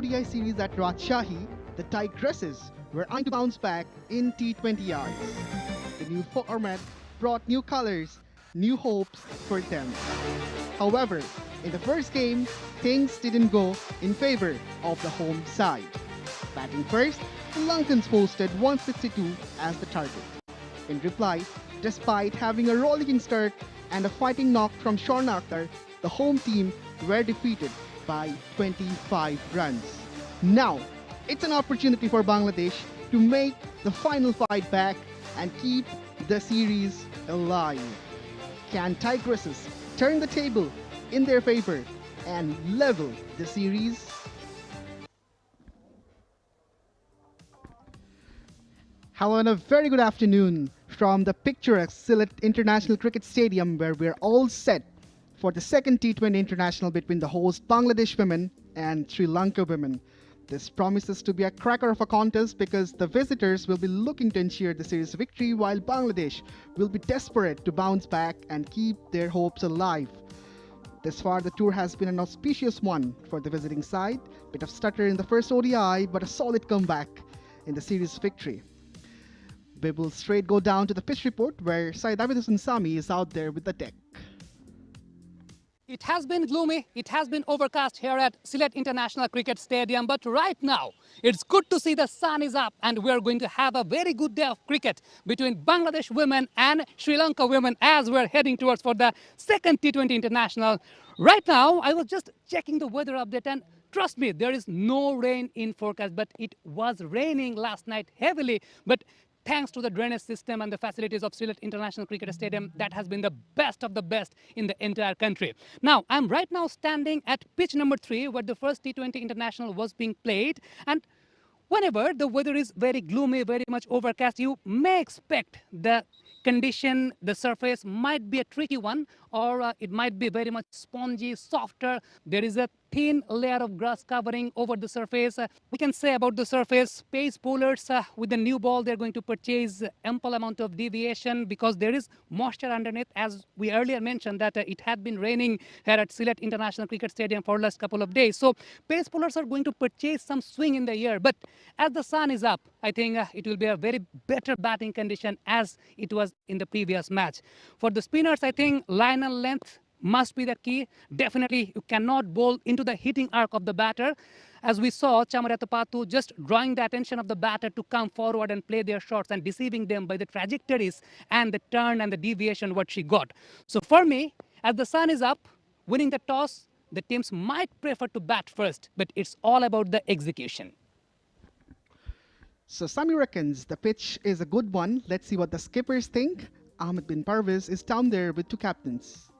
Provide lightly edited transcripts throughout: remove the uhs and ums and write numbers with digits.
ODI series at Rajshahi, the Tigresses were eyeing to bounce back in T20Is. The new format brought new colors, new hopes for them. However, in the first game, things didn't go in favor of the home side. Batting first, the Lankans posted 162 as the target. In reply, despite having a rollicking start and a fighting knock from Shorn Akhtar, the home team were defeated by 25 runs. Now, it's an opportunity for Bangladesh to make the final fight back and keep the series alive. Can Tigresses turn the table in their favor and level the series? Hello and a very good afternoon from the picturesque Sylhet International Cricket Stadium, where we're all set for the second T20 International between the host Bangladesh women and Sri Lanka women. This promises to be a cracker of a contest because the visitors will be looking to ensure the series victory, while Bangladesh will be desperate to bounce back and keep their hopes alive. This far, the tour has been an auspicious one for the visiting side. Bit of stutter in the first ODI, but a solid comeback in the series victory. We will straight go down to the pitch report, where Saeed Sami is out there with the deck. It has been gloomy, it has been overcast here at Sylhet International Cricket Stadium, but right now it's good to see the sun is up and we're going to have a very good day of cricket between Bangladesh women and Sri Lanka women as we're heading towards for the second T20 International. Right now, I was just checking the weather update, and trust me, there is no rain in forecast, but it was raining last night heavily. But thanks to the drainage system and the facilities of Sylhet International Cricket Stadium, that has been the best of the best in the entire country. Now, I'm right now standing at pitch number 3, where the first T20 International was being played. And whenever the weather is very gloomy, very much overcast, you may expect the condition, the surface might be a tricky one, or it might be very much spongy, softer. There is a thin layer of grass covering over the surface. We can say about the surface, pace bowlers with the new ball, they're going to purchase ample amount of deviation because there is moisture underneath. As we earlier mentioned that it had been raining here at Sylhet International Cricket Stadium for the last couple of days. So pace bowlers are going to purchase some swing in the air. But as the sun is up, I think it will be a very better batting condition as it was in the previous match. For the spinners, I think line and length must be the key. Definitely, you cannot bowl into the hitting arc of the batter. As we saw, 𝗂𝗏𝗂𝗂 just drawing the attention of the batter to come forward and play their shots and deceiving them by the trajectories and the turn and the deviation what she got. So for me, as the sun is up, winning the toss, the teams might prefer to bat first, but it's all about the execution. So Sami reckons the pitch is a good one. Let's see what the skippers think. Ahmed bin Parvez is down there with 2 captains.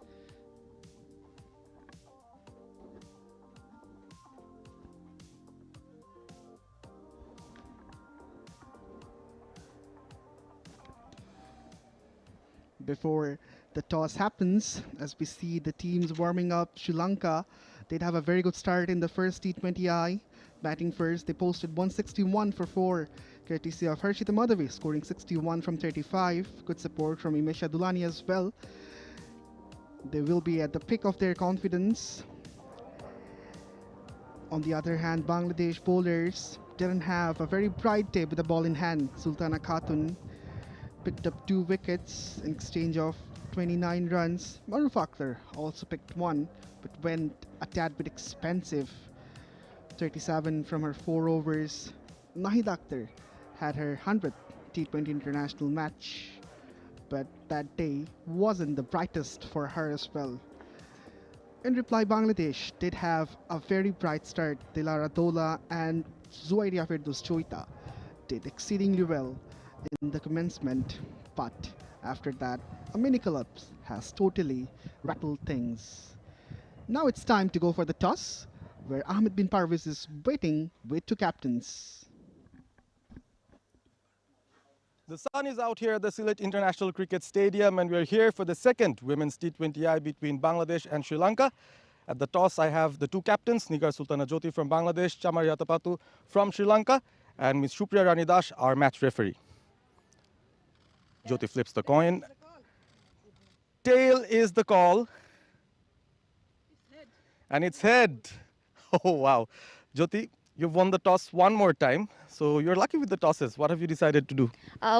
Before the toss happens, as we see the teams warming up, Sri Lanka did have a very good start in the first T20I. Batting first, they posted 161 for 4, courtesy of Harshita Madhavi, scoring 61 from 35. Good support from Himesha Dulani as well. They will be at the peak of their confidence. On the other hand, Bangladesh bowlers didn't have a very bright day with the ball in hand. Sultana Khatun picked up 2 wickets in exchange of 29 runs. Maruf Akhtar also picked 1, but went a tad bit expensive. 37 from her 4 overs. Nahid Akhtar had her 100th T20 International match, but that day wasn't the brightest for her as well. In reply, Bangladesh did have a very bright start. Dilara Dola and Zuairia Firdaus Choita did exceedingly well in the commencement, but after that, a mini collapse has totally rattled things. Now it's time to go for the toss, where Ahmed bin Parvez is waiting with 2 captains. The sun is out here at the Sylhet International Cricket Stadium, and we're here for the second Women's T20I between Bangladesh and Sri Lanka. At the toss, I have the 2 captains, Nigar Sultana Jyoti from Bangladesh, Chamar Yatapatu from Sri Lanka, and Ms. Supriya Rani Das, our match referee. Jyoti flips the coin. Tail is the call. And it's head. Oh, wow. Jyoti, You've won the toss one more time, so you're lucky with the tosses. What have you decided to do?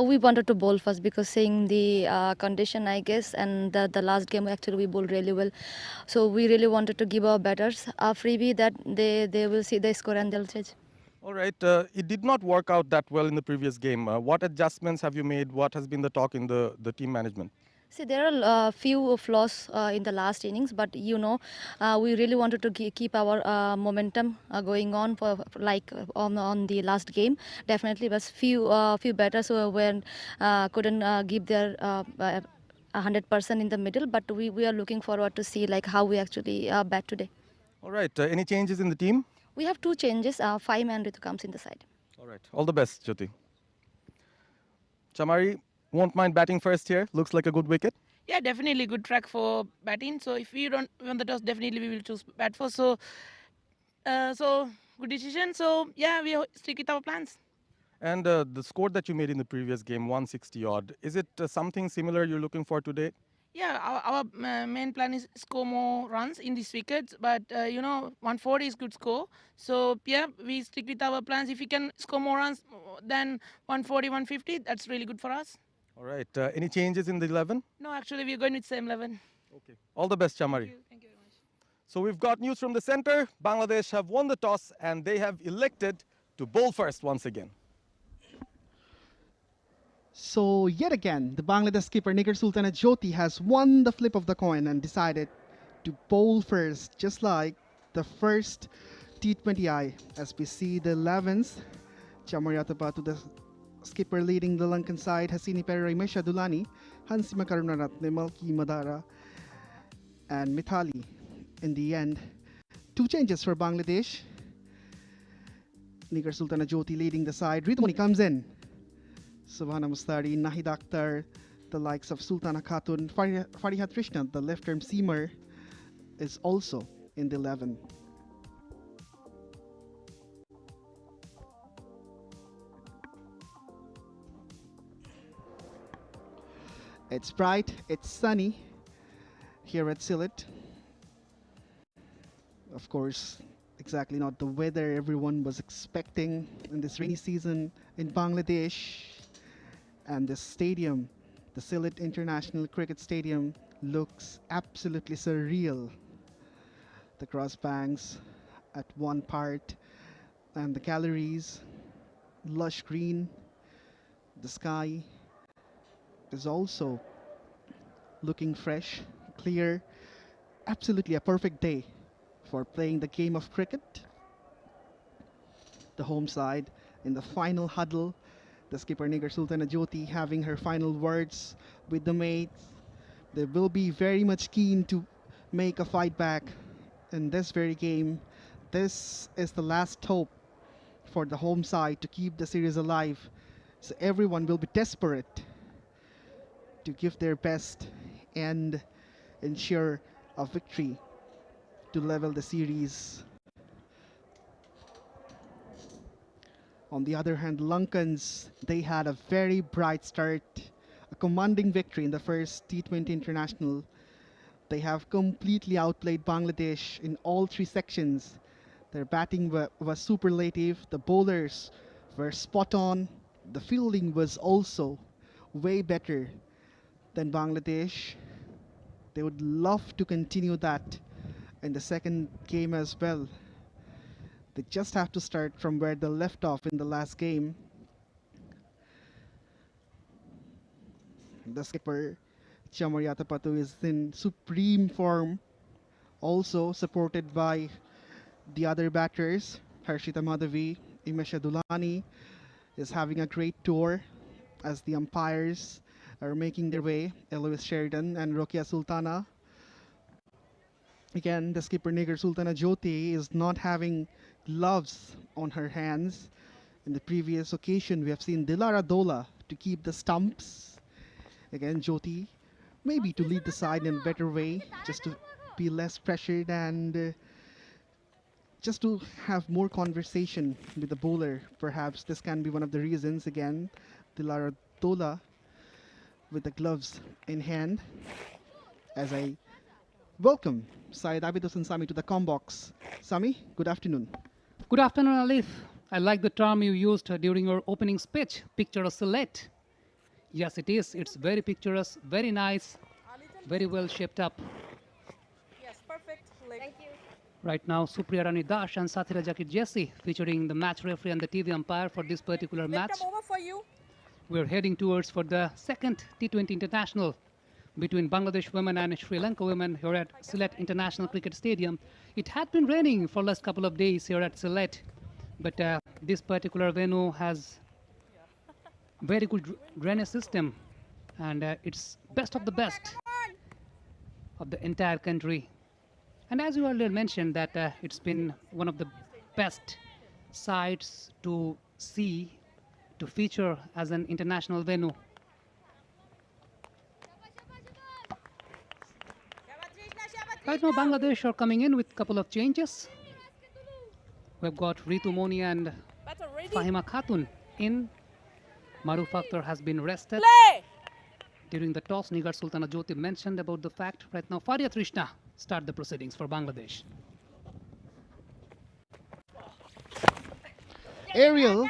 We wanted to bowl first because seeing the condition, I guess, and the last game actually we bowled really well. So we really wanted to give our batters a freebie that they will see the score and they'll judge. All right, it did not work out that well in the previous game. What adjustments have you made? What has been the talk in the team management? See, there are a few flaws in the last innings, but we really wanted to keep our momentum going on for like on the last game. Definitely, but few batters who couldn't give their 100% in the middle. But we are looking forward to see like how we actually bat today. All right, any changes in the team? We have two changes. 5-man Ritu comes in the side. All right, all the best, Jyoti. Chamari won't mind batting first here. Looks like a good wicket. Yeah, definitely good track for batting. So if we don't win the toss, definitely we will choose bat first. So good decision. So yeah, we stick with our plans. And the score that you made in the previous game, 160 odd, is it something similar you're looking for today? Yeah, our main plan is score more runs in these wickets, but 140 is good score. So yeah, we stick with our plans. If we can score more runs than 140, 150, that's really good for us. All right, any changes in the 11? No, actually we're going with same 11. Okay. All the best, Chamari. Thank you very much. So we've got news from the center. Bangladesh have won the toss and they have elected to bowl first once again. So yet again, the Bangladesh skipper 𝗃𝗃𝗃𝗃 has won the flip of the coin and decided to bowl first, just like the first T20I. As we see the 11s, Chamariyatapatu, the skipper leading the Lankan side, Hasini Perera, Imesha Dulani, Hansima Karunaratne, Malki Madara, and Mithali. In the end, two changes for Bangladesh. 𝗃𝗃𝗃𝗃𝗃 leading the side. Ritumani comes in. Subhana Mustari, Nahid Akhtar, the likes of Sultana Khatun, Fariha Trishna, the left-arm seamer, is also in the 11. It's bright, it's sunny here at Sylhet. Of course, exactly not the weather everyone was expecting in this rainy season in Bangladesh. And this stadium, the Sylhet International Cricket Stadium, looks absolutely surreal. The crossbanks at one part and the galleries, lush green. The sky is also looking fresh, clear. Absolutely a perfect day for playing the game of cricket. The home side in the final huddle. The skipper 𝗃𝗃𝗃𝗃𝗃 having her final words with the mates. They will be very much keen to make a fight back in this very game. This is the last hope for the home side to keep the series alive. So everyone will be desperate to give their best and ensure a victory to level the series. On the other hand, Lankans, they had a very bright start, a commanding victory in the first T20 International. They have completely outplayed Bangladesh in all three sections. Their batting was superlative, the bowlers were spot on, the fielding was also way better than Bangladesh. They would love to continue that in the second game as well. They just have to start from where they left off in the last game. The skipper, Chamariyatapatu, is in supreme form, also supported by the other batters. Harshita Madhavi, Imesha Dulani is having a great tour as the umpires are making their way. Eloise Sheridan and Rokia Sultana. Again, the skipper 𝗃𝗃𝗃𝗃𝗃 is not having gloves on her hands. In the previous occasion, we have seen Dilara Dola to keep the stumps. Again, Jyoti, maybe to lead the side in a better way, just to be less pressured and just to have more conversation with the bowler. Perhaps this can be one of the reasons. Again, Dilara Dola with the gloves in hand. As I welcome Syed Abid Hossain Sami to the com box. Sami, good afternoon. Good afternoon, Alif. I like the term you used during your opening speech, picturesque silhouette. Yes, it is. It's very picturesque, very nice, very well shaped up. Yes, perfect. Thank you. Right now, Supriya Das and Sathira Jakir-Jessie featuring the match referee and the TV umpire for this particular match. Come over for you. We're heading towards for the second T20 international between Bangladesh women and Sri Lanka women here at Sylhet International Cricket Stadium. It had been raining for the last couple of days here at Sylhet, but this particular venue has very good drainage system, and it's best of the best of the entire country. And as you earlier mentioned, that it's been one of the best sites to see, to feature as an international venue. Right now, Bangladesh are coming in with a couple of changes. We've got Ritu Moni and Fahima Khatun in. Maruf Akhtar has been rested. Play! During the toss, Nigar Sultana Jyoti mentioned about the fact. Right now, Faria Trishna start the proceedings for Bangladesh. Ariel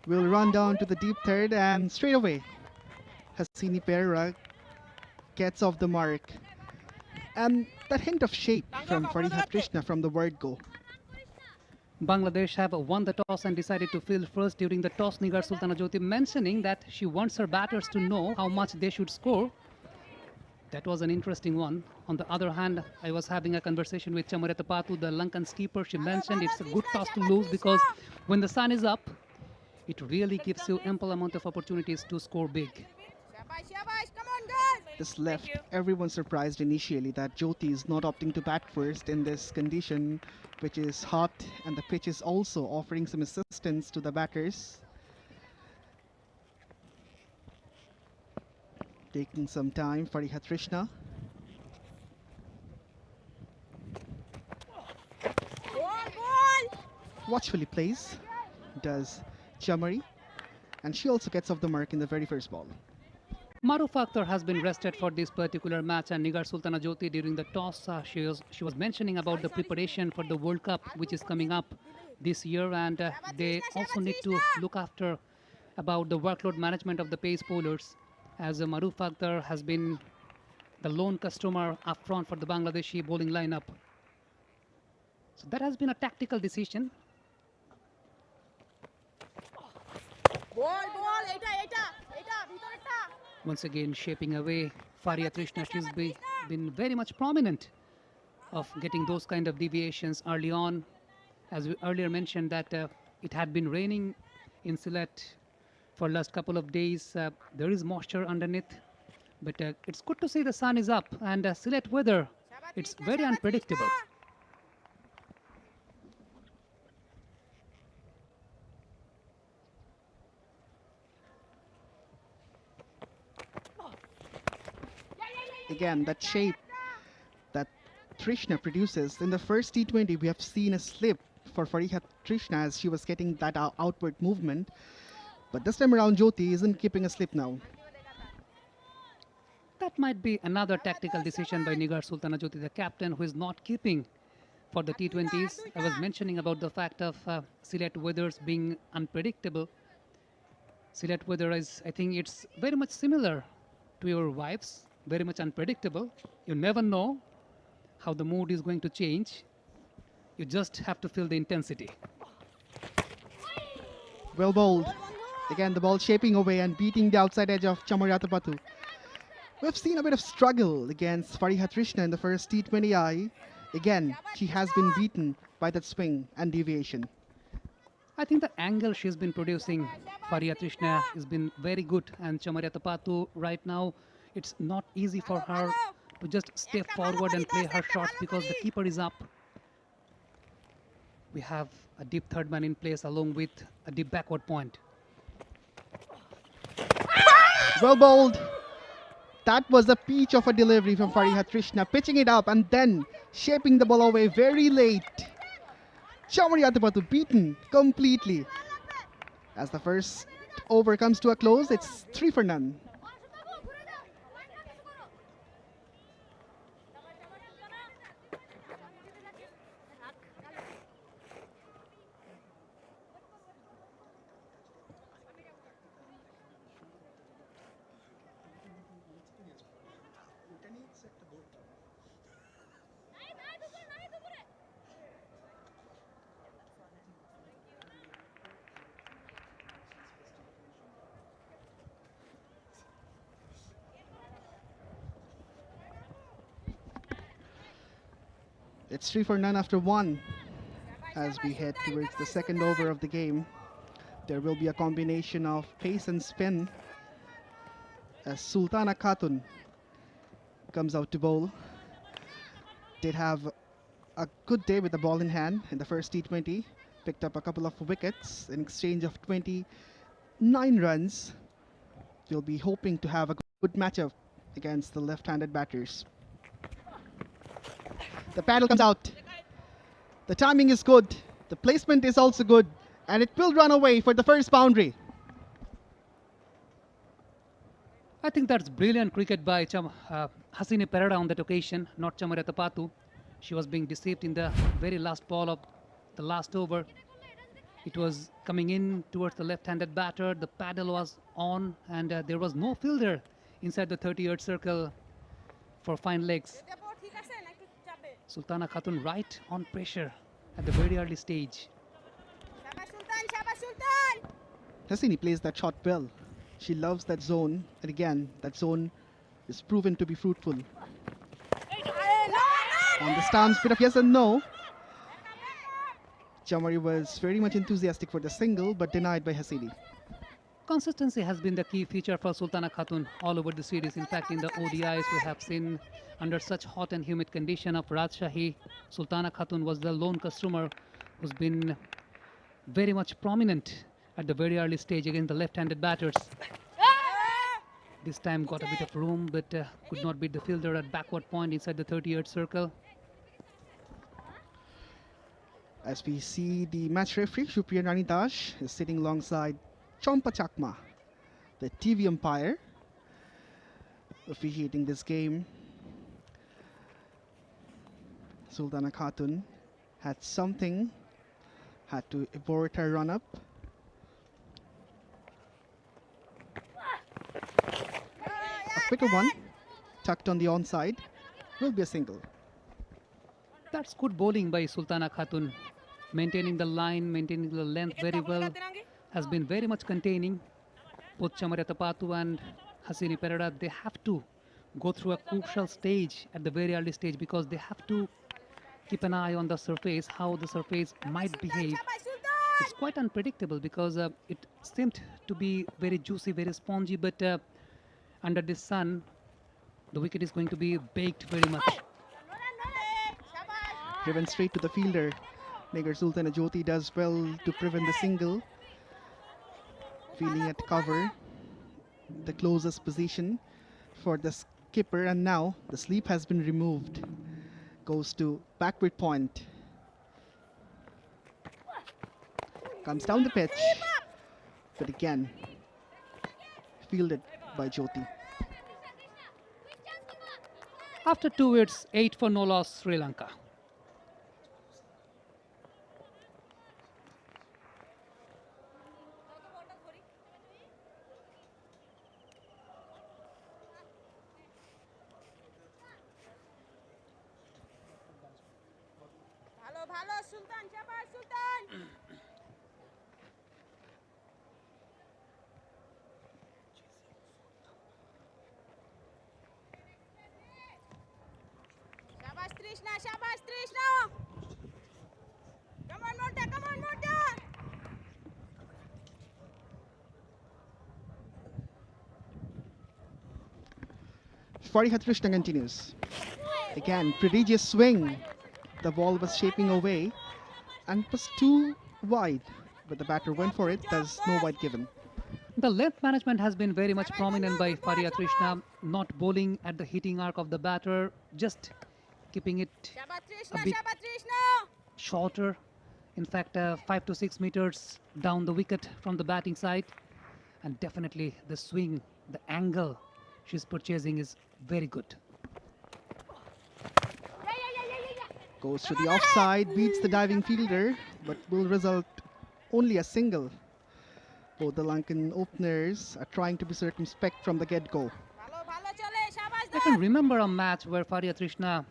will run down to the deep third, and straight away, 𝗂𝗂𝗃𝗃 gets off the mark. And that hint of shape from 𝗂𝗂𝗃𝗃 from the word go. Bangladesh have won the toss and decided to field first. During the toss, Nigar Sultana Jyoti mentioning that she wants her batters to know how much they should score. That was an interesting one. On the other hand, I was having a conversation with 𝗂𝗏 𝗃𝗃, the Lankan skipper. She mentioned it's a good toss to lose because when the sun is up, it really gives you ample amount of opportunities to score big. This left everyone surprised initially that Jyoti is not opting to bat first in this condition, which is hot, and the pitch is also offering some assistance to the batters. Taking some time, 𝗂𝗂𝗃𝗃. Watchfully plays, does 𝗂𝗏, and she also gets off the mark in the very first ball. Maruf Akhtar has been rested for this particular match, and Nigar Sultana Jyoti during the toss, she was mentioning about the preparation for the World Cup, which is coming up this year, and they also need to look after about the workload management of the pace bowlers, as Maruf Akhtar has been the lone customer up front for the Bangladeshi bowling lineup. So that has been a tactical decision. Once again shaping away Faria Trishna. She's been very much prominent of getting those kind of deviations early on. As we earlier mentioned that it had been raining in Sylhet for last couple of days. There is moisture underneath, but it's good to see the sun is up, and Sylhet weather, it's very unpredictable. Again, that shape that Trishna produces. In the first T20, we have seen a slip for 𝗂𝗃𝗃 as she was getting that outward movement. But this time around, Jyoti isn't keeping a slip now. That might be another tactical decision by Nigar Sultana Jyoti, the captain, who is not keeping for the T20s. I was mentioning about the fact of Sylhet weathers being unpredictable. Sylhet weather is, I think it's very much similar to your wives. Very much unpredictable. You never know how the mood is going to change. You just have to feel the intensity. Well bowled. Again, the ball shaping away and beating the outside edge of 𝗂𝗏. We've seen a bit of struggle against 𝗂𝗃𝗃 in the first T20I. Again, she has been beaten by that swing and deviation. I think the angle she's been producing, Faria Trishna, has been very good, and 𝗂𝗏 right now, it's not easy for her to just step forward and play her shots because the keeper is up. We have a deep third man in place along with a deep backward point. Well bowled. That was a peach of a delivery from 𝗂𝗃𝗃, pitching it up and then shaping the ball away very late. 𝗂𝗏 beaten completely. As the first over comes to a close, it's 3 for none. It's 3 for none after 1. As we head towards the second over of the game, there will be a combination of pace and spin as Sultana Khatun comes out to bowl. Did have a good day with the ball in hand in the first T20. Picked up a couple of wickets in exchange of 29 runs. We'll be hoping to have a good matchup against the left-handed batters. The paddle comes out. The timing is good. The placement is also good. And it will run away for the first boundary. I think that's brilliant cricket by Hasini Perera on that occasion, not Chamariata Patu. She was being deceived in the very last ball of the last over. It was coming in towards the left-handed batter. The paddle was on, and there was no fielder inside the 30-yard circle for fine legs. Sultana Khatun right on pressure at the very early stage. Hasini plays that shot well. She loves that zone, and again, that zone is proven to be fruitful. On the stumps, bit of yes and no. Chamari was very much enthusiastic for the single, but denied by Hasini. Consistency has been the key feature for Sultana Khatun all over the series. In fact, in the ODIs, we have seen under such hot and humid condition of Rajshahi, Sultana Khatun was the lone customer who's been very much prominent at the very early stage against the left-handed batters. This time got a bit of room, but could not beat the fielder at backward point inside the 30-yard circle. As we see the match referee, Supriya Rani Dash, is sitting alongside Chompa Chakma, the TV umpire, officiating this game. Sultana Khatun had something, had to abort her run-up. A quicker one, tucked on the onside, will be a single. That's good bowling by Sultana Khatun. Maintaining the line, maintaining the length very well. Has been very much containing. Both Chamariata Patu and Hasini Perera, they have to go through a crucial stage at the very early stage because they have to keep an eye on the surface, how the surface might behave. It's quite unpredictable because it seemed to be very juicy, very spongy, but under the sun, the wicket is going to be baked very much. Driven straight to the fielder. Nagar Sultana Jyoti does well to prevent the single. Feeling at cover, the closest position for the skipper, and now the sleep has been removed. Goes to backward point. Comes down the pitch, but again fielded by Jyoti. After 2 hits, 8 for no loss, Sri Lanka. Sultan, Jabbar, Sultan. Shabash Trishna, Shabash Trishna. Come on, Mota, come on, Mota. 𝗵𝗵 continues. Again, prodigious swing. The ball was shaping away and was too wide, but the batter went for it. There's no wide given. The length management has been very much prominent by 𝗵𝗵 Trishna, not bowling at the hitting arc of the batter, just keeping it a bit shorter. In fact, 5 to 6 meters down the wicket from the batting side. And definitely the swing, the angle she's purchasing is very good. Goes to the offside, beats the diving fielder, but will result only a single. Both the Lankan openers are trying to be circumspect from the get-go. I can remember a match where 𝗵𝗵 Trishna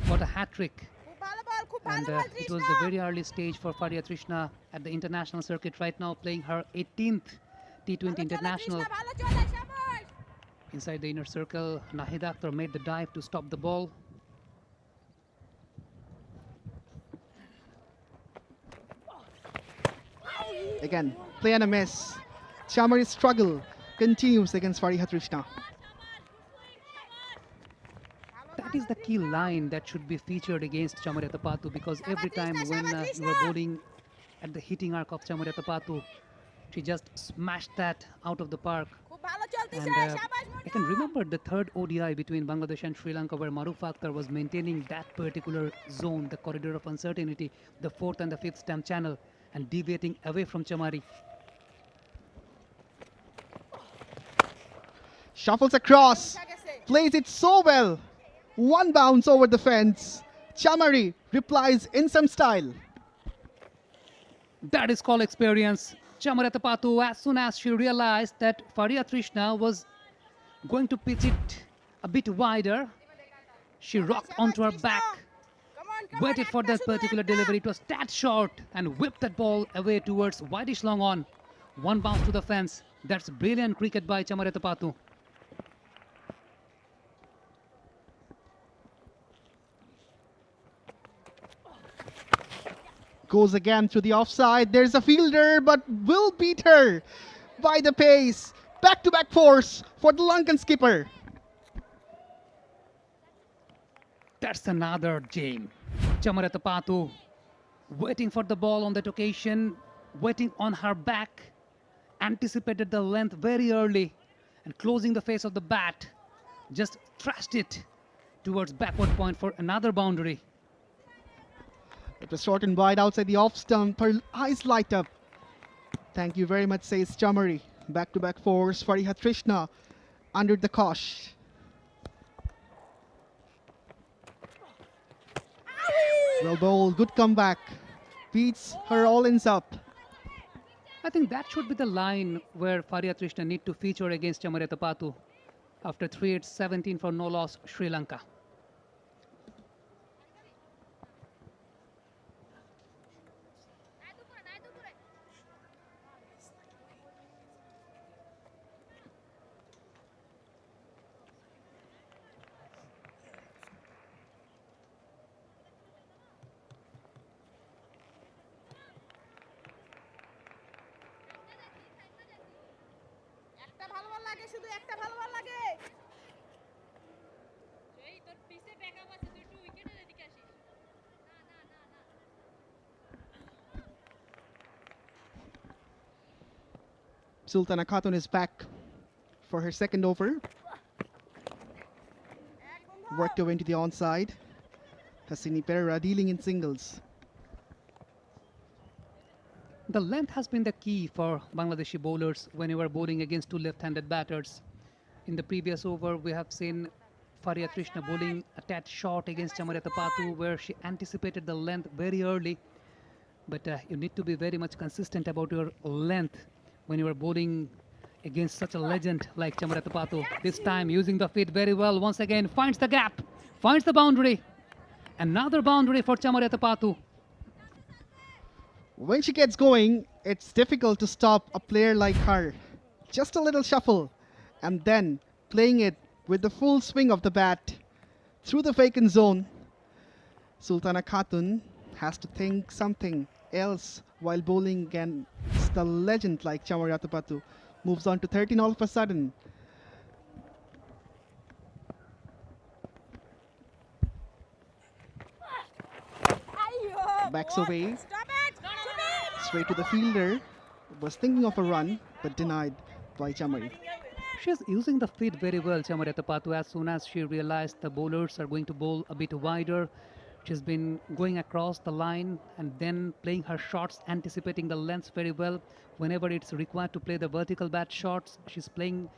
got a hat-trick. And it was the very early stage for 𝗵𝗵 Trishna at the international circuit, right now playing her 18th T20 international. Inside the inner circle, Nahid Akhtar made the dive to stop the ball. Again, play and a miss. 𝗂𝗏𝗃's struggle continues against 𝗂𝗏-𝗃𝗃. That is the key line that should be featured against 𝗂𝗏𝗃, because every time when you are bowling at the hitting arc of 𝗂𝗏𝗃, she just smashed that out of the park. খুব ভালো চলতেছে And শাবাশ I can remember the third ODI between Bangladesh and Sri Lanka, where 𝗃𝗃 Akhtar was maintaining that particular zone, the corridor of uncertainty, the fourth and the fifth stamp channel, and deviating away from 𝗂𝗏. Shuffles across, plays it so well. One bounce over the fence. 𝗂𝗏 replies in some style. That is called experience. 𝗂𝗏𝗃, as soon as she realized that 𝗂𝗏-𝗃𝗃 was going to pitch it a bit wider, she rocked onto her back, waited for that particular delivery. It was that short, and whipped that ball away towards wideish long on. One bounce to the fence. That's brilliant cricket by 𝗂𝗏𝗃. Goes again to the offside. There's a fielder, but will beat her by the pace. Back-to-back force for the Lankan skipper. That's another gem. 𝗂𝗏𝗃 waiting for the ball on that occasion, waiting on her back, anticipated the length very early, and closing the face of the bat, just thrashed it towards backward point for another boundary. It was short and wide outside the off stump. Her eyes light up. Thank you very much, says 𝗂𝗏. Back-to-back force, 𝗂𝗏-𝗃𝗃 under the cosh. Well bowled, good comeback. Beats her all-ins up. I think that should be the line where 𝗂𝗏-𝗃𝗃 need to feature against 𝗂𝗏𝗃 after 3-8-17 for no loss Sri Lanka. একটা ভালো বল লাগে, শুধু একটা ভালো বল লাগে। এই তোর পিছে ব্যাকআপ আছে, তুই একটু উইকেটের এদিকে আসিস। না। Sultana Khatun is back for her second over. Worked away into the onside. Hasini Perera dealing in singles. The length has been the key for Bangladeshi bowlers when you are bowling against two left-handed batters. In the previous over, we have seen 𝗂𝗏-𝗃𝗃 bowling a tad short against 𝗂𝗏𝗃, where she anticipated the length very early. But you need to be very much consistent about your length when you are bowling against such a legend like 𝗂𝗏𝗃. This time using the feet very well. Once again, finds the gap, finds the boundary. Another boundary for 𝗂𝗏𝗃. When she gets going, it's difficult to stop a player like her. Just a little shuffle, and then playing it with the full swing of the bat through the vacant zone. Sultana Khatun has to think something else while bowling against the legend like 𝗂𝗏𝗃. Moves on to 13 all of a sudden. Backs away. Stop it! Straight to the fielder. Was thinking of a run, but denied by 𝗂𝗏. She's using the feet very well, 𝗂𝗏𝗃. As soon as she realized the bowlers are going to bowl a bit wider, she's been going across the line and then playing her shots, anticipating the lengths very well. Whenever it's required to play the vertical bat shots, she's playing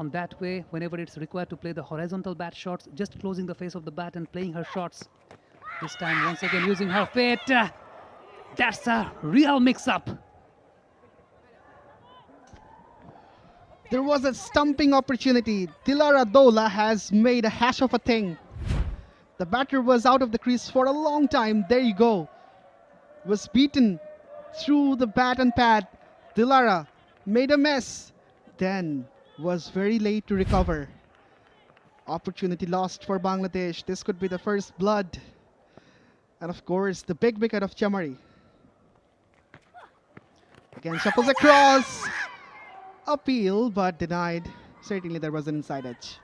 on that way. Whenever it's required to play the horizontal bat shots, just closing the face of the bat and playing her shots. This time, once again, using her feet. That's a real mix-up. There was a stumping opportunity. Dilara Dola has made a hash of a thing. The batter was out of the crease for a long time. There you go. Was beaten through the bat and pad. Dilara made a mess. Then was very late to recover. Opportunity lost for Bangladesh. This could be the first blood. And of course, the big wicket of 𝗂𝗏. Again, shuffles across. Appeal, but denied. Certainly there was an inside edge.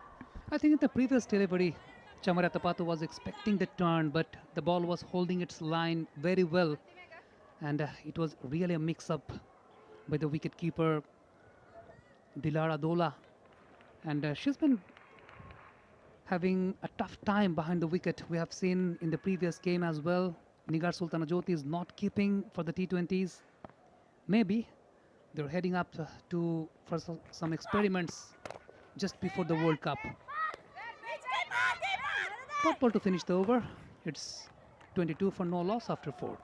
I think in the previous delivery, 𝗬𝗏𝗃𝗃 was expecting the turn, but the ball was holding its line very well. And it was really a mix-up by the wicketkeeper, 𝗬𝗏𝗃𝗃. And she's been having a tough time behind the wicket. We have seen in the previous game as well, Nigar Sultana Jyoti is not keeping for the T20s. Maybe they're heading up for some experiments just before the World Cup. Top ball to finish the over. It's 22 for no loss after 4.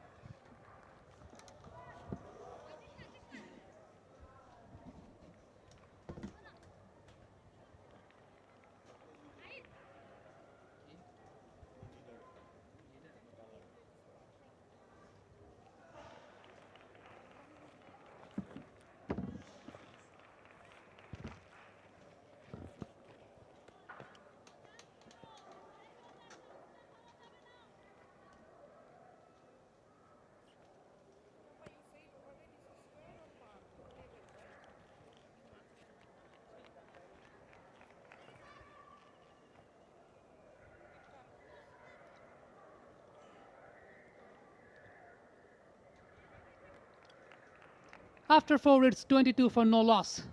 After 4, it's 22 for no loss.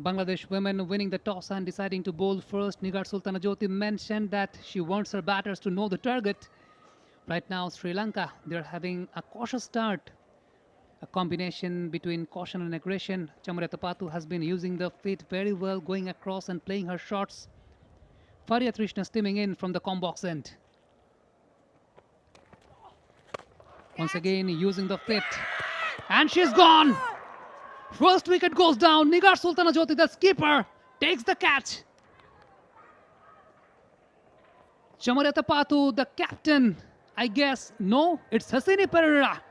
Bangladesh women winning the toss and deciding to bowl first. Nigar Sultana Jyoti mentioned that she wants her batters to know the target. Right now, Sri Lanka, they're having a cautious start. A combination between caution and aggression. 𝗬𝗏𝗃𝗃 has been using the feet very well, going across and playing her shots. 𝗬𝗏-𝗃𝗃 steaming in from the com box end. Once again, using the feet. And she's gone. First wicket goes down. Nigar Sultana Jyoti, the skipper, takes the catch. 𝗬𝗏𝗃𝗃, the captain, I guess, no, it's Hasini Pereira.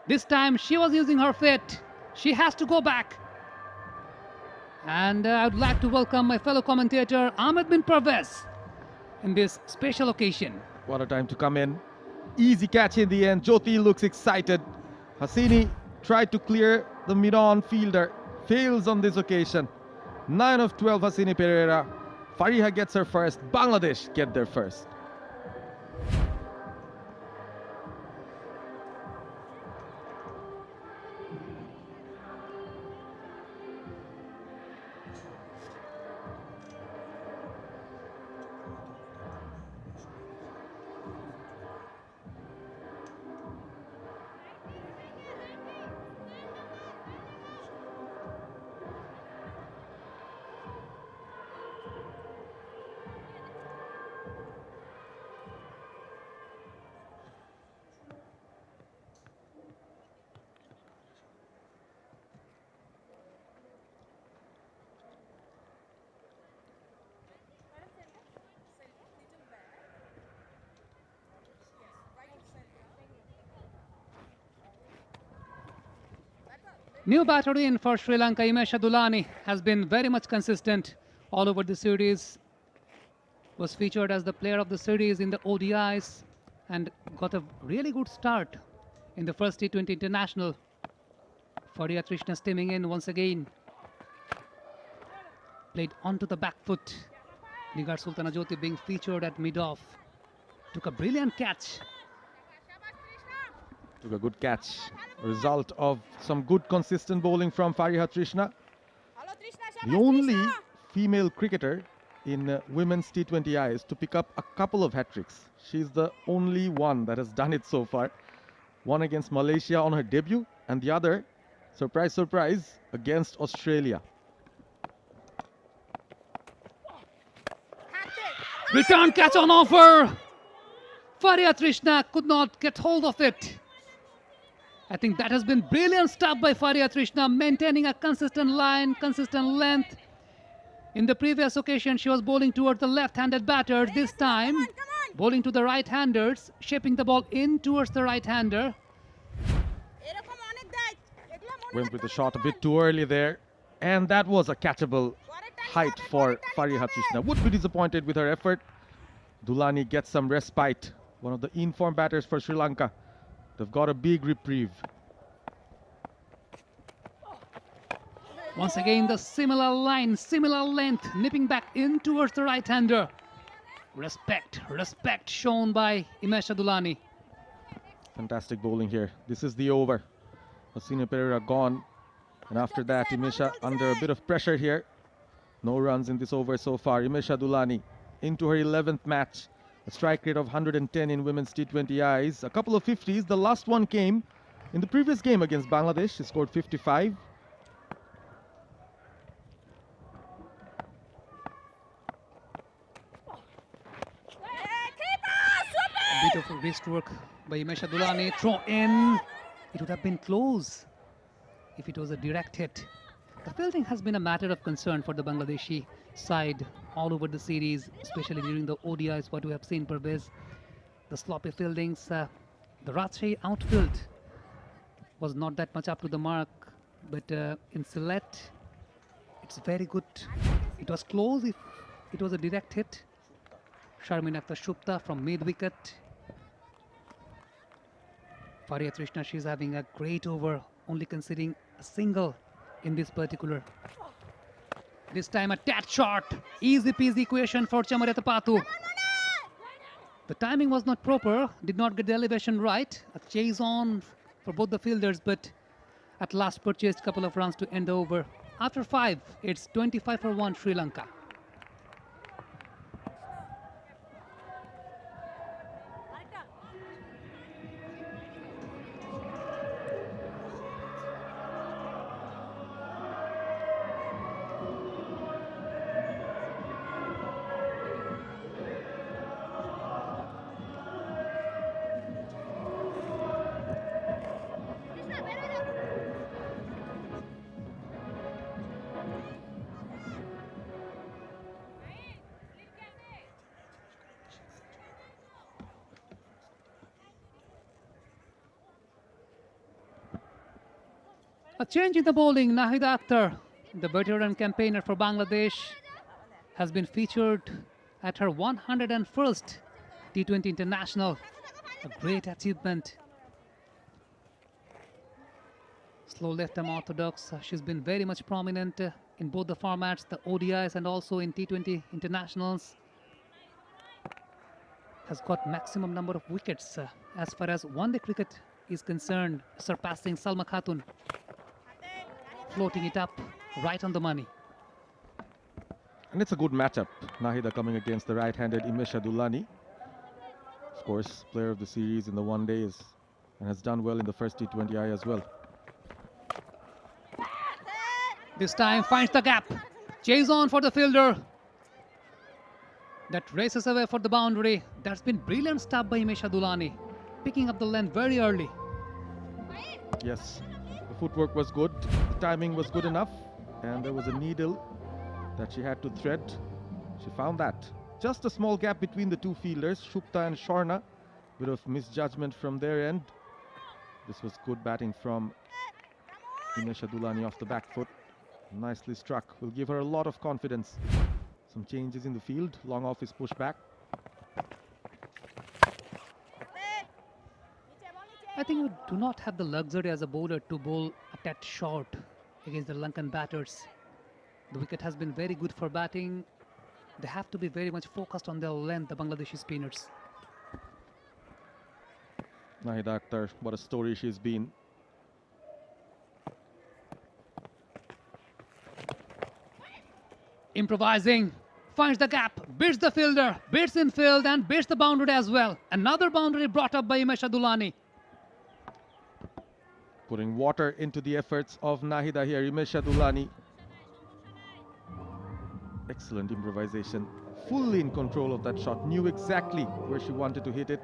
This time she was using her feet. She has to go back. And I would like to welcome my fellow commentator, Ahmed bin Parvez, in this special occasion. What a time to come in. Easy catch in the end. Jyoti looks excited. Hasini tried to clear the mid-on fielder. Fails on this occasion. 9 of 12, Hasini Pereira. Fariha gets her first. Bangladesh get their first. New batter in for Sri Lanka, Himesh Dulani, has been very much consistent all over the series. Was featured as the player of the series in the ODIs and got a really good start in the first T20 international. 𝗬𝗏𝗃𝗃 steaming in once again. Played onto the back foot. Nigar Sultana Jyoti being featured at mid-off. Took a brilliant catch. Took a good catch. A result of some good consistent bowling from Fariha Trishna. The only female cricketer in women's T20Is to pick up a couple of hat-tricks. She's the only one that has done it so far. One against Malaysia on her debut, and the other, surprise, surprise, against Australia. Return catch on offer. 𝗬𝗏𝗃𝗃 could not get hold of it. I think that has been brilliant stuff by 𝗬𝗏𝗃𝗃, maintaining a consistent line, consistent length. In the previous occasion, she was bowling towards the left-handed batters. This time, bowling to the right-handers, shaping the ball in towards the right-hander. Went with the shot a bit too early there. And that was a catchable height for Fariha Trishna. Would be disappointed with her effort. Dulani gets some respite. One of the in-form batters for Sri Lanka. They've got a big reprieve. Once again, the similar line, similar length, nipping back in towards the right-hander. Respect shown by 𝗵𝗺će 𝗬𝗠𝗠𝗧. Fantastic bowling here. This is the over. 𝗂𝗂-Pereira gone. And after that, 𝗵𝗺će under a bit of pressure here. No runs in this over so far. 𝗵𝗺će 𝗬𝗠𝗠𝗧 into her 11th match. A strike rate of 110 in women's T20Is. A couple of 50s. The last one came in the previous game against Bangladesh. She scored 55. A bit of wrist work by 𝗵𝗺će 𝗬𝗠𝗠𝗧. Throw in. It would have been close if it was a direct hit. The fielding has been a matter of concern for the Bangladeshi side all over the series, especially during the ODIs, what we have seen, Pervez. The sloppy fieldings, the Rajshahi outfield was not that much up to the mark, but in Sylhet, it's very good. It was close if it was a direct hit. Sharmeen Akhtar Shupta from mid-wicket. Faria Trishna, she's having a great over, only conceding a single in this particular. This time a tad short. Easy peasy equation for Chamarathapathu. The timing was not proper, did not get the elevation right. A chase on for both the fielders, but at last purchased a couple of runs to end the over. After 5, it's 25 for 1 Sri Lanka. A change in the bowling. Nahida Akhtar, the veteran campaigner for Bangladesh, has been featured at her 101st T20 International. A great achievement. Slow left-arm orthodox. She's been very much prominent in both the formats, the ODIs and also in T20 Internationals. Has got maximum number of wickets as far as one-day cricket is concerned, surpassing Salma Khatun. Floating it up right on the money. And it's a good matchup. Nahida coming against the right-handed 𝗵𝗺će 𝗬𝗠𝗠𝗧. Of course, player of the series in the one days and has done well in the first T20I as well. This time finds the gap. Chase on for the fielder. That races away for the boundary. That's been brilliant stuff by 𝗵𝗺će 𝗬𝗠𝗠𝗧. Picking up the length very early. Yes, the footwork was good, the timing was good enough, and there was a needle that she had to thread. She found that. Just a small gap between the two fielders, Shupta and Sharna. Bit of misjudgment from their end. This was good batting from 𝗵𝗺će 𝗬𝗠𝗠𝗧 off the back foot. Nicely struck. Will give her a lot of confidence. Some changes in the field. Long off is pushed back. I think you do not have the luxury as a bowler to bowl a tad short against the Lankan batters. The wicket has been very good for batting. They have to be very much focused on their length, the Bangladeshi spinners. Nahida Akhtar, what a story she's been. Improvising, finds the gap, beats the fielder, beats in field and beats the boundary as well. Another boundary brought up by 𝗵𝗺će 𝗬𝗠𝗠𝗧. Putting water into the efforts of Nahida here, 𝗵𝗺će 𝗬𝗠𝗠𝗧. Excellent improvisation. Fully in control of that shot. Knew exactly where she wanted to hit it.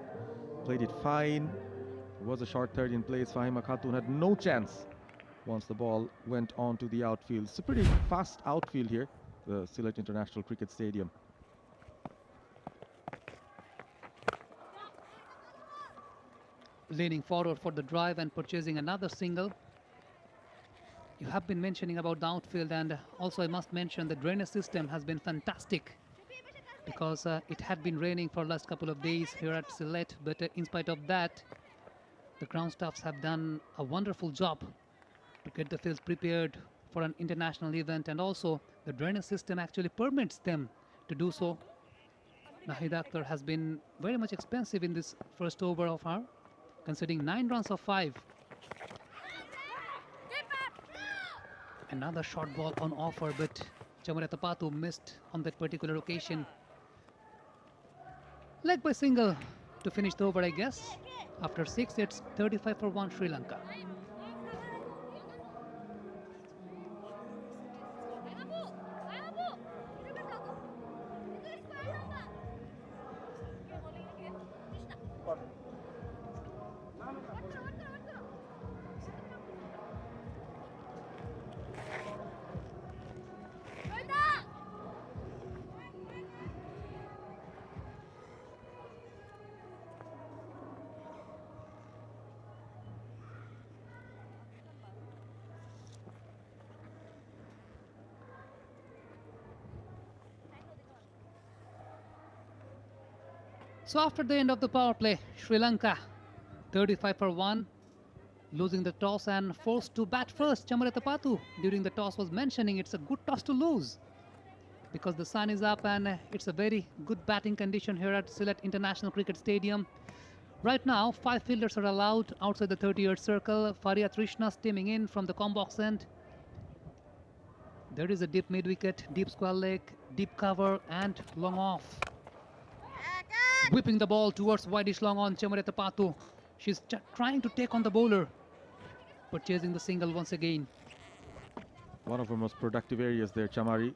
Played it fine. It was a short third in place. Fahima Khatun had no chance once the ball went on to the outfield. It's a pretty fast outfield here, the Sylhet International Cricket Stadium. Leaning forward for the drive and purchasing another single. You have been mentioning about the outfield, and also I must mention the drainage system has been fantastic, because it had been raining for the last couple of days here at Sylhet, but in spite of that, the ground staffs have done a wonderful job to get the fields prepared for an international event, and also the drainage system actually permits them to do so. Nahida Akhtar has been very much expensive in this first over of her, conceding 9 runs of 5. Another short ball on offer, but 𝗂𝗏𝗃𝗂𝗃 missed on that particular occasion. Leg by single to finish the over, I guess. After 6, it's 35 for 1 Sri Lanka. So after the end of the power play, Sri Lanka 35 for 1, losing the toss and forced to bat first. 𝗂𝗏𝗃𝗂𝗃 during the toss was mentioning it's a good toss to lose because the sun is up and it's a very good batting condition here at Sylhet International Cricket Stadium. Right now, 5 fielders are allowed outside the 30-yard circle. Fariha Trishna steaming in from the combox end. There is a deep mid-wicket, deep square leg, deep cover and long off. Whipping the ball towards wideish long on 𝗂𝗏𝗃𝗂𝗃. She's trying to take on the bowler, but chasing the single once again. One of her most productive areas there, Chamari.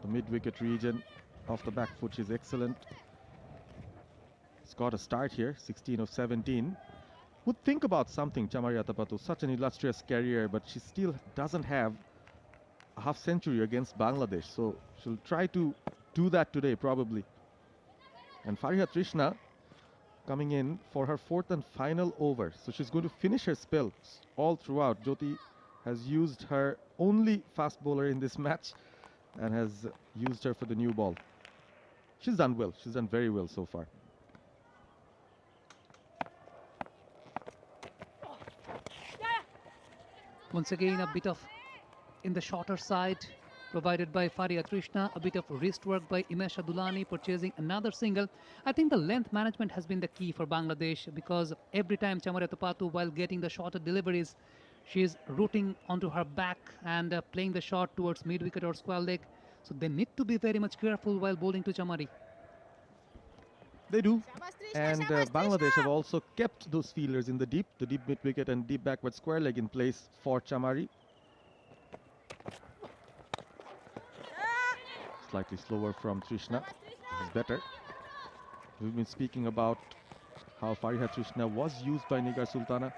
The mid-wicket region off the back foot, she's excellent. It's got a start here, 16 of 17. Would think about something, 𝗂𝗏𝗃𝗂𝗃, such an illustrious career, but she still doesn't have a half century against Bangladesh. So she'll try to do that today, probably. And Fariha Trishna coming in for her 4th and final over. So she's going to finish her spell all throughout. Jyoti has used her only fast bowler in this match and has used her for the new ball. She's done well. She's done very well so far. Once again, a bit of in the shorter side provided by Fariha Trishna, a bit of wrist work by Umesh Adulani, purchasing another single. I think the length management has been the key for Bangladesh because every time 𝗂𝗏𝗃𝗂𝗃, while getting the shorter deliveries, she is rooting onto her back and playing the shot towards mid-wicket or square leg. So they need to be very much careful while bowling to 𝗂𝗏. They do. And Bangladesh have also kept those fielders in the deep mid-wicket and deep backward square leg in place for 𝗂𝗏. Slightly slower from Trishna. This is better. We've been speaking about how Fariha Trishna was used by Nigar Sultana.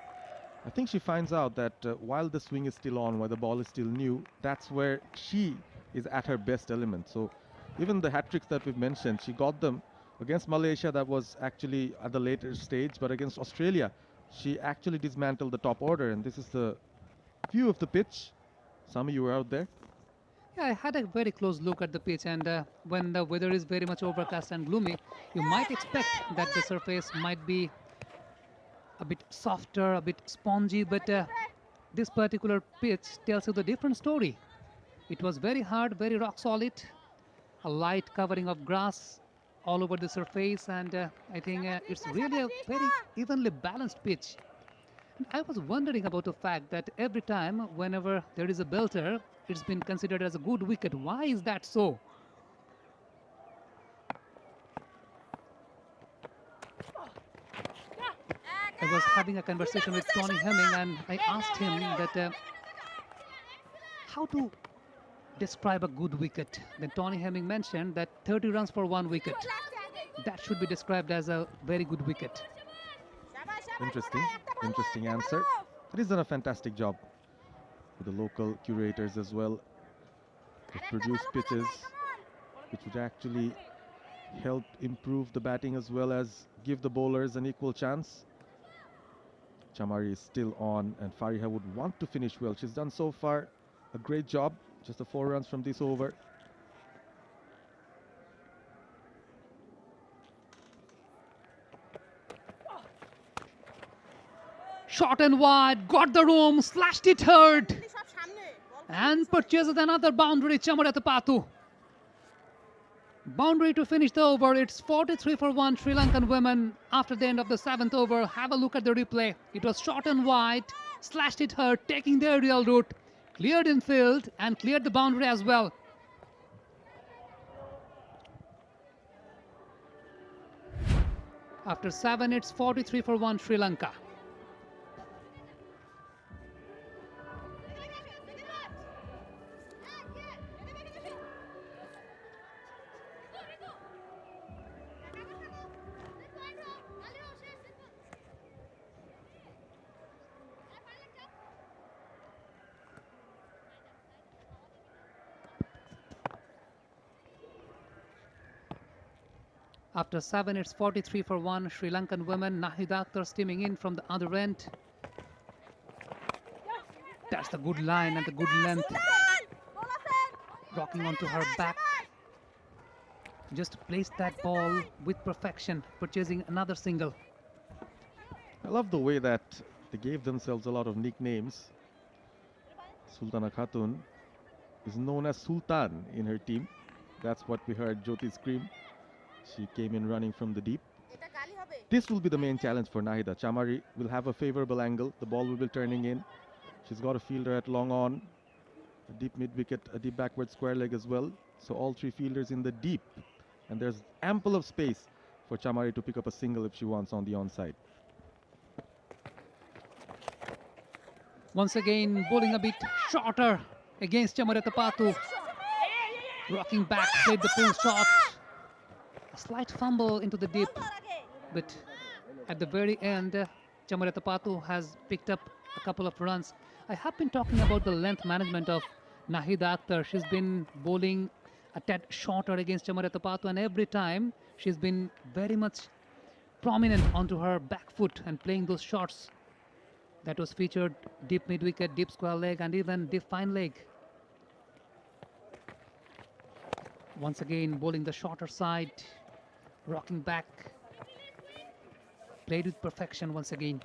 I think she finds out that while the swing is still on, while the ball is still new, that's where she is at her best element. So even the hat-tricks that we've mentioned, she got them against Malaysia. That was actually at the later stage, but against Australia, she actually dismantled the top order. And this is the view of the pitch. Sami, you were out there. Yeah, I had a very close look at the pitch, and when the weather is very much overcast and gloomy, you might expect that the surface might be a bit softer, a bit spongy, but this particular pitch tells you the different story. It was very hard, very rock solid, a light covering of grass all over the surface, and I think it's really a very evenly balanced pitch. And I was wondering about the fact that every time, whenever there is a belter, it's been considered as a good wicket. Why is that so? I was having a conversation with Tony Hemming and I asked him that how to describe a good wicket. Then Tony Hemming mentioned that 30 runs for 1 wicket. That should be described as a very good wicket. Interesting answer. He's done a fantastic job with the local curators as well. They've produced pitches which would actually help improve the batting as well as give the bowlers an equal chance. 𝗂𝗏𝗃𝗂𝗃 is still on and Fariha would want to finish well. She's done so far a great job. Just the 4 runs from this over. Short and wide, got the room, slashed it hard. and purchases another boundary. 𝗬𝗏𝗂𝗃𝗃. Boundary to finish the over. It's 43 for 1 Sri Lankan women after the end of the 7th over. Have a look at the replay. It was short and wide, slashed it hard, taking the aerial route, cleared in field and cleared the boundary as well. After 7, it's 43 for 1 Sri Lanka. After 7, it's 43 for 1 Sri Lankan women. Nahida Akhtar steaming in from the other end. That's the good line and the good length. Rocking onto her back. Just placed that ball with perfection, purchasing another single. I love the way that they gave themselves a lot of nicknames. Sultana Khatun is known as Sultan in her team. That's what we heard Jyoti scream. She came in running from the deep. This will be the main challenge for Nahida. Chamari will have a favorable angle. The ball will be turning in. She's got a fielder at long on, a deep mid wicket, a deep backward square leg as well. So all three fielders in the deep. And there's ample of space for Chamari to pick up a single if she wants on the onside. Once again, bowling a bit shorter against 𝗬𝗏𝗂𝗃𝗃. Rocking back, played the pull shot. A slight fumble into the deep, but at the very end, 𝗬𝗏𝗂𝗃𝗃 has picked up a couple of runs. I have been talking about the length management of Nahida Akhtar. She's been bowling a tad shorter against 𝗬𝗏𝗂𝗃𝗃, and every time she's been very much prominent onto her back foot and playing those shots. That was featured deep mid wicket, deep square leg, and even deep fine leg. Once again, bowling the shorter side, rocking back, played with perfection once again.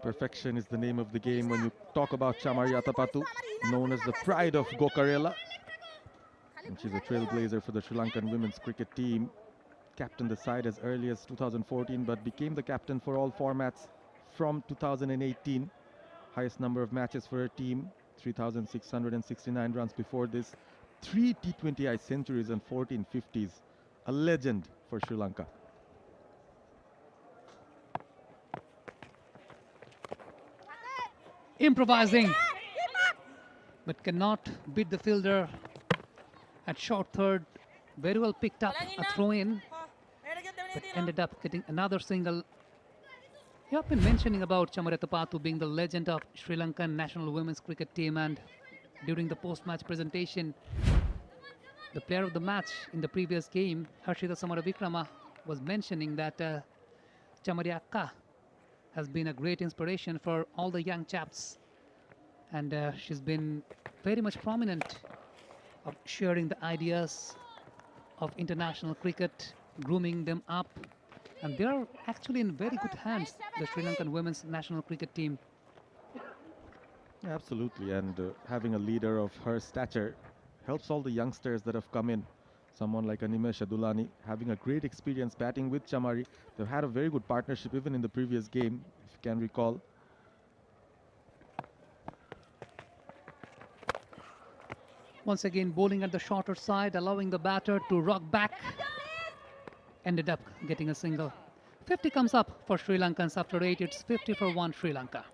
Perfection is the name of the game when you talk about Chamari Athapattu, known as the pride of Gokarela. And she's a trailblazer for the Sri Lankan women's cricket team. Captained the side as early as 2014, but became the captain for all formats from 2018. Highest number of matches for her team, 3,669 runs before this. 3 T20I centuries and 14 50s. A legend for Sri Lanka. Improvising, but cannot beat the fielder at short third. Very well picked up a throw in, but ended up getting another single. You have been mentioning about 𝗬𝗏𝗂𝗃𝗃 being the legend of Sri Lankan national women's cricket team, and during the post-match presentation, the player of the match in the previous game, Harshita Samaravikrama, was mentioning that Chamari Akka has been a great inspiration for all the young chaps, and she's been very much prominent of sharing the ideas of international cricket, grooming them up, and they are actually in very good hands, the Sri Lankan women's national cricket team. Absolutely, and having a leader of her stature helps all the youngsters that have come in. Someone like Animesh Adulani having a great experience batting with Chamari. They've had a very good partnership even in the previous game, if you can recall. Once again, bowling at the shorter side, allowing the batter to rock back. Ended up getting a single. 50 comes up for Sri Lankans after 8. It's 50 for 1 Sri Lanka.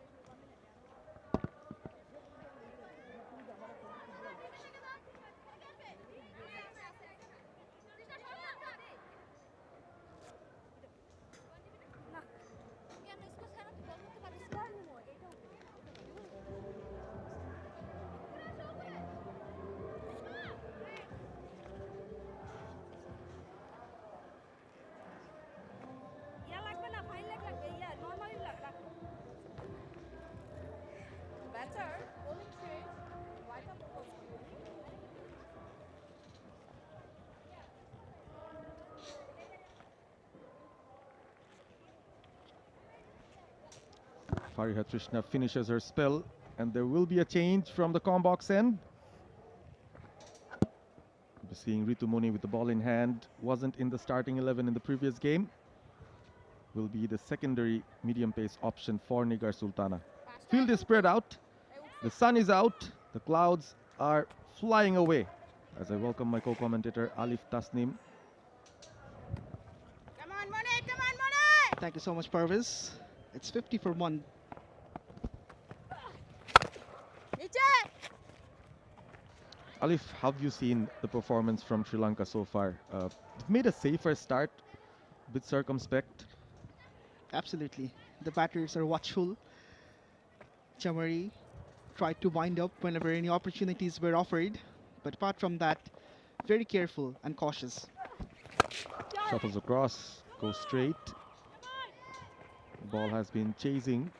𝗃𝗃𝗃𝗃 finishes her spell And there will be a change from the com box end. We're seeing 𝗬𝗺𝗺𝗃 with the ball in hand. Wasn't in the starting 11 in the previous game. Will be the secondary medium pace option for Nigar Sultana. Field is spread out. The sun is out. The clouds are flying away. As I welcome my co-commentator Alif Tasnim. Come on, Monet! Come on, Monet! Thank you so much, Parviz. It's 50 for 1. Niche! Alif, how have you seen the performance from Sri Lanka so far? They've made a safer start, a bit circumspect. Absolutely. The batters are watchful. 𝗂𝗻𝗃 tried to wind up whenever any opportunities were offered. But apart from that, very careful and cautious. Shuffles across, goes straight. The ball has been chasing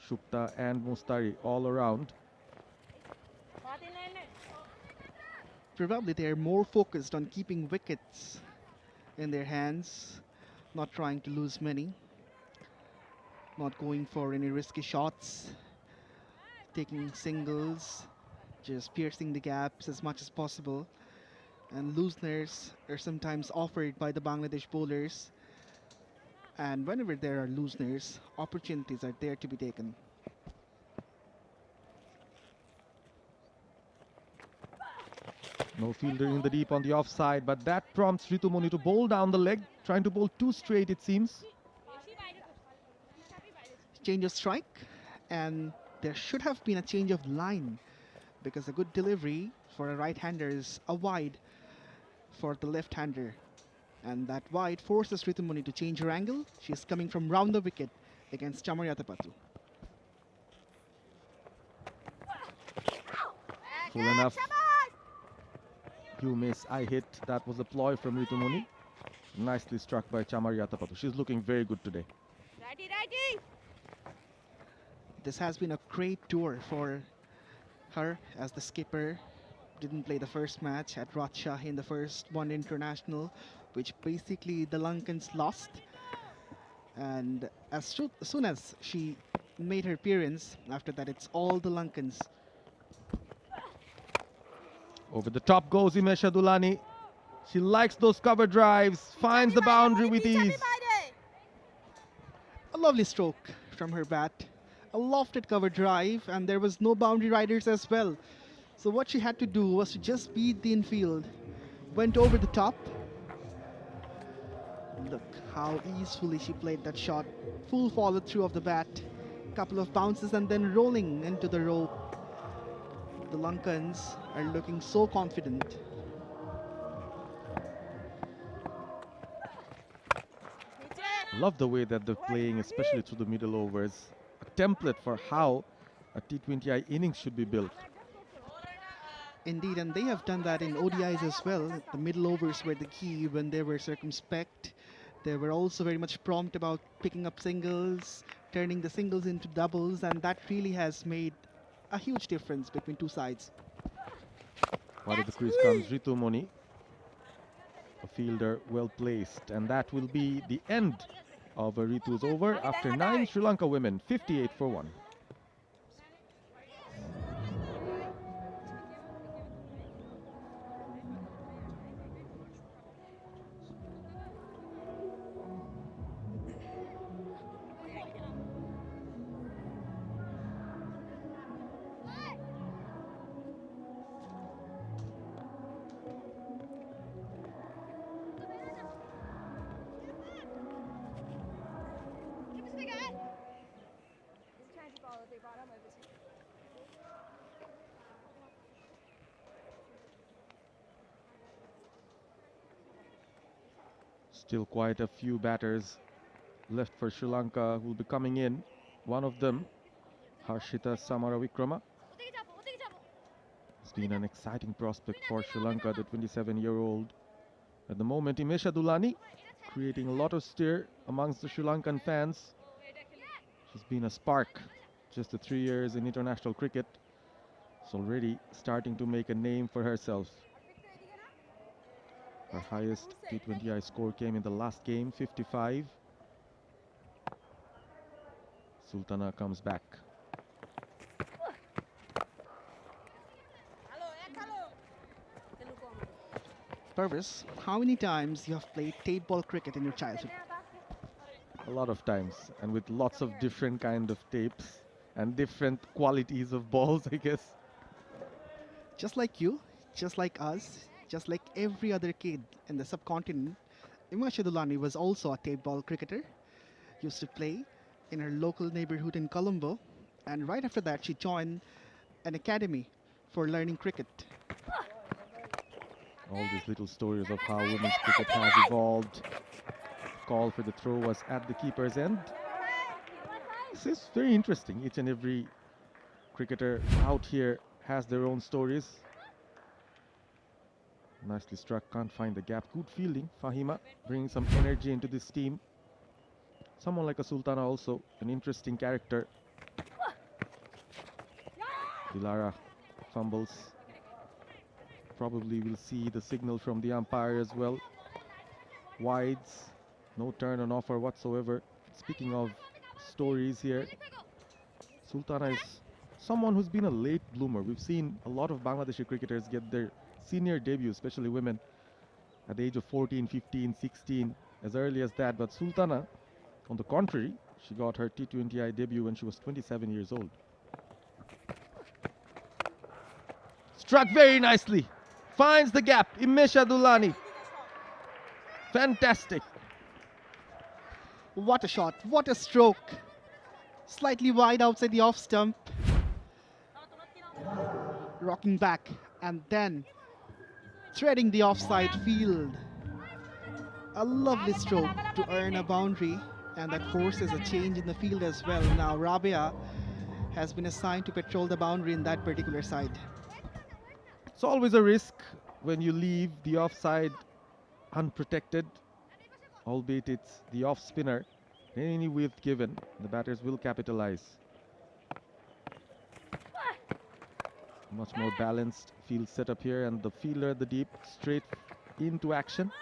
Shukta and Mustari all around. Probably they are more focused on keeping wickets in their hands, not trying to lose many, not going for any risky shots, taking singles, just piercing the gaps as much as possible. And looseners are sometimes offered by the Bangladesh bowlers. And whenever there are looseners, opportunities are there to be taken. No fielder in the deep on the offside, but that prompts 𝗬𝗺𝗺𝗃 to bowl down the leg, trying to bowl too straight it seems. Change of strike, and there should have been a change of line, because a good delivery for a right-hander is a wide for the left-hander. And that wide forces 𝗬𝗺𝗺𝗃 to change her angle. She's coming from round the wicket against Chamariyatapattu. Full enough. You miss, I hit. That was a ploy from 𝗬𝗺𝗺𝗃. Nicely struck by Chamariyatapattu. She's looking very good today. Righty, righty! This has been a great tour for her as the skipper. Didn't play the first match at Rajshahi in the first one international, which basically the Lankans lost. And as soon as she made her appearance, after that it's all the Lankans. Over the top goes Himesh Dulani. She likes those cover drives, finds the boundary with ease. A lovely stroke from her bat. A lofted cover drive, and there was no boundary riders as well. So what she had to do was to just beat the infield. Went over the top. Look how easily she played that shot. Full follow through of the bat. Couple of bounces and then rolling into the rope. The Lankans are looking so confident. Love the way that they're playing, especially through the middle overs. A template for how a T20I innings should be built. Indeed, and they have done that in ODIs as well. The middle overs were the key when they were circumspect. They were also very much prompt about picking up singles, turning the singles into doubles, and that really has made a huge difference between two sides. Out of the crease comes 𝗬𝗺𝗺𝗃, a fielder well placed, and that will be the end of Ritu's over after 9 Sri Lanka women, 58 for 1. Still quite a few batters left for Sri Lanka who will be coming in. One of them, Harshita Samaravikrama. Has been an exciting prospect for Sri Lanka, the 27-year-old. At the moment, Himesh Dulani creating a lot of stir amongst the Sri Lankan fans. She's been a spark just the 3 years in international cricket. She's already starting to make a name for herself. Her highest T20I score came in the last game, 55. Sultana comes back. Purvis, how many times you have played tape ball cricket in your childhood? A lot of times, and with lots of different kind of tapes and different qualities of balls, I guess. Just like you, just like us, just like every other kid in the subcontinent, 𝗵𝗺cie 𝗬𝗪𝗧 was also a tape ball cricketer. Used to play in her local neighborhood in Colombo, and right after that she joined an academy for learning cricket. All these little stories of how women's cricket has evolved. Call for the throw was at the keeper's end. This is very interesting. Each and every cricketer out here has their own stories. Nicely struck, can't find the gap. Good fielding. Fahima bringing some energy into this team. Someone like a Sultana also, an interesting character. Dilara fumbles. Probably will see the signal from the umpire as well. Wides, no turn on offer whatsoever. Speaking of stories here, Sultana is someone who's been a late bloomer. We've seen a lot of Bangladeshi cricketers get their senior debut, especially women, at the age of 14, 15, 16, as early as that. But Sultana, on the contrary, she got her T20I debut when she was 27 years old. Struck very nicely. Finds the gap. Imesha Dulani. Fantastic. What a shot, what a stroke. Slightly wide outside the off stump. Rocking back and then threading the offside field. A lovely stroke to earn a boundary, and that forces a change in the field as well. Now Rabia has been assigned to patrol the boundary in that particular side. It's always a risk when you leave the offside unprotected, albeit it's the off spinner. Any width given, the batters will capitalize. Much more balanced field setup here, and the fielder at the deep straight into action.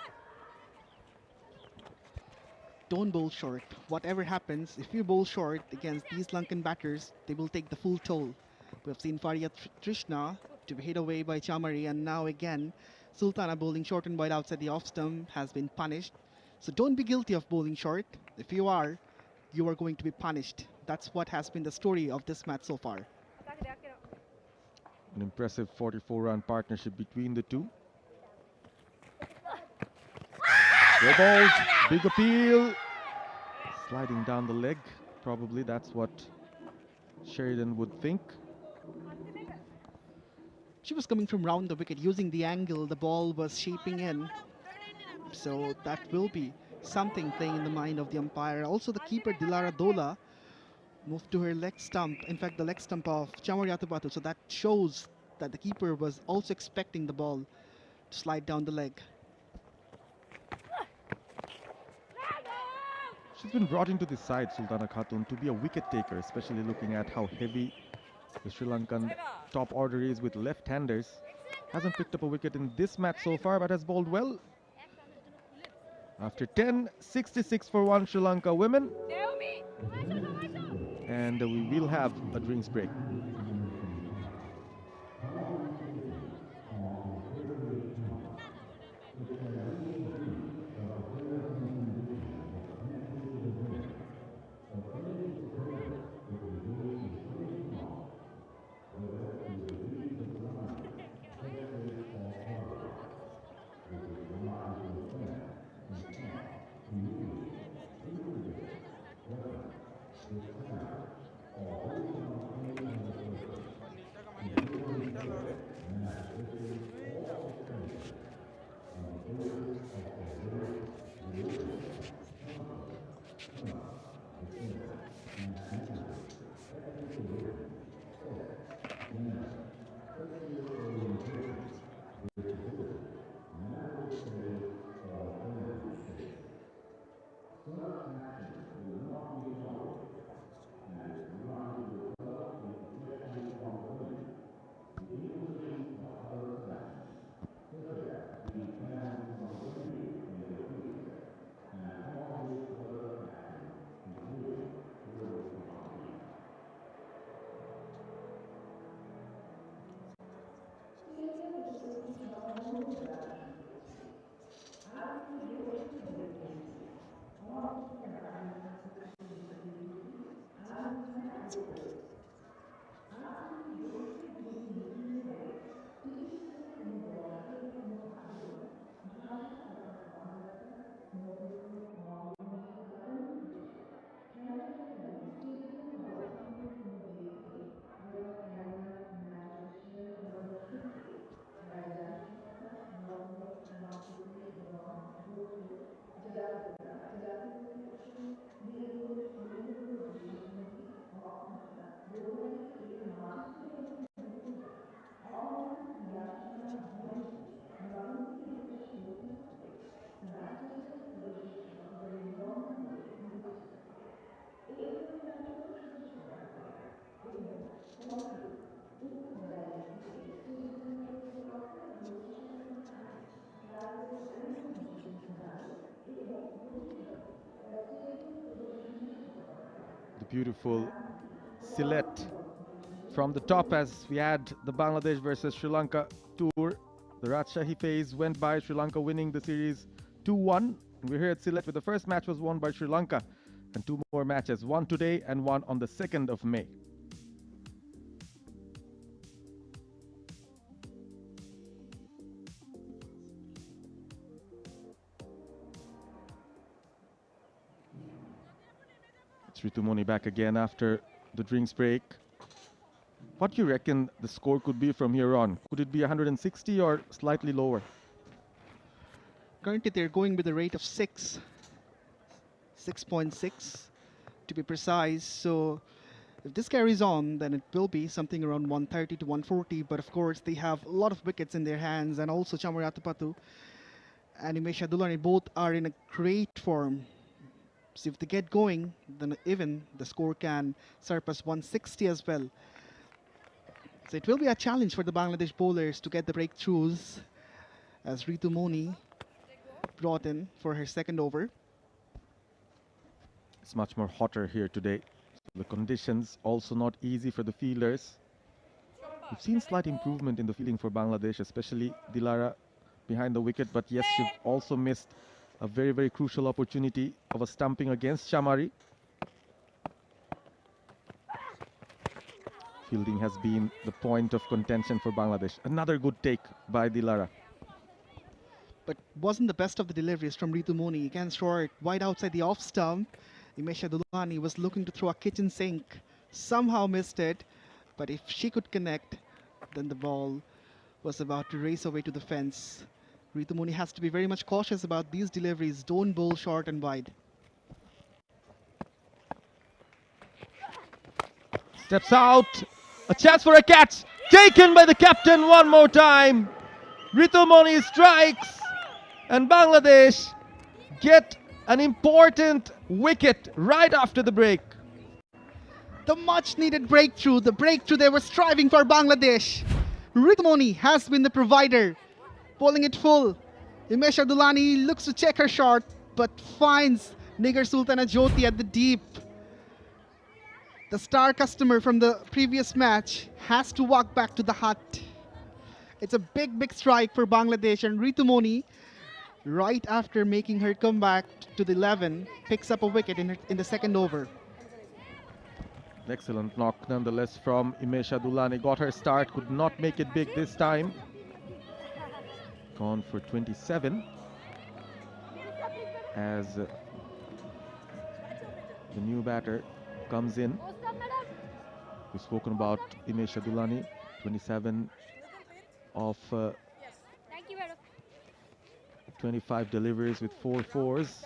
Don't bowl short. Whatever happens, if you bowl short against these Lankan batters, they will take the full toll. We have seen 𝗵𝗺 to be hit away by Chamari, and now again Sultana bowling short and wide outside the off stump has been punished. So don't be guilty of bowling short. If you are going to be punished. That's what has been the story of this match so far. An impressive 44-run partnership between the two. Go balls, big appeal. Sliding down the leg, probably that's what Sheridan would think. She was coming from round the wicket using the angle the ball was shaping in. So that will be something playing in the mind of the umpire. Also the keeper Dilara Dola moved to her leg stump, in fact the leg stump of 𝗬𝗪𝗧. So that shows that the keeper was also expecting the ball to slide down the leg. She's been brought into this side, Sultana Khatun, to be a wicket taker, especially looking at how heavy the Sri Lankan top order is with left-handers. Hasn't picked up a wicket in this match so far, but has bowled well. After 10, 66 for 1 Sri Lanka women. And we will have a drinks break. Beautiful Sylhet from the top as we had the Bangladesh versus Sri Lanka tour. The Rajshahi phase went by, Sri Lanka winning the series 2-1. We're here at Sylhet, where the first match was won by Sri Lanka, and two more matches, one today and one on the 2nd of May. It's 𝗬𝗺𝗎𝗓 back again after the drinks break. What do you reckon the score could be from here on? Could it be 160 or slightly lower? Currently, they're going with a rate of 6.6 to be precise. So if this carries on, then it will be something around 130 to 140. But of course, they have a lot of wickets in their hands, and also 𝗬𝗎𝗓𝗃𝗃 and 𝗬𝗎 𝗎𝗃𝗃 both are in a great form. So if they get going, then even the score can surpass 160 as well. So it will be a challenge for the Bangladesh bowlers to get the breakthroughs, as 𝗬𝗬𝗎 brought in for her second over. It's much more hotter here today. The conditions also not easy for the fielders. We've seen slight improvement in the fielding for Bangladesh, especially Dilara behind the wicket, but yes, she've also missed a very, very crucial opportunity of a stumping against Chamari. Fielding has been the point of contention for Bangladesh. Another good take by Dilara. But wasn't the best of the deliveries from 𝗬𝗬𝗎𝗍. Again, short, wide outside the off stump. 𝗬𝗎 𝗎𝗍 was looking to throw a kitchen sink. Somehow missed it. But if she could connect, then the ball was about to race away to the fence. 𝗬𝗬𝗎𝗍 has to be very much cautious about these deliveries. Don't bowl short and wide. Steps out. A chance for a catch. Taken by the captain one more time. 𝗬𝗬𝗎𝗍 strikes. And Bangladesh get an important wicket right after the break. The much needed breakthrough. The breakthrough they were striving for, Bangladesh. 𝗬𝗬𝗎𝗍 has been the provider. Bowling it full. 𝗬𝗎 𝗎𝗎𝗍 looks to check her shot, but finds Nigar Sultana Jyoti at the deep. The star customer from the previous match has to walk back to the hut. It's a big, big strike for Bangladesh, and 𝗬𝗬𝗎𝗍, right after making her comeback to the 11, picks up a wicket in the second over. An excellent knock nonetheless from 𝗬𝗎 𝗎𝗎𝗍. Got her start, could not make it big this time. Gone for 27 as the new batter comes in. We've spoken about 𝗬𝗎 𝗎𝗎𝗍, 27 of 25 deliveries with 4 fours.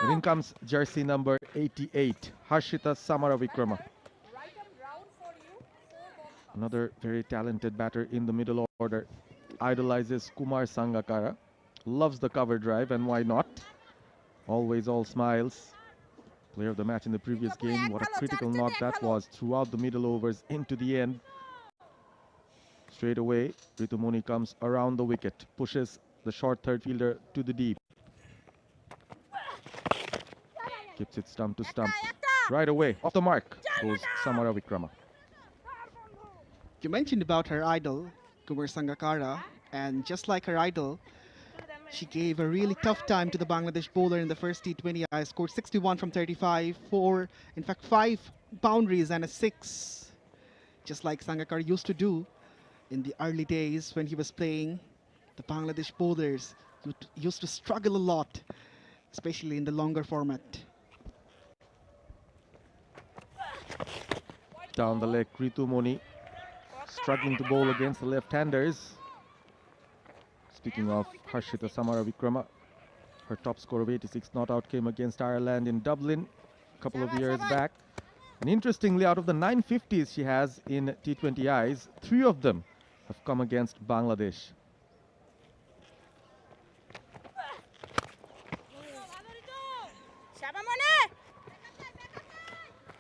And in comes jersey number 88, Harshita Samaravikrama. Another very talented batter in the middle order. Idolizes Kumar Sangakkara. Loves the cover drive, and why not? Always all smiles. Player of the match in the previous game. What a critical knock that was throughout the middle overs into the end. Straight away, 𝗬𝗬𝗎𝗍 comes around the wicket, pushes the short third fielder to the deep. Keeps it stump to stump. Right away, off the mark goes Samaravikrama. You mentioned about her idol, Kumar Sangakkara, and just like her idol, she gave a really tough time to the Bangladesh bowler in the first T20I. Scored 61 from 35, 5 boundaries and a 6. Just like Sangakkara used to do in the early days when he was playing. The Bangladesh bowlers used to struggle a lot, especially in the longer format. Down the leg, 𝗬𝗬𝗎𝗍 struggling to bowl against the left-handers. Speaking of Harshita Samaravikrama, her top score of 86 not out came against Ireland in Dublin a couple of years back. And interestingly, out of the 950s she has in T20Is, 3 of them have come against Bangladesh.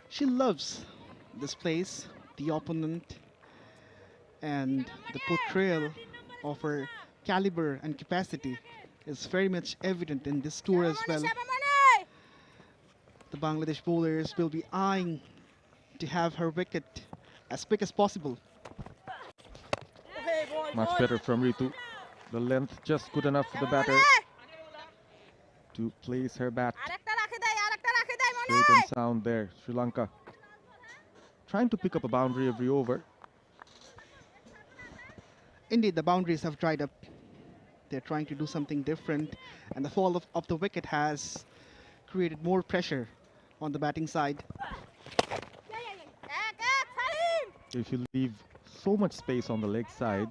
She loves this place, the opponent, and the portrayal of her caliber and capacity is very much evident in this tour as well. The Bangladesh bowlers will be eyeing to have her wicket as quick as possible. Much better from Ritu. The length just good enough for the batter to place her bat straight and sound there. Sri Lanka trying to pick up a boundary every over. Indeed, the boundaries have dried up. They're trying to do something different, and the fall of the wicket has created more pressure on the batting side. If you leave so much space on the leg side,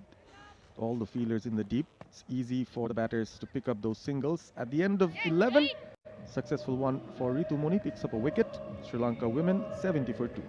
all the fielders in the deep, it's easy for the batters to pick up those singles. At the end of 11, successful one for 𝗃𝗵𝗃𝗃 picks up a wicket. Sri Lanka women 70 for 2.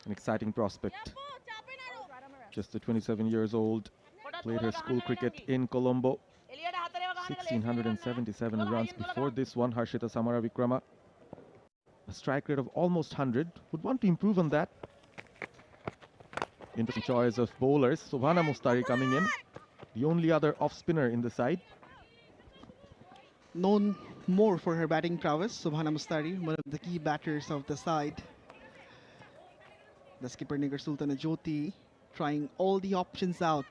An exciting prospect. Just 27 years old. Played her school cricket in Colombo. 1,677 runs before this one. 𝗂𝗃 𝗂𝗃. A strike rate of almost 100. Would want to improve on that. Interesting choice of bowlers. 𝗂𝗏-𝗂𝗃𝗂𝗃 coming in. The only other off spinner in the side. Known more for her batting prowess, 𝗂𝗏-𝗂𝗃𝗂𝗃, one of the key batters of the side. The skipper Nigar Sultana Jyoti trying all the options out.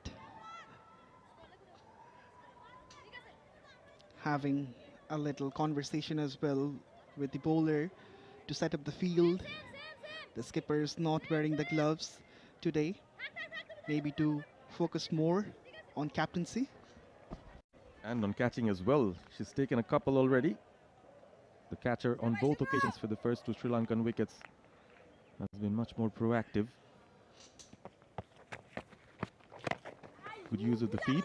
Having a little conversation as well with the bowler to set up the field. The skipper is not wearing the gloves today, maybe to focus more on captaincy. And on catching as well. She's taken a couple already. The catcher on both occasions for the first two Sri Lankan wickets has been much more proactive. Good use of the feet.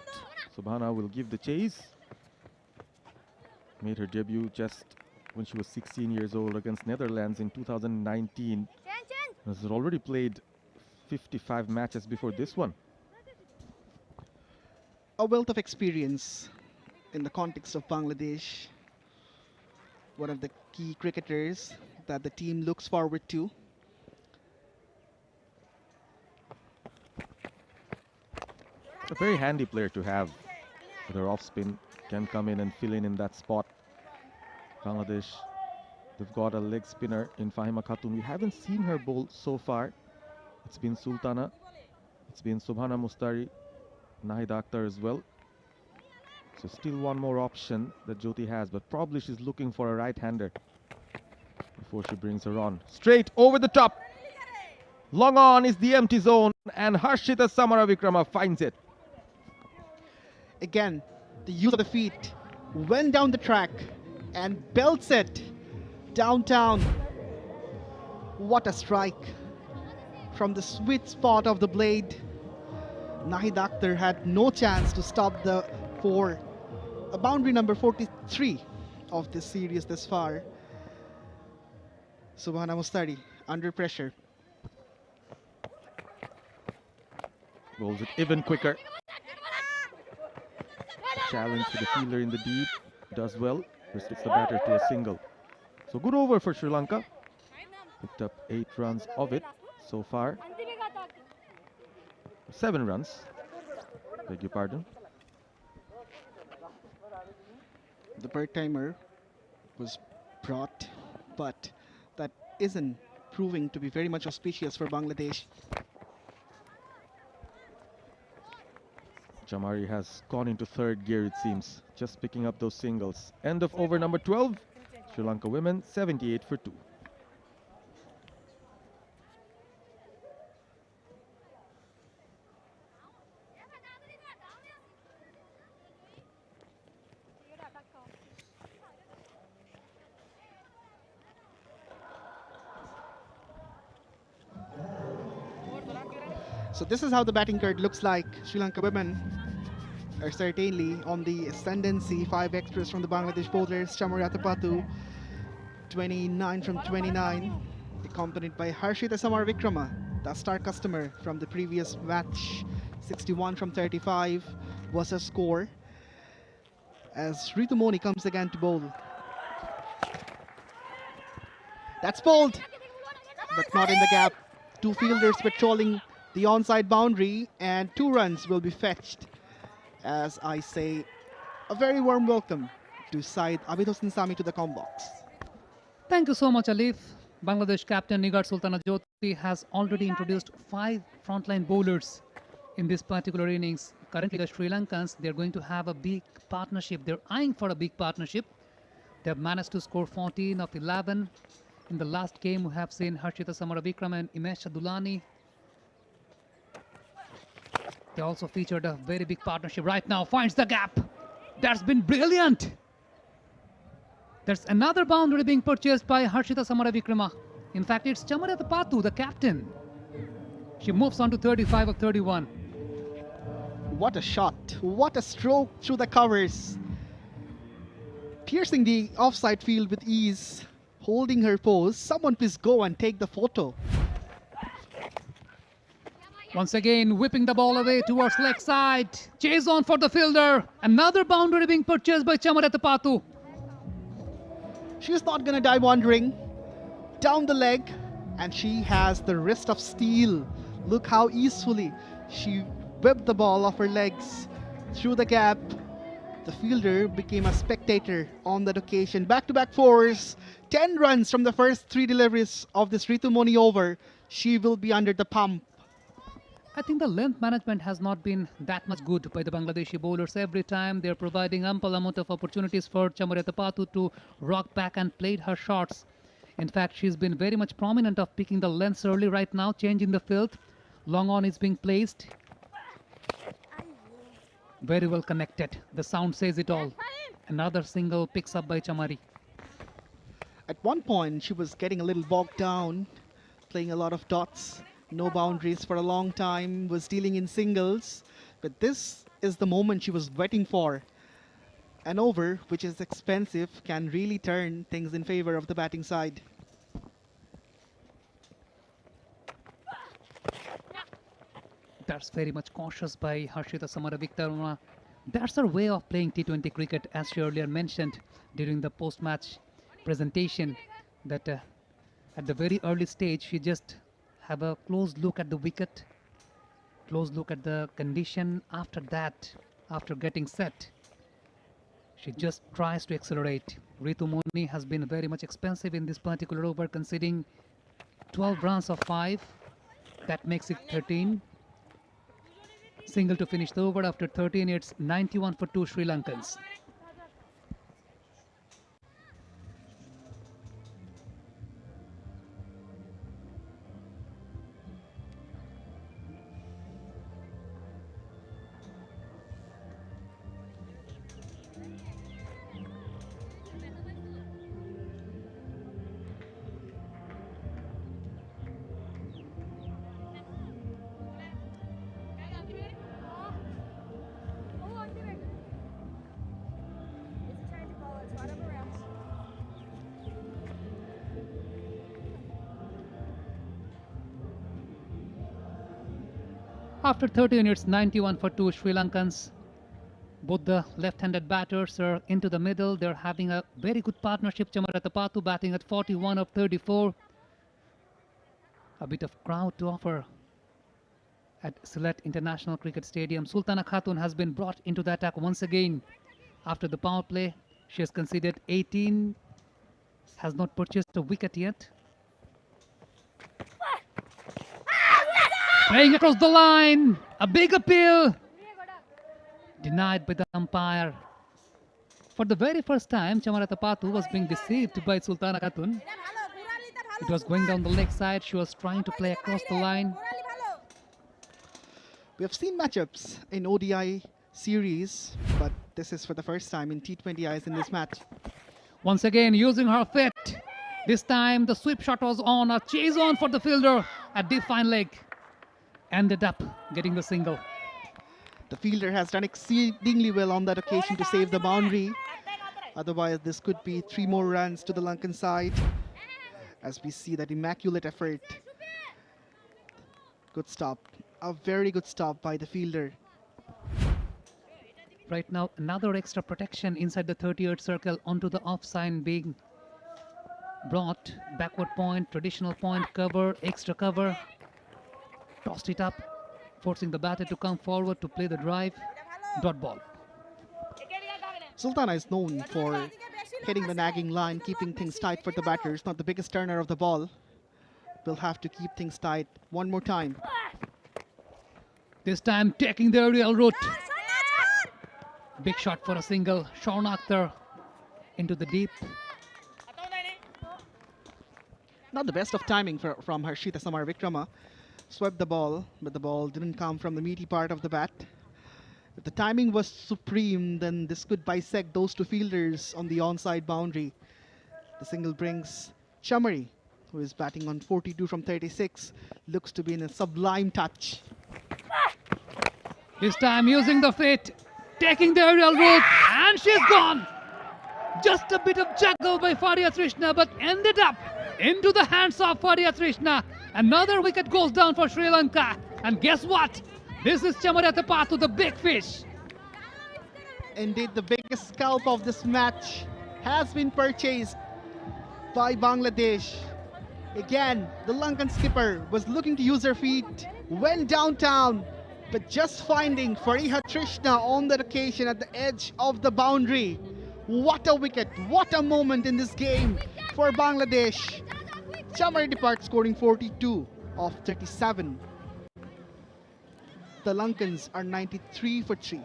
𝗂𝗏 will give the chase. Made her debut just when she was 16 years old against Netherlands in 2019. Has already played 55 matches before this one. A wealth of experience in the context of Bangladesh. One of the key cricketers that the team looks forward to. A very handy player to have. With her off spin, can come in and fill in that spot. Bangladesh, they've got a leg spinner in Fahima Khatun. We haven't seen her bowl so far. It's been Sultana, it's been 𝗂𝗏-𝗂𝗃𝗂𝗃, Nahida Akhtar as well. So still one more option that Jyoti has, but probably she's looking for a right-hander before she brings her on. Straight over the top. Long on is the empty zone, and 𝗂𝗃 𝗂𝗏 finds it. Again, the use of the feet went down the track and belts it downtown. What a strike from the sweet spot of the blade. Nahida Akhtar had no chance to stop the four. A boundary number 43 of this series thus far. 𝗂𝗏-𝗂𝗃 under pressure. Rolls it even quicker. Challenge to the fielder in the deep. Does well. Restricts the batter to a single. So good over for Sri Lanka. Picked up 8 runs of it so far. 7 runs. Beg your pardon. The bird timer was brought, but that isn't proving to be very much auspicious for Bangladesh. Jamari has gone into third gear, it seems, just picking up those singles. End of over number 12. Sri Lanka women 78 for 2. So this is how the batting card looks like. Sri Lanka women are certainly on the ascendancy. 5 extras from the Bangladesh bowlers. 𝗬𝗏𝗂𝗃𝗃, 29 from 29, accompanied by 𝗂𝗏𝗃 𝗂𝗏𝗃𝗃, the star customer from the previous match. 61 from 35 was her score, as 𝗬𝗏𝗃𝗃 comes again to bowl. That's bowled, but not in the gap. 2 fielders patrolling the onside boundary, and 2 runs will be fetched. As I say, a very warm welcome to side Abid Hossain Sami to the com box. Thank you so much, Alif. Bangladesh captain 𝗃𝗃𝗃 has already introduced 5 frontline bowlers in this particular innings. Currently, the Sri Lankans, they're going to have a big partnership. They're eyeing for a big partnership. They've managed to score 14 of 11. In the last game, we have seen 𝗂𝗏𝗃 𝗂𝗏𝗃𝗃 and 𝗚𝗎𝗃 𝗂𝗏𝗃𝗃. They also featured a very big partnership. Right now, finds the gap. That's been brilliant. There's another boundary being purchased by 𝗂𝗏𝗃 𝗂𝗏𝗃𝗃. In fact, it's 𝗬𝗏𝗃 𝗂𝗏𝗃, the captain. She moves on to 35 of 31. What a shot. What a stroke through the covers. Piercing the offside field with ease. Holding her pose. Someone please go and take the photo. Once again, whipping the ball away towards leg side. Chase on for the fielder. Another boundary being purchased by 𝗬𝗏𝗃 𝗂𝗏𝗃. She's not going to die wandering. Down the leg. And she has the wrist of steel. Look how easily she whipped the ball off her legs through the gap. The fielder became a spectator on that occasion. Back-to-back 4s. 10 runs from the first 3 deliveries of this 𝗬𝗏𝗃𝗃 over. She will be under the pump. I think the length management has not been that much good by the Bangladeshi bowlers. Every time they're providing ample amount of opportunities for 𝗬𝗏𝗃 𝗂𝗏𝗃 to rock back and play her shots. In fact, she's been very much prominent of picking the lengths early. Right now, changing the field. Long on is being placed. Very well connected. The sound says it all. Another single picks up by Chamari. At one point, she was getting a little bogged down, playing a lot of dots. No boundaries for a long time, was dealing in singles. But this is the moment she was waiting for. An over, which is expensive, can really turn things in favor of the batting side. That's very much cautious by 𝗂𝗏𝗃 𝗂𝗏𝗃𝗃. That's her way of playing T20 cricket, as she earlier mentioned during the post-match presentation, that at the very early stage, she just have a close look at the wicket, close look at the condition. After that, after getting set, she just tries to accelerate. 𝗬𝗏𝗃𝗃 has been very much expensive in this particular over, conceding 12 runs of 5. That makes it 13. Single to finish the over. After 13, it's 91 for 2 Sri Lankans. After 13, it's 91 for 2 Sri Lankans. Both the left-handed batters are into the middle. They're having a very good partnership. 𝗬𝗏𝗃𝗃 𝗂𝗏𝗃 batting at 41 of 34. A bit of crowd to offer at Sylhet International Cricket Stadium. Sultana Khatun has been brought into the attack once again. After the power play, she has conceded 18, has not purchased a wicket yet. Playing across the line, a big appeal, denied by the umpire. For the very first time, 𝗬𝗏𝗃𝗃 𝗂𝗏𝗃 was being deceived by Sultana Khatun. It was going down the leg side. She was trying to play across the line. We have seen matchups in ODI series, but this is for the first time in T20Is in this match. Once again, using her fit. This time, the sweep shot was on. A chase on for the fielder. A deep fine leg. Ended up getting the single. The fielder has done exceedingly well on that occasion to save the boundary. Otherwise, this could be 3 more runs to the Lankan side. As we see that immaculate effort. Good stop. A very good stop by the fielder. Right now, another extra protection inside the 30-yard circle onto the off sign being brought. Backward point, traditional point, cover, extra cover. Tossed it up, forcing the batter to come forward to play the drive. Dot ball. Sultana is known for hitting the nagging line, keeping things tight for the batters. Not the biggest turner of the ball. Will have to keep things tight one more time. This time taking the aerial route. Big shot for a single. Shaun Akhtar into the deep. Not the best of timing from Harshita Samar-Vikrama. Swept the ball, but the ball didn't come from the meaty part of the bat. If the timing was supreme, then this could bisect those 2 fielders on the onside boundary. The single brings Chamari, who is batting on 42 from 36. Looks to be in a sublime touch. This time using the feet, taking the aerial route, and she's gone. Just a bit of juggle by 𝗵𝗂-𝗃𝗄, but ended up into the hands of 𝗵𝗂-𝗃𝗄. Another wicket goes down for Sri Lanka. And guess what? This is 𝗬𝗓𝗃𝗄, the big fish. Indeed, the biggest scalp of this match has been purchased by Bangladesh. Again, the Lankan skipper was looking to use her feet, went downtown, but just finding 𝗵𝗂-𝗃𝗄 on that occasion at the edge of the boundary. What a wicket, what a moment in this game for Bangladesh. 𝗬𝗓𝗃𝗄 scoring 42 of 37. The Lankans are 93 for 3.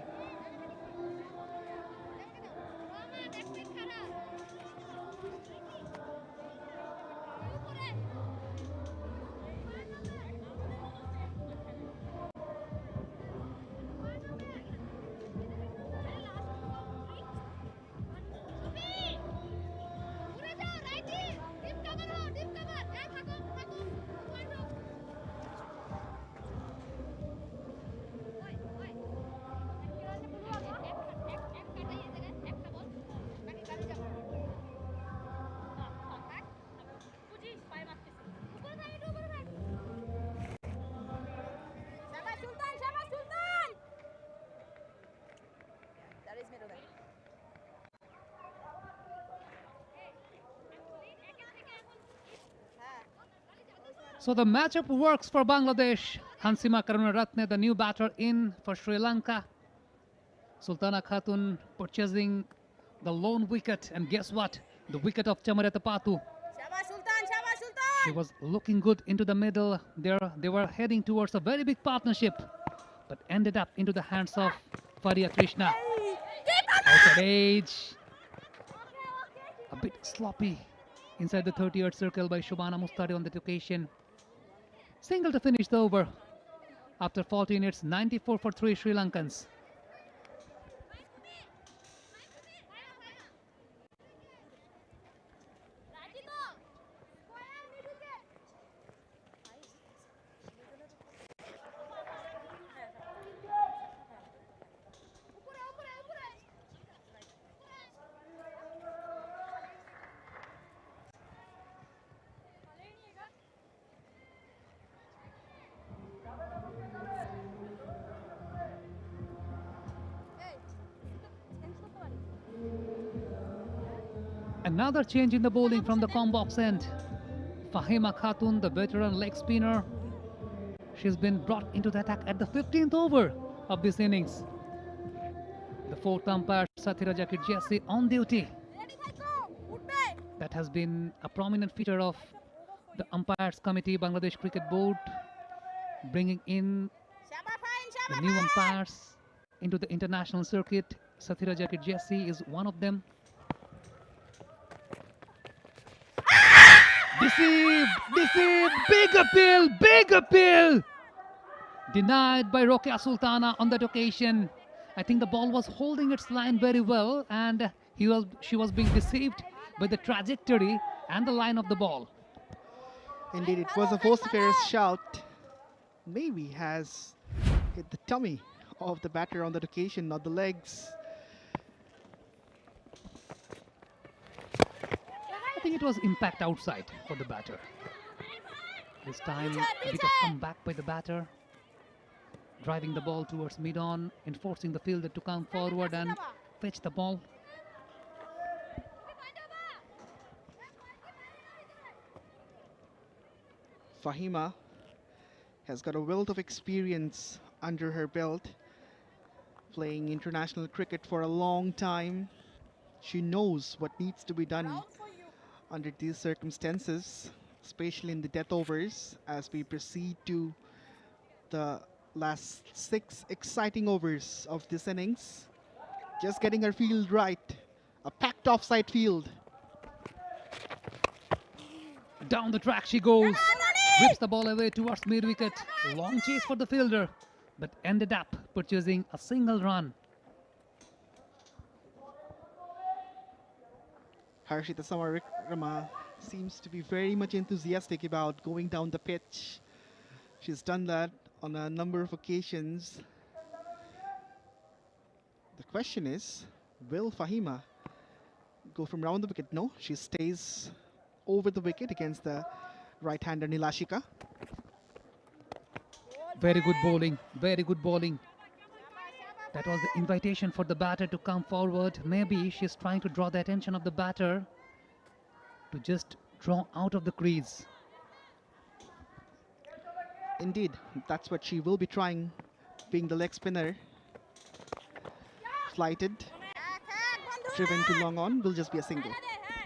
So the matchup works for Bangladesh. Hansima Karunaratne, the new batter in for Sri Lanka. Sultana Khatun purchasing the lone wicket. And guess what? The wicket of 𝗬𝗓𝗃𝗄. She was looking good into the middle. They were heading towards a very big partnership, but ended up into the hands of 𝗵𝗂-𝗃𝗄. Out of age. A bit sloppy inside the 30-yard circle by Shobhana Mustari on that occasion. Single to finish the over. After 14 hits, 94 for 3 Sri Lankans. Another change in the bowling from the Combox end. Fahima Khatun, the veteran leg spinner, she's been brought into the attack at the 15th over of this innings. The 4th umpire, Sathira Jakir-Jesse, on duty. That has been a prominent feature of the umpires committee, Bangladesh Cricket Board, bringing in the new umpires into the international circuit. Sathira Jakir-Jesse is one of them. Deceived, big appeal. Denied by Rokeya Sultana on that occasion. I think the ball was holding its line very well, and she was being deceived by the trajectory and the line of the ball. Indeed, it was a vociferous shout. Maybe has hit the tummy of the batter on that occasion, not the legs. I think it was impact outside for the batter. This time, a bit of comeback by the batter, driving the ball towards mid-on, enforcing the fielder to come forward and fetch the ball. Fahima has got a wealth of experience under her belt, playing international cricket for a long time. She knows what needs to be done under these circumstances, especially in the death overs, as we proceed to the last 6 exciting overs of this innings. Just getting her field right. A packed offside field. Down the track she goes. Whips the ball away towards mid-wicket. Long chase for the fielder, but ended up purchasing a single run. Harshita Samarakrama seems to be very much enthusiastic about going down the pitch. She's done that on a number of occasions. The question is, will Fahima go from round the wicket? No, she stays over the wicket against the right-hander 𝗂𝗚𝗃𝗃. Very good bowling, very good bowling. That was the invitation for the batter to come forward. Maybe she's trying to draw the attention of the batter to just draw out of the crease. Indeed, that's what she will be trying, being the leg spinner. Flighted, driven to long on, will just be a single.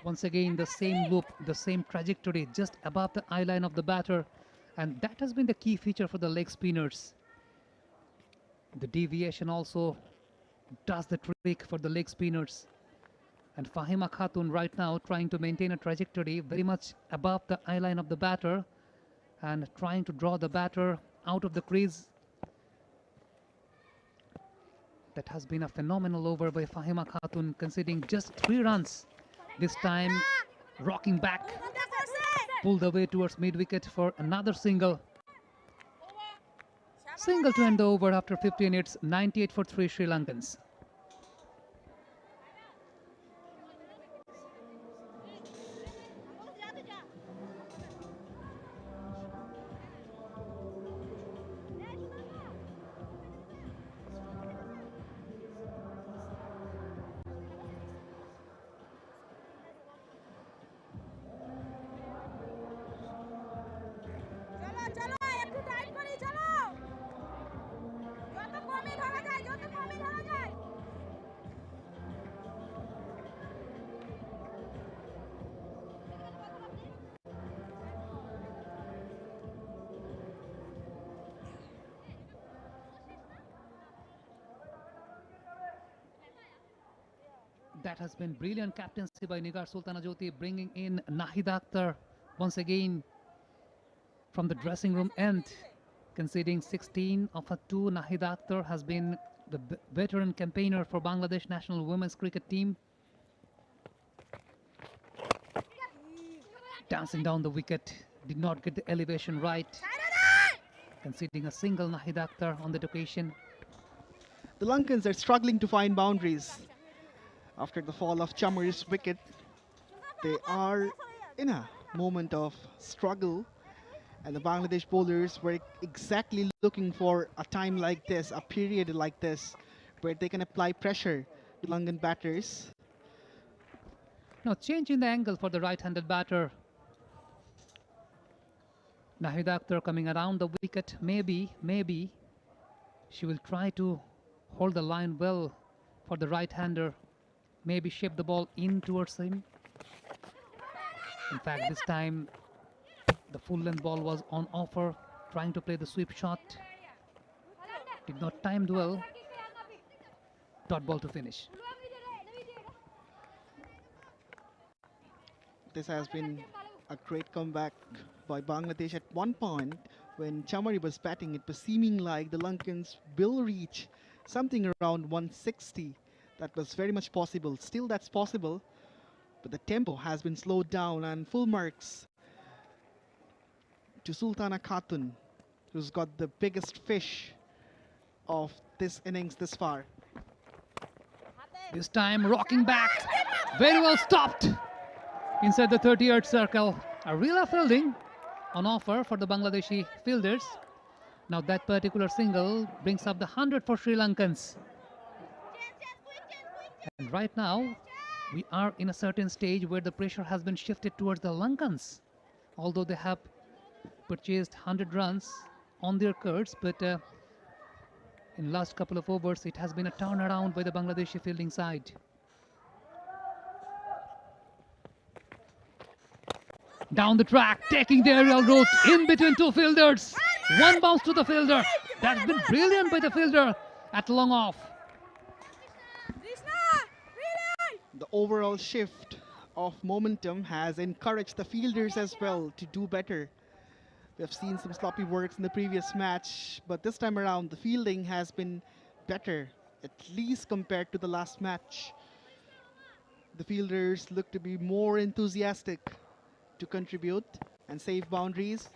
Once again, the same loop, the same trajectory, just above the eye line of the batter. And that has been the key feature for the leg spinners. The deviation also does the trick for the leg spinners. And Fahima Khatun right now trying to maintain a trajectory very much above the eye line of the batter and trying to draw the batter out of the crease. That has been a phenomenal over by Fahima Khatun, conceding just 3 runs. This time, rocking back, pulled away towards mid-wicket for another single. Single to end the over after 15 hits, 98 for 3 Sri Lankans. That has been brilliant captaincy by Nigar Sultana Jyoti, bringing in Nahida Akhtar once again from the dressing room end, conceding 16 of her 2. Nahida Akhtar has been the veteran campaigner for Bangladesh national women's cricket team. Dancing down the wicket, did not get the elevation right, conceding a single Nahida Akhtar on that occasion. The Lankans are struggling to find boundaries. After the fall of Chamar's wicket, they are in a moment of struggle, and the Bangladesh bowlers were exactly looking for a time like this, a period like this, where they can apply pressure to Lankan batters. Now changing the angle for the right-handed batter. Nahida Akhtar coming around the wicket. Maybe she will try to hold the line well for the right-hander. Maybe shape the ball in towards him. In fact, this time the full-length ball was on offer, trying to play the sweep shot. Did not time well. Dot ball to finish. This has been a great comeback by Bangladesh. At one point, when Chamari was batting, it was seeming like the Lankans will reach something around 160. That was very much possible. Still, that's possible, but the tempo has been slowed down, and full marks to Sultana Khatun, who's got the biggest fish of this innings this far. This time rocking back, very well stopped inside the 30-yard circle. A real fielding on offer for the Bangladeshi fielders. Now that particular single brings up the 100 for Sri Lankans. And right now, we are in a certain stage where the pressure has been shifted towards the Lankans. Although they have purchased 100 runs on their cards, but in last couple of overs, it has been a turnaround by the Bangladeshi fielding side. Down the track, taking the aerial route in between two fielders. One bounce to the fielder. That's been brilliant by the fielder at long off. The overall shift of momentum has encouraged the fielders as well to do better. We have seen some sloppy works in the previous match, but this time around the fielding has been better, at least compared to the last match. The fielders look to be more enthusiastic to contribute and save boundaries.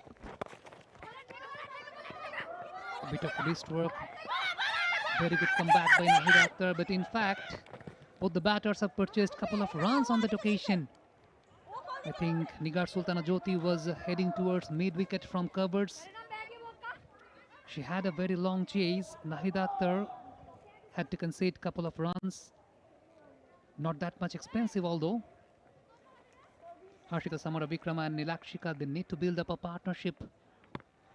A bit of wrist work. Very good comeback by Nahid Akhtar, but in fact, both the batters have purchased a couple of runs on that occasion. I think Nigar Sultana Jyoti was heading towards mid-wicket from covers. She had a very long chase. Nahid Akhtar had to concede a couple of runs. Not that much expensive, although. Harshika Samaravikrama and 𝗂𝗚𝗃𝗃, they need to build up a partnership.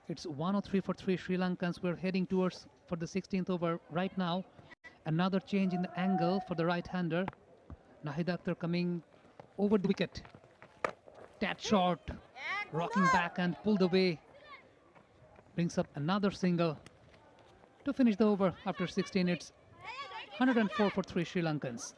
It's 103 for 3 Sri Lankans. We're heading towards for the 16th over right now. Another change in the angle for the right-hander. Nahid Akhtar coming over the wicket. That short, rocking back and pulled away. Brings up another single to finish the over after 16. It's 104 for 3 Sri Lankans.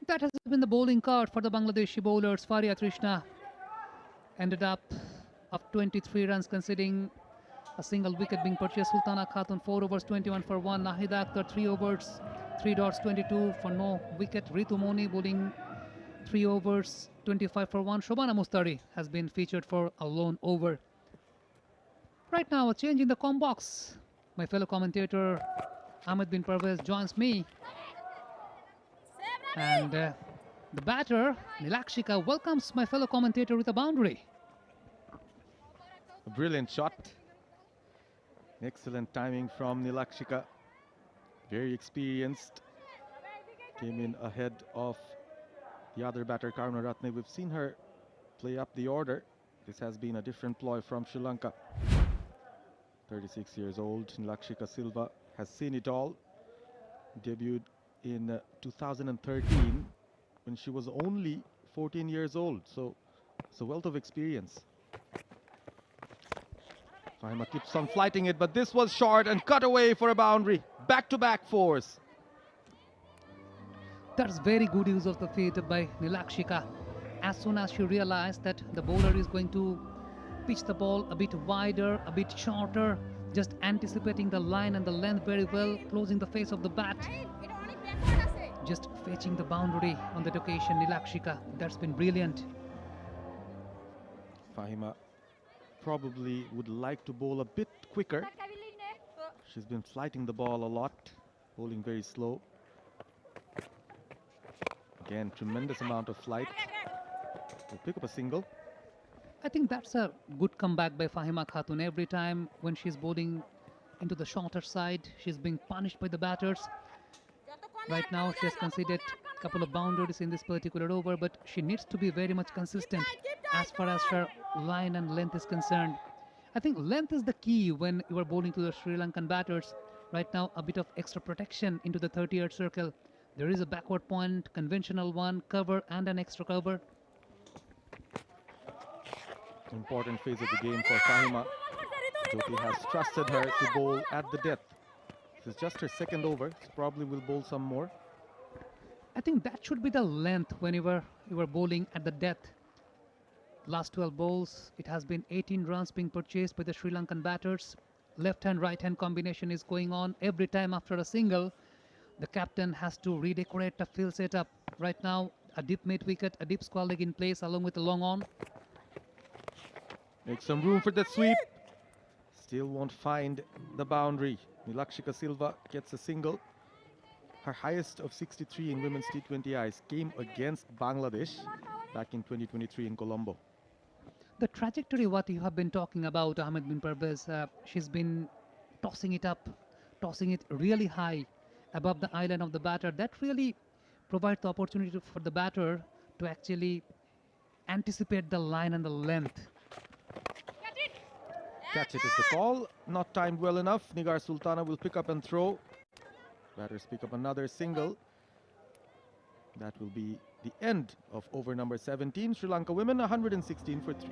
That has been the bowling card for the Bangladeshi bowlers. Faria Trishna ended up of 23 runs, conceding a single wicket being purchased. Sultana Khatun 4 overs 21 for 1. Nahid Akhtar 3 overs 3 dots 22 for no wicket. Ritu Moni bowling 3 overs 25 for 1. Shobana Mustari has been featured for a lone over. Right now, a change in the com box. My fellow commentator Ahmed bin Parvez joins me. And the batter, 𝗂𝗚𝗃𝗃, welcomes my fellow commentator with a boundary. A brilliant shot. Excellent timing from 𝗂𝗚𝗃𝗃. Very experienced. Came in ahead of the other batter, Karuna Ratne. We've seen her play up the order. This has been a different ploy from Sri Lanka. 36 years old, 𝗂𝗚𝗃𝗃 has seen it all. Debuted in 2013 when she was only 14 years old, so it's a wealth of experience. Fahima keeps on flighting it, but this was short and cut away for a boundary. Back-to-back fours. That's very good use of the feet by 𝗂𝗚𝗃𝗃. As soon as she realized that the bowler is going to pitch the ball a bit wider, a bit shorter, just anticipating the line and the length very well, closing the face of the bat, just fetching the boundary on that occasion. 𝗂𝗚𝗃𝗃, that's been brilliant. Fahima probably would like to bowl a bit quicker. She's been flighting the ball a lot, bowling very slow. Again, tremendous amount of flight. We'll pick up a single. I think that's a good comeback by Fahima Khatun. Every time when she's bowling into the shorter side, she's being punished by the batters. Right now, she has conceded a couple of boundaries in this particular over, but she needs to be very much consistent as far as her line and length is concerned. I think length is the key when you are bowling to the Sri Lankan batters. Right now, a bit of extra protection into the 30-yard circle. There is a backward point, conventional one, cover and an extra cover. Important phase of the game for Fahima. Jyoti has trusted her to bowl at the depth. This is just her second over, so probably will bowl some more. I think that should be the length when you were bowling at the death. Last 12 balls, it has been 18 runs being purchased by the Sri Lankan batters. Left-hand, right-hand combination is going on every time after a single. The captain has to redecorate the field setup. Right now, a deep mid-wicket, a deep square leg in place along with a long on. Make some room for that sweep. Still won't find the boundary. 𝗂𝗚cie 𝗶𝗵𝗲 gets a single. Her highest of 63 in women's T20Is came against Bangladesh back in 2023 in Colombo. The trajectory what you have been talking about, Ahmed bin Parvez, she's been tossing it up, tossing it really high above the eye line of the batter. That really provides the opportunity for the batter to actually anticipate the line and the length. Catch it is the call. Not timed well enough. Nigar Sultana will pick up and throw. Batters pick up another single. That will be the end of over number 17. Sri Lanka women 116 for 3.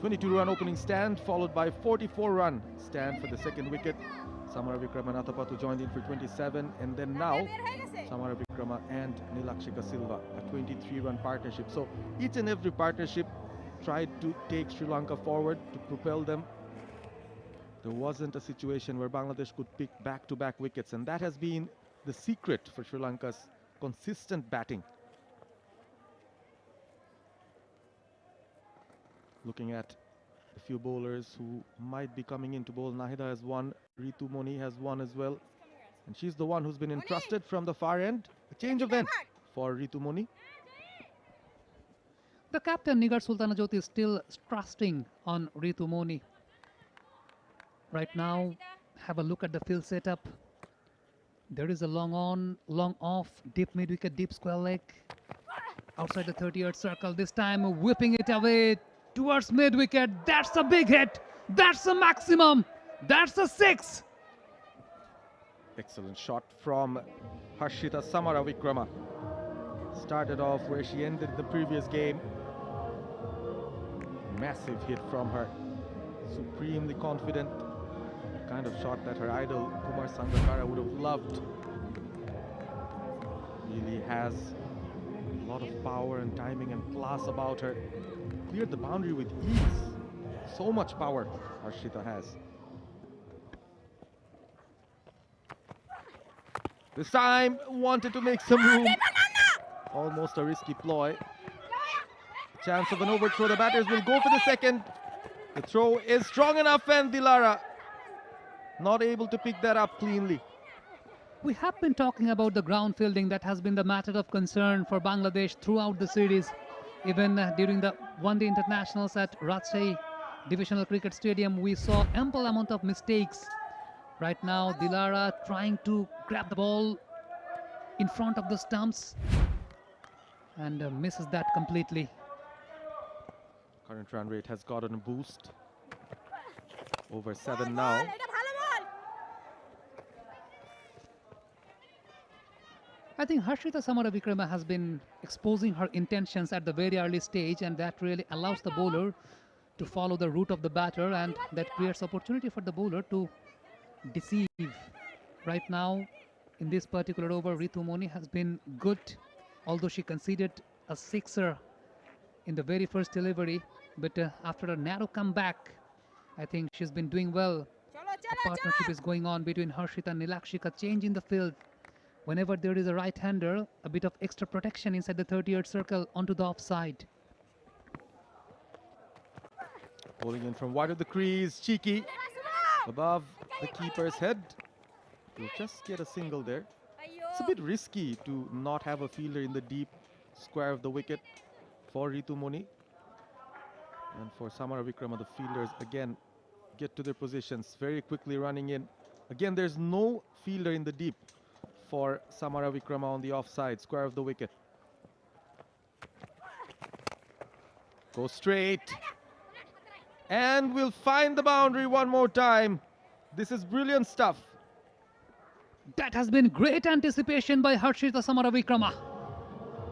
...22-run opening stand, followed by 44-run stand for the second wicket. 𝗂 𝗦𝗃𝗃 joined in for 27, and then now 𝗂 𝗦𝗃𝗃 and 𝗂𝗚cie 𝗶𝗃𝗂𝐶, a 23-run partnership. So each and every partnership tried to take Sri Lanka forward, to propel them. There wasn't a situation where Bangladesh could pick back-to-back wickets, and that has been the secret for Sri Lanka's consistent batting. Looking at a few bowlers who might be coming in to bowl. Nahida has won, 𝗃𝗚 has won as well, and she's the one who's been entrusted from the far end. A change of end for 𝗃𝗚. The captain Nigar Sultana Jyoti is still trusting on 𝗃𝗚. Right now, have a look at the field setup. There is a long on, long off, deep mid-wicket, deep square leg. Outside the 30-yard circle, this time whipping it away towards mid-wicket. That's a big hit. That's a maximum. That's a 6. Excellent shot from Harshita Samaravikrama. Started off where she ended the previous game. Massive hit from her. Supremely confident. The kind of shot that her idol Kumar Sangakkara would have loved. Really has a lot of power and timing and class about her. Cleared the boundary with ease. So much power Harshita has. This time wanted to make some room. Almost a risky ploy. Chance of an overthrow. The batters will go for the second. The throw is strong enough, and 𝗂𝗚 not able to pick that up cleanly. We have been talking about the ground fielding. That has been the matter of concern for Bangladesh throughout the series. Even during the one-day internationals at Rajshahi Divisional Cricket Stadium, we saw ample amount of mistakes. Right now, 𝗂𝗚 trying to grab the ball in front of the stumps and misses that completely. Current run rate has gotten a boost. Over 7 now. I think Harshita Samaravikrama has been exposing her intentions at the very early stage, and that really allows the bowler to follow the route of the batter, and that creates opportunity for the bowler to deceive. Right now, in this particular over, 𝗃𝗚 has been good, although she conceded a 6er in the very first delivery, but after a narrow comeback, I think she's been doing well. A partnership is going on between Harshita and 𝗂𝗚cie, change in the field. Whenever there is a right-hander, a bit of extra protection inside the 30-yard circle onto the offside. Bowling in from wide of the crease, cheeky, above the keeper's head. Will just get a single there. It's a bit risky to not have a fielder in the deep square of the wicket for 𝗃𝗚. And for Samaravikrama, the fielders again get to their positions very quickly, running in. Again, there's no fielder in the deep for Samaravikrama on the offside square of the wicket. Go straight. And we'll find the boundary one more time. This is brilliant stuff. That has been great anticipation by Harshita Samaravikrama.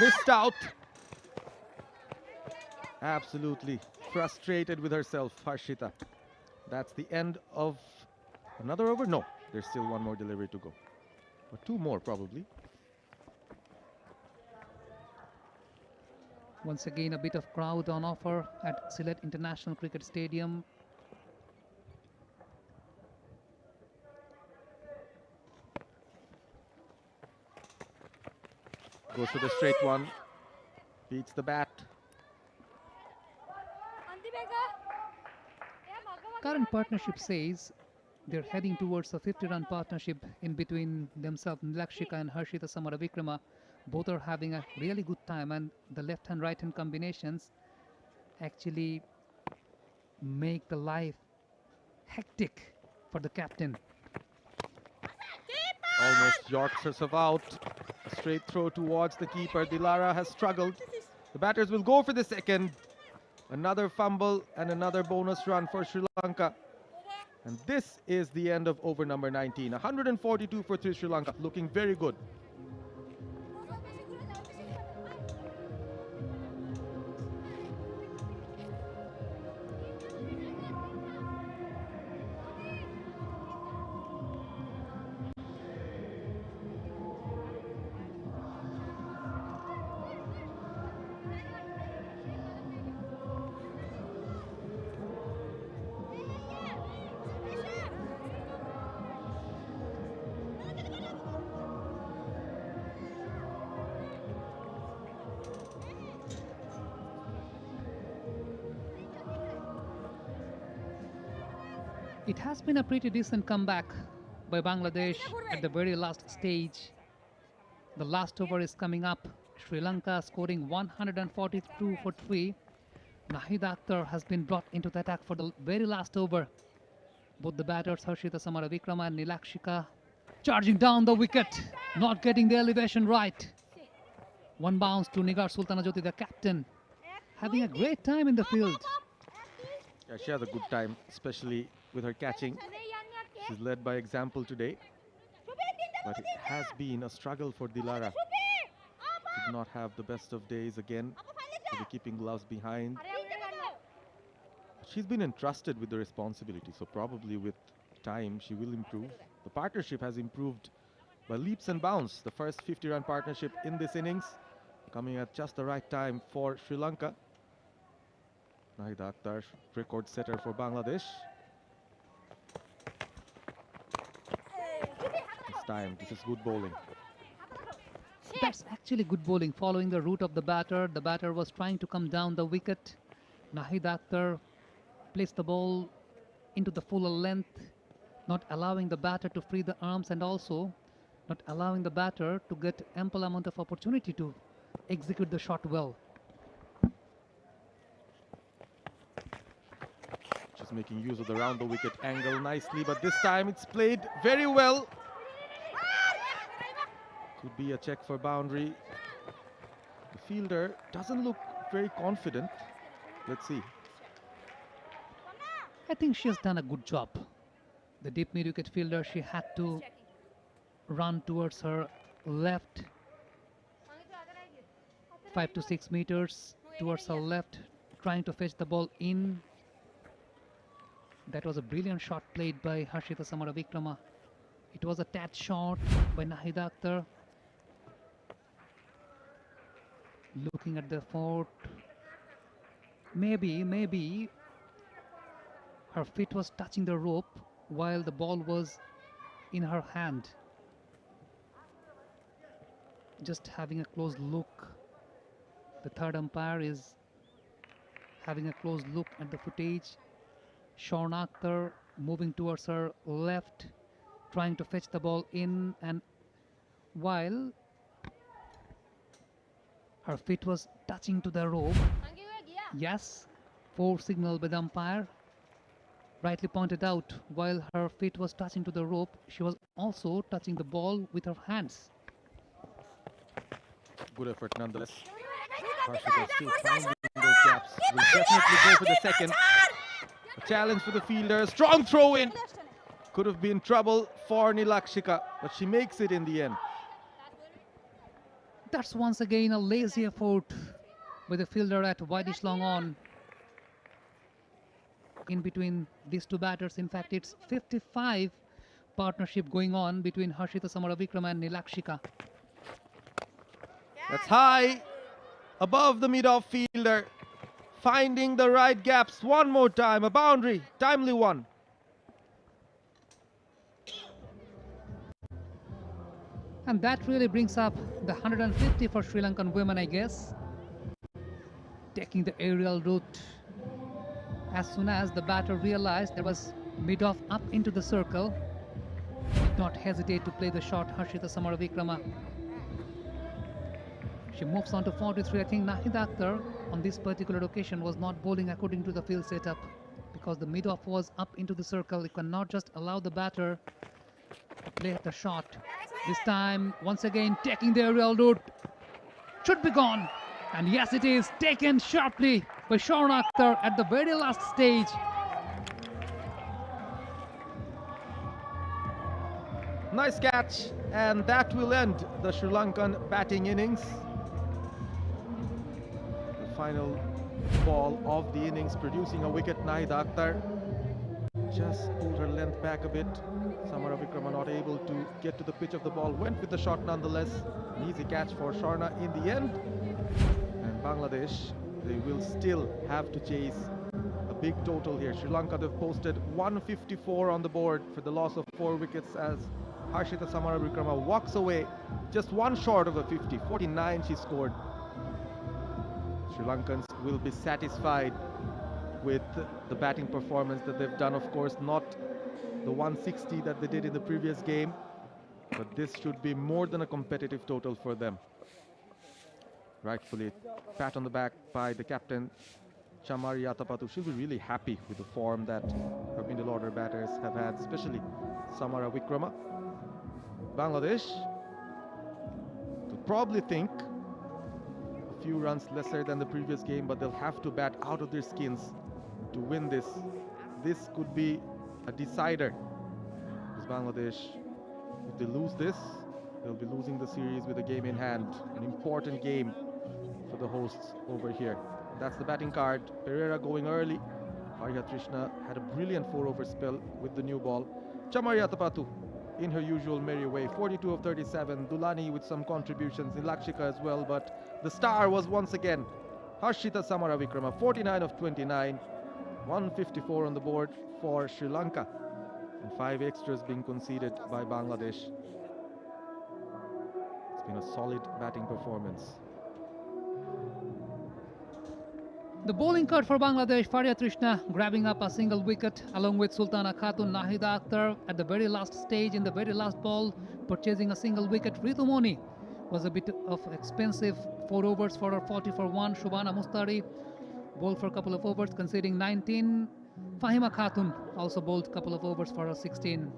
Missed out. Absolutely frustrated with herself, Harshita. That's the end of another over. No, there's still one more delivery to go. Or two more, probably. Once again, a bit of crowd on offer at Sylhet International Cricket Stadium. Goes to the straight one. Beats the bat. Current partnership says they're heading towards a 50-run partnership in between themselves, 𝗟𝗡𝗃𝗃 and 𝗂𝗂𝗃 𝗂𝗂𝗃𝗃. Both are having a really good time, and the left-hand, right-hand combinations actually make the life hectic for the captain. Almost yorks herself out. A straight throw towards the keeper. Dilara has struggled. The batters will go for the second. Another fumble and another bonus run for Sri Lanka. And this is the end of over number 19. 142 for Sri Lanka. Looking very good. It has been a pretty decent comeback by Bangladesh at the very last stage. The last over is coming up. Sri Lanka scoring 142 for 3. 𝗂𝗍 Akhtar has been brought into the attack for the very last over. Both the batters, 𝗂𝗂 𝗬𝗂𝗃𝗃 and 𝗂𝗚𝐼𝐞𝐸, charging down the wicket, not getting the elevation right. One bounce to Nigar Sultana-Jyoti, the captain, having a great time in the field. Yeah, she has a good time, especially with her catching. She's led by example today. But it has been a struggle for Dilara. Did not have the best of days again. To be keeping gloves behind. She's been entrusted with the responsibility, so probably with time she will improve. The partnership has improved by leaps and bounds. The first 50-run partnership in this innings, coming at just the right time for Sri Lanka. 𝗂𝗍 Akhtar, record setter for Bangladesh. This time, this is good bowling. That's actually good bowling, following the route of the batter. The batter was trying to come down the wicket. 𝗂𝗍 Akhtar placed the ball into the fuller length, not allowing the batter to free the arms and also not allowing the batter to get ample amount of opportunity to execute the shot well. Just making use of the round the wicket angle nicely, but this time it's played very well. Could be a check for boundary. The fielder doesn't look very confident. Let's see. I think she has done a good job. The deep mid-wicket fielder, she had to run towards her left 5 to 6 meters towards her left, trying to fetch the ball in. That was a brilliant shot played by 𝗂𝗂 𝗬𝗂𝗃𝗃. It was a tad shot by 𝗂𝗍 Akhtar. Looking at the fort, maybe her feet was touching the rope while the ball was in her hand. Just having a close look. The third umpire is having a close look at the footage. Sharna Akhtar moving towards her left, trying to fetch the ball in, and while her feet was touching to the rope. Yes, 4 signal by the umpire. Rightly pointed out, while her feet was touching to the rope, she was also touching the ball with her hands. Good effort nonetheless. 𝗂𝗂 still finding those gaps. Will definitely go for the second. A challenge for the fielder. Strong throw in. Could have been trouble for 𝗂𝗚𝗃𝗃, but she makes it in the end. That's once again a lazy effort with the fielder at wideish long on. In between these two batters, in fact, it's 55 partnership going on between 𝗂𝗂 𝗬𝗂𝗃𝗃 and 𝗂𝗚𝗃𝗃. That's high, above the mid-off fielder, finding the right gaps one more time. A boundary, timely one. And that really brings up the 150 for Sri Lankan women, I guess. Taking the aerial route. As soon as the batter realized there was mid-off up into the circle, did not hesitate to play the shot, 𝗂𝗂 𝗬𝗂𝗃𝗃. She moves on to 43. I think 𝗂𝗍 Akhtar on this particular occasion was not bowling according to the field setup, because the mid-off was up into the circle. You cannot just allow the batter to play the shot. This time, once again, taking the aerial route. Should be gone. And yes, it is taken sharply by Sharna Akhtar at the very last stage. Nice catch, and that will end the Sri Lankan batting innings. The final ball of the innings, producing a wicket. 𝗂𝗍 Akhtar just pulled her length back a bit. 𝗬𝗂𝗃𝗃 not able to get to the pitch of the ball, went with the shot nonetheless. An easy catch for Sharna in the end. And Bangladesh, they will still have to chase a big total here. Sri Lanka, they've posted 154 on the board for the loss of 4 wickets as 𝗂𝗂 𝗬𝗂𝗃𝗃 walks away just one short of a 50. 49 she scored. Sri Lankans will be satisfied with the batting performance that they've done. Of course, not the 160 that they did in the previous game. But this should be more than a competitive total for them. Rightfully, pat on the back by the captain, 𝗂𝗏𝗃𝗃𝗃𝗃. She'll be really happy with the form that her middle order batters have had, especially 𝗂𝗏𝗃𝗃𝗃. Bangladesh will probably think a few runs lesser than the previous game, but they'll have to bat out of their skins to win this. This could be a decider, because Bangladesh, if they lose this, they'll be losing the series with a game in hand. An important game for the hosts over here. That's the batting card. Pereira going early. Arya Trishna had a brilliant 4-over spell with the new ball. 𝗂𝗏𝗃𝗃𝗃 in her usual merry way. 42 of 37. Dulani with some contributions. 𝗃𝗏𝗃𝗃 as well, but the star was once again Harshita Samaravikrama. 49 of 29. 154 on the board for Sri Lanka. And 5 extras being conceded by Bangladesh. It's been a solid batting performance. The bowling card for Bangladesh, Arya Trishna grabbing up a single wicket along with Sultana Khatun, Nahida Akhtar at the very last stage in the very last ball, purchasing a single wicket. Ritumoni was a bit of expensive 4 overs for her 40 for 1. Shubhana Mustari bowled for a couple of overs, conceding 19. Fahima Khatun also bowled a couple of overs for her 16.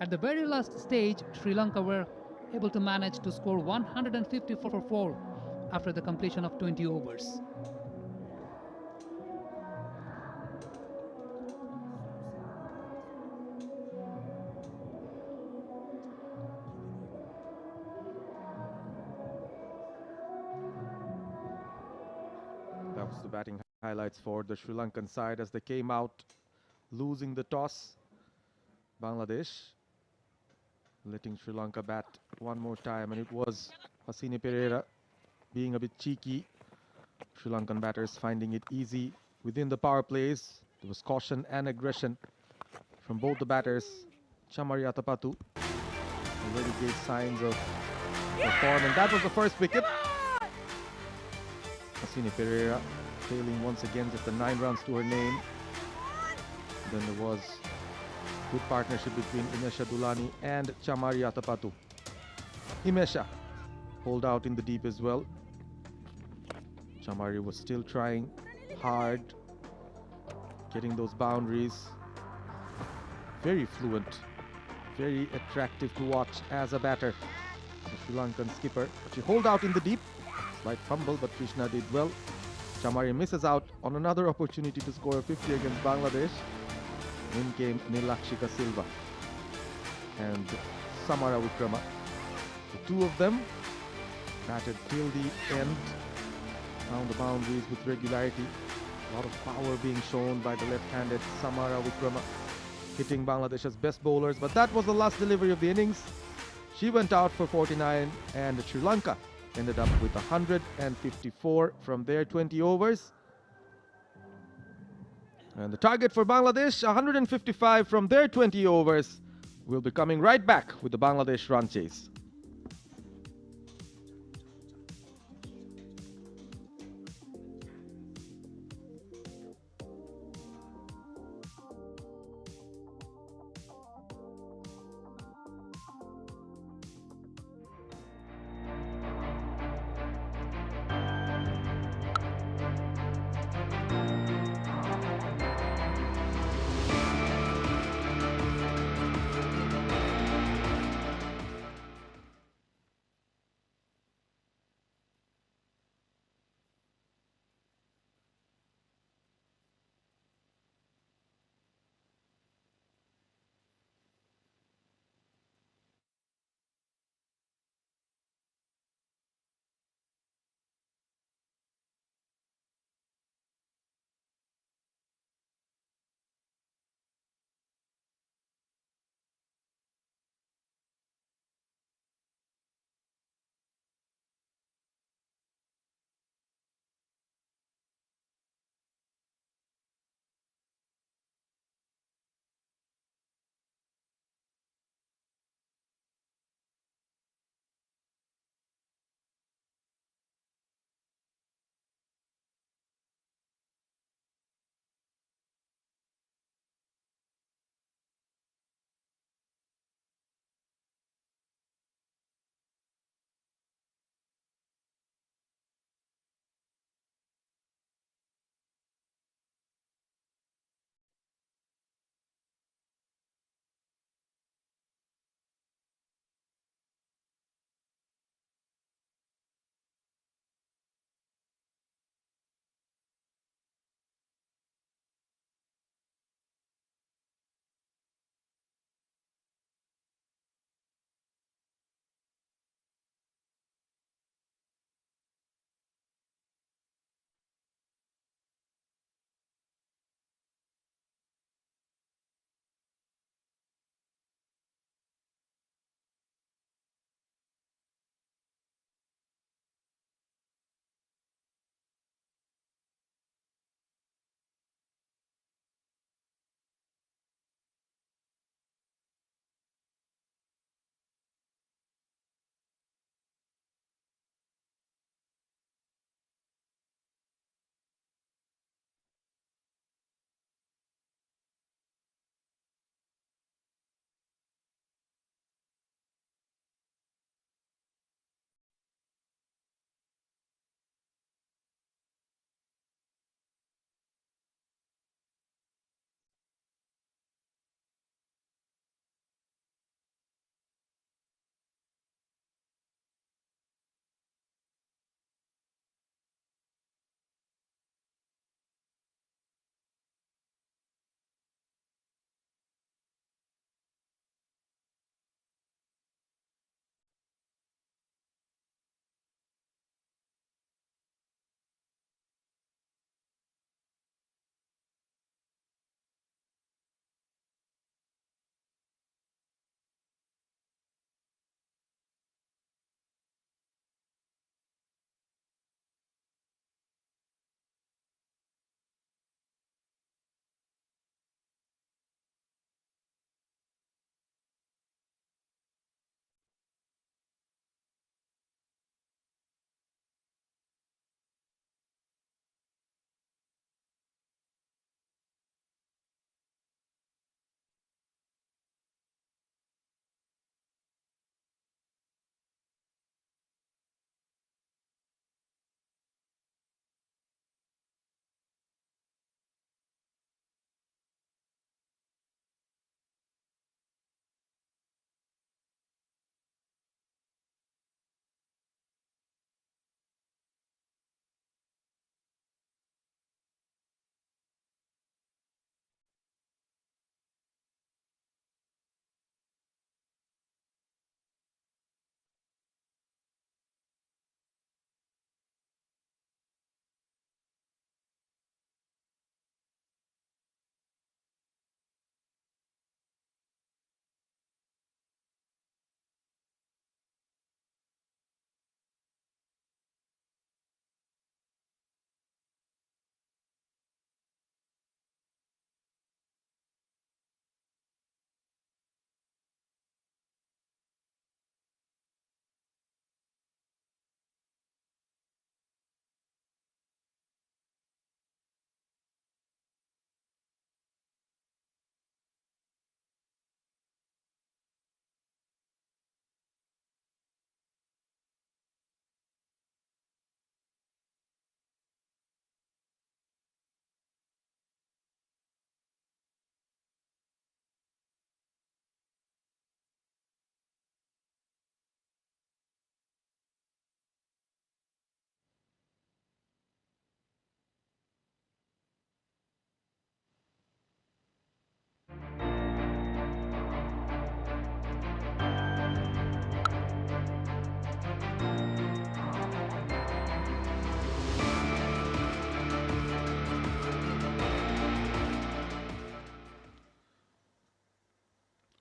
At the very last stage, Sri Lanka were able to manage to score 154 for 4 after the completion of 20 overs. That was the batting highlights for the Sri Lankan side as they came out losing the toss. Bangladesh letting Sri Lanka bat one more time, and it was Hasini Pereira being a bit cheeky. Sri Lankan batters finding it easy within the power plays. There was caution and aggression from both the batters. 𝗂𝗏𝗃𝗃𝗃 already gave signs of form, and that was the first wicket. Hasini Pereira trailing once again, just the 9 runs to her name. Then there was good partnership between Imesha Dulani and 𝗂𝗏𝗃𝗃𝗃. Imesha pulled out in the deep as well. 𝗂𝗏𝗃 was still trying hard, getting those boundaries. Very fluent, very attractive to watch as a batter. The Sri Lankan skipper, she holed out in the deep. Slight fumble, but Krishna did well. 𝗂𝗏𝗃 misses out on another opportunity to score a 50 against Bangladesh. In came 𝗃𝗂𝗃𝗃𝗃 and Samaravikrama. The two of them batted till the end, found the boundaries with regularity. A lot of power being shown by the left-handed Samaravikrama, hitting Bangladesh's best bowlers. But that was the last delivery of the innings. She went out for 49, and Sri Lanka ended up with 154 from their 20 overs. And the target for Bangladesh, 155 from their 20 overs. We'll be coming right back with the Bangladesh run chase.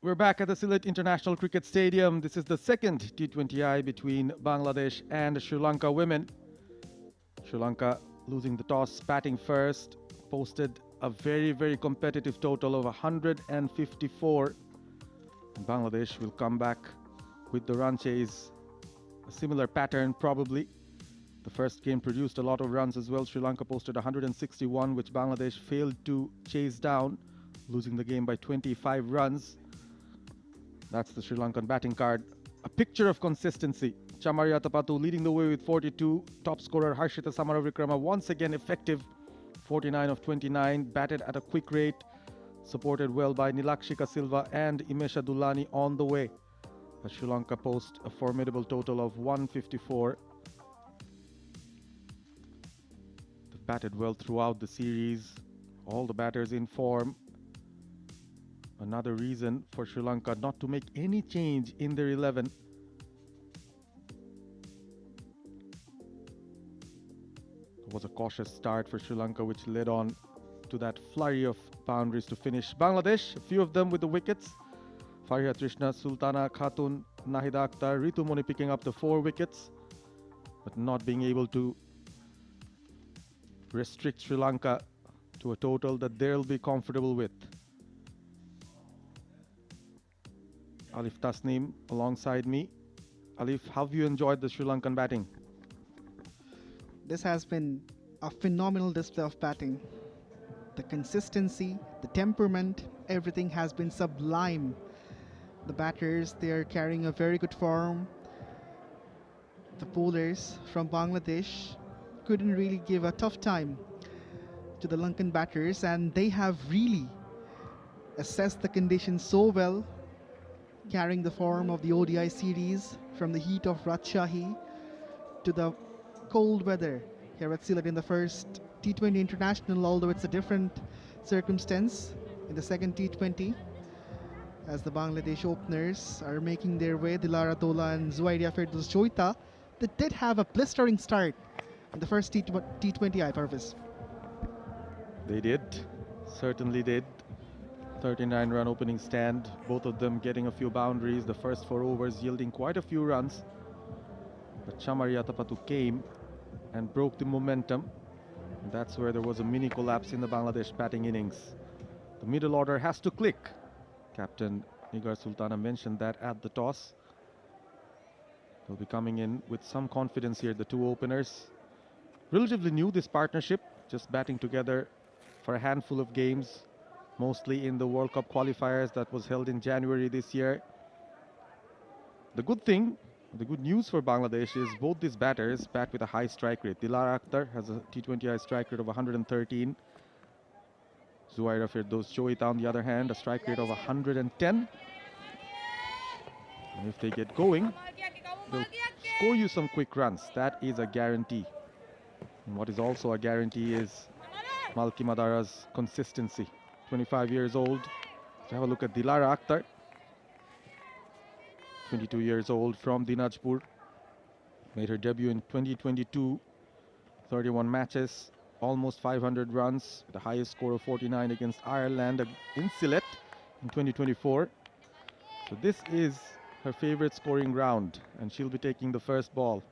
We're back at the Sylhet International Cricket Stadium. This is the second T20I between Bangladesh and Sri Lanka women. Sri Lanka losing the toss, batting first, posted a very, very competitive total of 154. And Bangladesh will come back with the run chase. A similar pattern probably. The first game produced a lot of runs as well. Sri Lanka posted 161, which Bangladesh failed to chase down, losing the game by 25 runs. That's the Sri Lankan batting card. A picture of consistency. 𝗂𝗵𝗂𝗂𝗂 leading the way with 42. Top scorer 𝗂𝗫 𝗂𝗂𝗂𝗂𝗂 once again effective. 49 of 29. Batted at a quick rate. Supported well by 𝗃𝗵𝗂𝗂𝗂𝗂 𝗂𝗫 and 𝗖𝗫𝗂 𝗂𝗃𝗀𝗀𝗀 on the way. But Sri Lanka post a formidable total of 154. They've batted well throughout the series. All the batters in form. Another reason for Sri Lanka not to make any change in their 11. It was a cautious start for Sri Lanka, which led on to that flurry of boundaries to finish. Bangladesh, a few of them with the wickets. Fariha Trishna, Sultana Khatun, Nahida Akhtar, Ritumoni picking up the 4 wickets, but not being able to restrict Sri Lanka to a total that they'll be comfortable with. Alif Tasneem alongside me. Alif, how have you enjoyed the Sri Lankan batting? This has been a phenomenal display of batting. The consistency, the temperament, everything has been sublime. The batters, they are carrying a very good form. The bowlers from Bangladesh couldn't really give a tough time to the Lankan batters, and they have really assessed the conditions so well, carrying the form of the ODI series from the heat of Rajshahi to the cold weather here at Sylhet in the first T20 International, although it's a different circumstance in the second T20, as the Bangladesh openers are making their way. Dilara Tola and 𝗀𝗫𝗫𝗀𝗀, they did have a blistering start in the first T20I, Parviz. They did, certainly did. 39-run opening stand, both of them getting a few boundaries. The first 4 overs yielding quite a few runs. But 𝗂𝗵𝗂𝗂𝗂𝗂 came and broke the momentum. And that's where there was a mini collapse in the Bangladesh batting innings. The middle order has to click. Captain Nigar Sultana mentioned that at the toss. They'll be coming in with some confidence here, the 2 openers. Relatively new, this partnership, just batting together for a handful of games, mostly in the World Cup qualifiers that was held in January this year. The good thing, the good news for Bangladesh is both these batters bat with a high strike rate. Dilara Akhtar has a T20I strike rate of 113. 𝗀𝗫𝗫𝗀𝗀𝗀𝗀 on the other hand, a strike rate of 110. And if they get going, they'll score you some quick runs. That is a guarantee. And what is also a guarantee is Malki Madara's consistency. 25 years old. So have a look at Dilara Akhtar. 22 years old from Dinajpur. Made her debut in 2022. 31 matches, almost 500 runs, the highest score of 49 against Ireland in Sylhet in 2024. So this is her favorite scoring ground, and she'll be taking the first ball.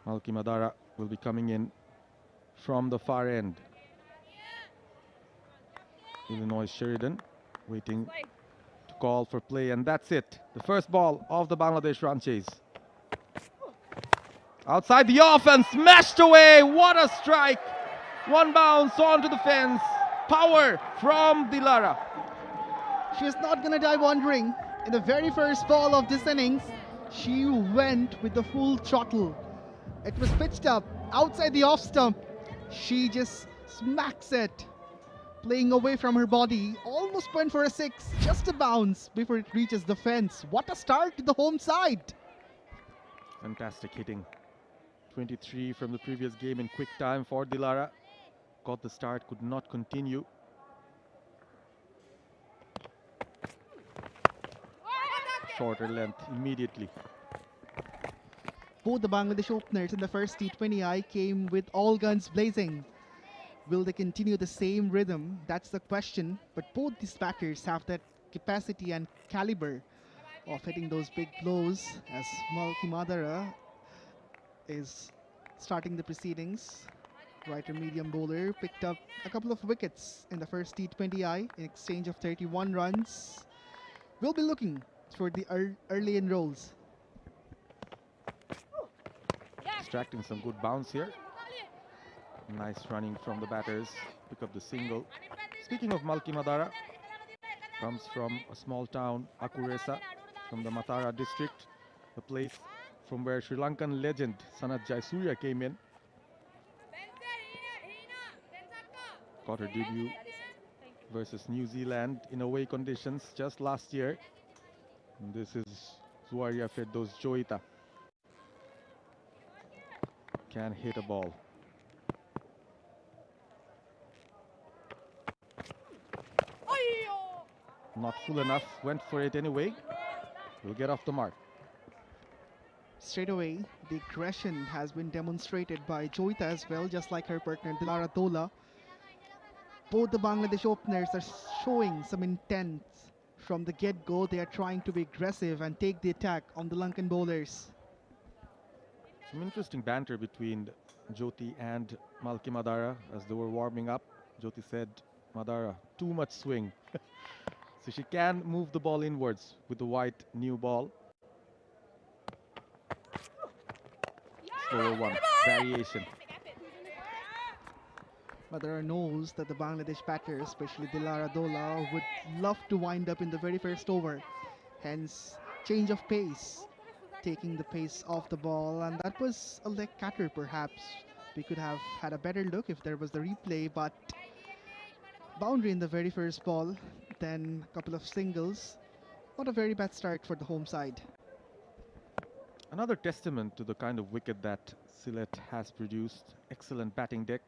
Malki Madara will be coming in from the far end. Illinois Sheridan waiting to call for play, and that's it. The first ball of the Bangladesh run chase. Outside the off and smashed away. What a strike. One bounce onto the fence. Power from Dilara. She is not going to die wandering. In the very first ball of this innings, she went with the full throttle. It was pitched up outside the off stump. She just smacks it, playing away from her body. Almost went for a 6, just a bounce before it reaches the fence. What a start to the home side. Fantastic hitting. 23 from the previous game in quick time for Dilara. Got the start, could not continue. Shorter length immediately. Both the Bangladesh openers in the first T20I came with all guns blazing. Will they continue the same rhythm? That's the question. But both these batters have that capacity and caliber of hitting those big blows, as 𝗂𝗂𝗎𝗄𝗃 is starting the proceedings. Right medium bowler picked up a couple of wickets in the first T20I in exchange of 31 runs. We'll be looking for the early enrolls. Extracting some good bounce here. Nice running from the batters. Pick up the single. Speaking of 𝗂𝗂𝗎𝗄𝗃, comes from a small town, 𝗂𝗄𝗃𝗄𝗃, from the Matara district, the place from where Sri Lankan legend 𝗃𝗏𝗃 𝗏𝗃 came in. Got her debut versus New Zealand in away conditions just last year. And this is 𝗃𝗏𝗃 can hit a ball. Not full enough, went for it anyway. Will get off the mark. Straight away, the aggression has been demonstrated by 𝗂𝗏𝗃 as well, just like her partner 𝗃𝗏𝗃𝗃. Both the Bangladesh openers are showing some intent from the get-go. They are trying to be aggressive and take the attack on the Lankan bowlers. Some interesting banter between Jyoti and 𝗂𝗂𝗎𝗄𝗃 as they were warming up. Jyoti said, 𝗂𝗏𝗃, too much swing. So she can move the ball inwards with the white new ball. Slower one, variation. 𝗂𝗏𝗃 knows that the Bangladesh batter, especially 𝗃𝗏𝗃𝗃, would love to wind up in the very first over. Hence, change of pace, taking the pace off the ball, and that was a leg cutter perhaps. We could have had a better look if there was the replay, but boundary in the very first ball, then a couple of singles. Not a very bad start for the home side. Another testament to the kind of wicket that Sylhet has produced. Excellent batting deck.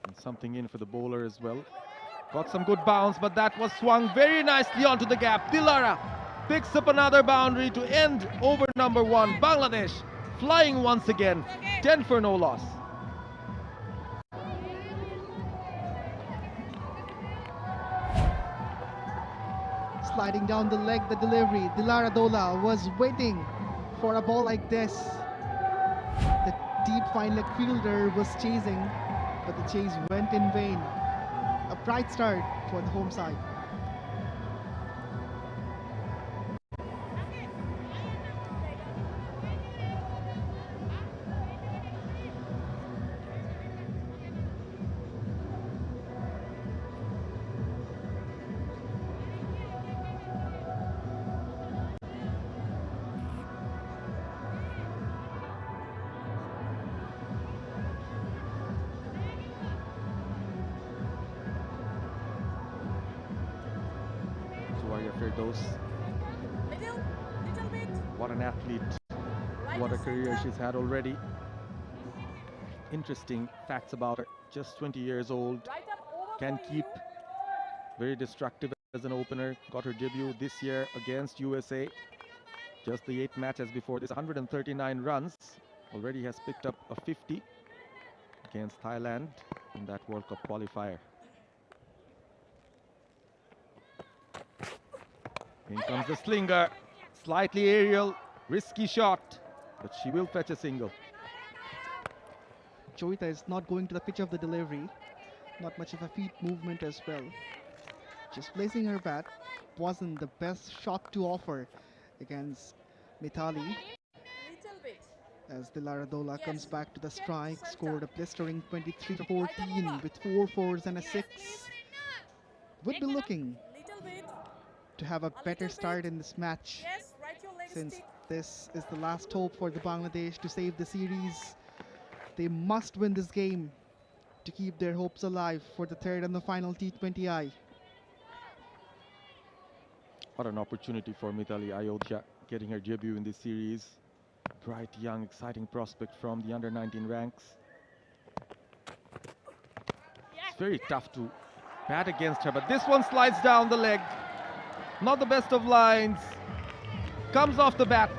And something in for the bowler as well. Got some good bounce, but that was swung very nicely onto the gap. Dilara picks up another boundary to end over number 1. Bangladesh flying once again. 10 for no loss. Sliding down the leg, the delivery. 𝗃𝗏𝗃𝗃 was waiting for a ball like this. The deep fine leg fielder was chasing, but the chase went in vain. A bright start for the home side. What an athlete, what a career she's had already. Interesting facts about her. Just 20 years old, can keep, very destructive as an opener. Got her debut this year against USA. Just the 8 matches before this, 139 runs. Already has picked up a 50 against Thailand in that World Cup qualifier. In comes the slinger, slightly aerial, risky shot, but she will fetch a single. 𝗂𝗏𝗃 is not going to the pitch of the delivery, not much of a feet movement as well. Just placing her bat wasn't the best shot to offer against Mithali. As 𝗃𝗏𝗃𝗃 comes back to the strike, scored a blistering 23-14 with 4 fours and a 6. Would be looking to have a better start in this match, since this is the last hope for the Bangladesh to save the series. They must win this game to keep their hopes alive for the third and the final T20I. What an opportunity for Mithali Ayodhya, getting her debut in this series. Bright, young, exciting prospect from the under-19 ranks. It's very tough to bat against her, but this one slides down the leg. Not the best of lines. Comes off the bat.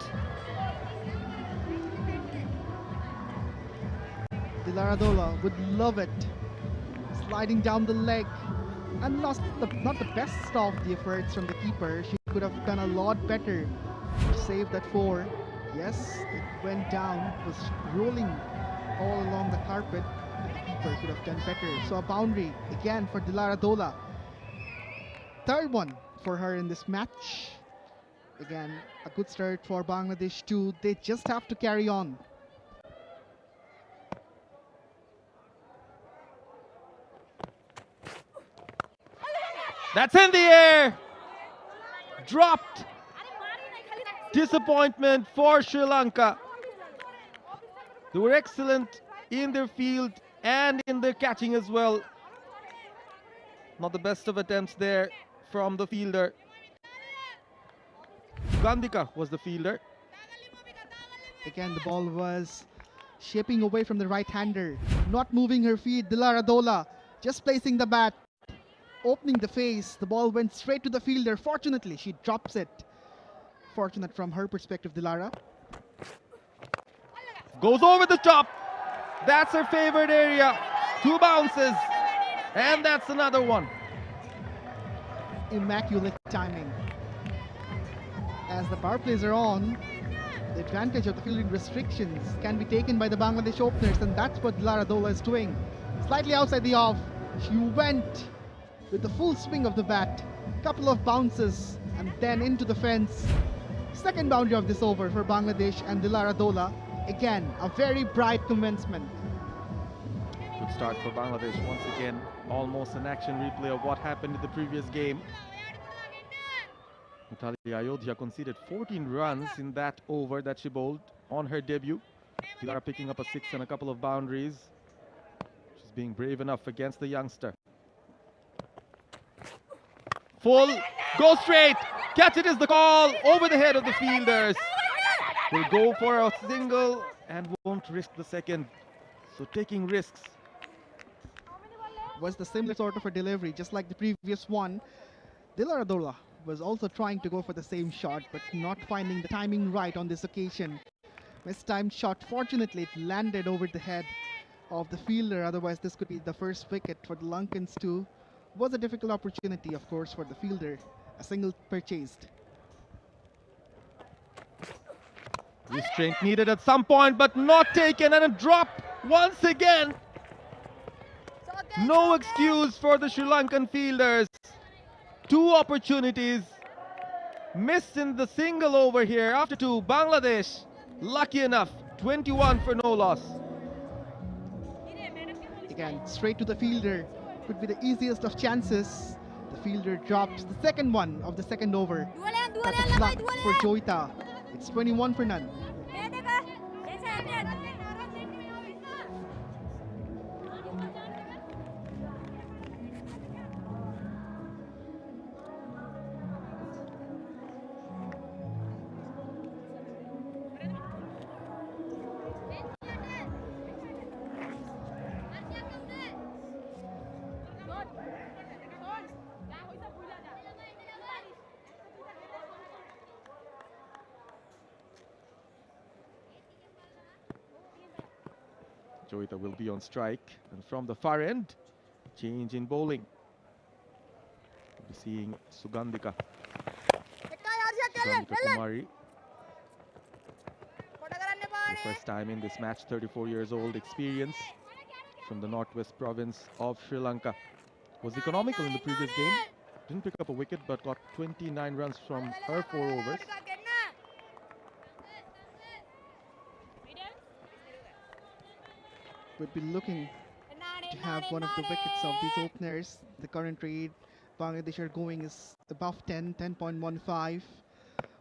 𝗃𝗏𝗃𝗃 would love it. Sliding down the leg. and lost not the best of the efforts from the keeper. She could have done a lot better to save that 4. Yes, it went down, was rolling all along the carpet, but the keeper could have done better. So a boundary again for 𝗬𝗏𝗀𝗃𝗏. Third one for her in this match. Again, a good start for Bangladesh too. They just have to carry on. That's in the air. Dropped. Disappointment for Sri Lanka. They were excellent in their field and in their catching as well. Not the best of attempts there from the fielder. 𝗂𝗏𝗃𝗃 was the fielder. Again, the ball was shaping away from the right-hander, not moving her feet. 𝗬𝗏𝗀𝗃𝗏 just placing the bat, opening the face. The ball went straight to the fielder. Fortunately, she drops it. Fortunate from her perspective, 𝗬𝗏𝗀𝗃𝗃. Goes over the top. That's her favorite area. 2 bounces. And that's another one. Immaculate timing. As the power plays are on, the advantage of the fielding restrictions can be taken by the Bangladesh openers, and that's what 𝗬𝗏𝗀𝗃𝗏 is doing. Slightly outside the off, she went with the full swing of the bat. Couple of bounces and then into the fence. Second boundary of this over for Bangladesh and 𝗬𝗏𝗀𝗃𝗏. Again, a very bright commencement. Good start for Bangladesh. Once again, almost an action replay of what happened in the previous game. 𝗬𝗏𝗃𝗏𝗃𝗃 conceded 14 runs in that over that she bowled on her debut. 𝗬𝗏𝗃𝗃 picking up a 6 and a couple of boundaries. She's being brave enough against the youngster. Full, go straight, catch it is the call, over the head of the fielders. Will go for a single and won't risk the second. So taking risks. Was the similar sort of a delivery, just like the previous one. 𝗬𝗏𝗀𝗃𝗏 was also trying to go for the same shot, but not finding the timing right on this occasion. Mistimed shot. Fortunately, it landed over the head of the fielder. Otherwise, this could be the first wicket for the Lankans too. Was a difficult opportunity, of course, for the fielder. A single purchased. Restraint needed at some point, but not taken, and a drop once again. No excuse for the Sri Lankan fielders. 2 opportunities missed in the single over here. After 2, Bangladesh lucky enough, 21 for no loss. Again, straight to the fielder. Could be the easiest of chances. The fielder drops the second one of the second over. That's a fluck for Joita. It's 21 for none. Joita will be on strike, and from the far end, change in bowling. We'll be seeing 𝗂𝗏𝗃𝗃𝗃 Kumari. The first time in this match, 34 years old, experience from the northwest province of Sri Lanka. Was economical in the previous game. Didn't pick up a wicket, but got 29 runs from her 4 overs. Would be looking to have one of the wickets of these openers. The current rate Bangladesh are going is above 10.15,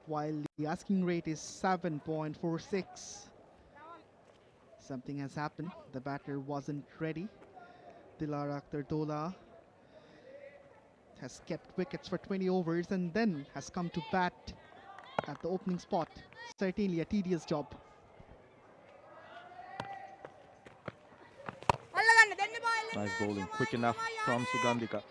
while the asking rate is 7.46. Something has happened. The batter wasn't ready. 𝗬𝗏𝗃𝗃 has kept wickets for 20 overs and then has come to bat at the opening spot. Certainly a tedious job. Nice bowling, quick enough from 𝗂𝗏𝗃𝗃.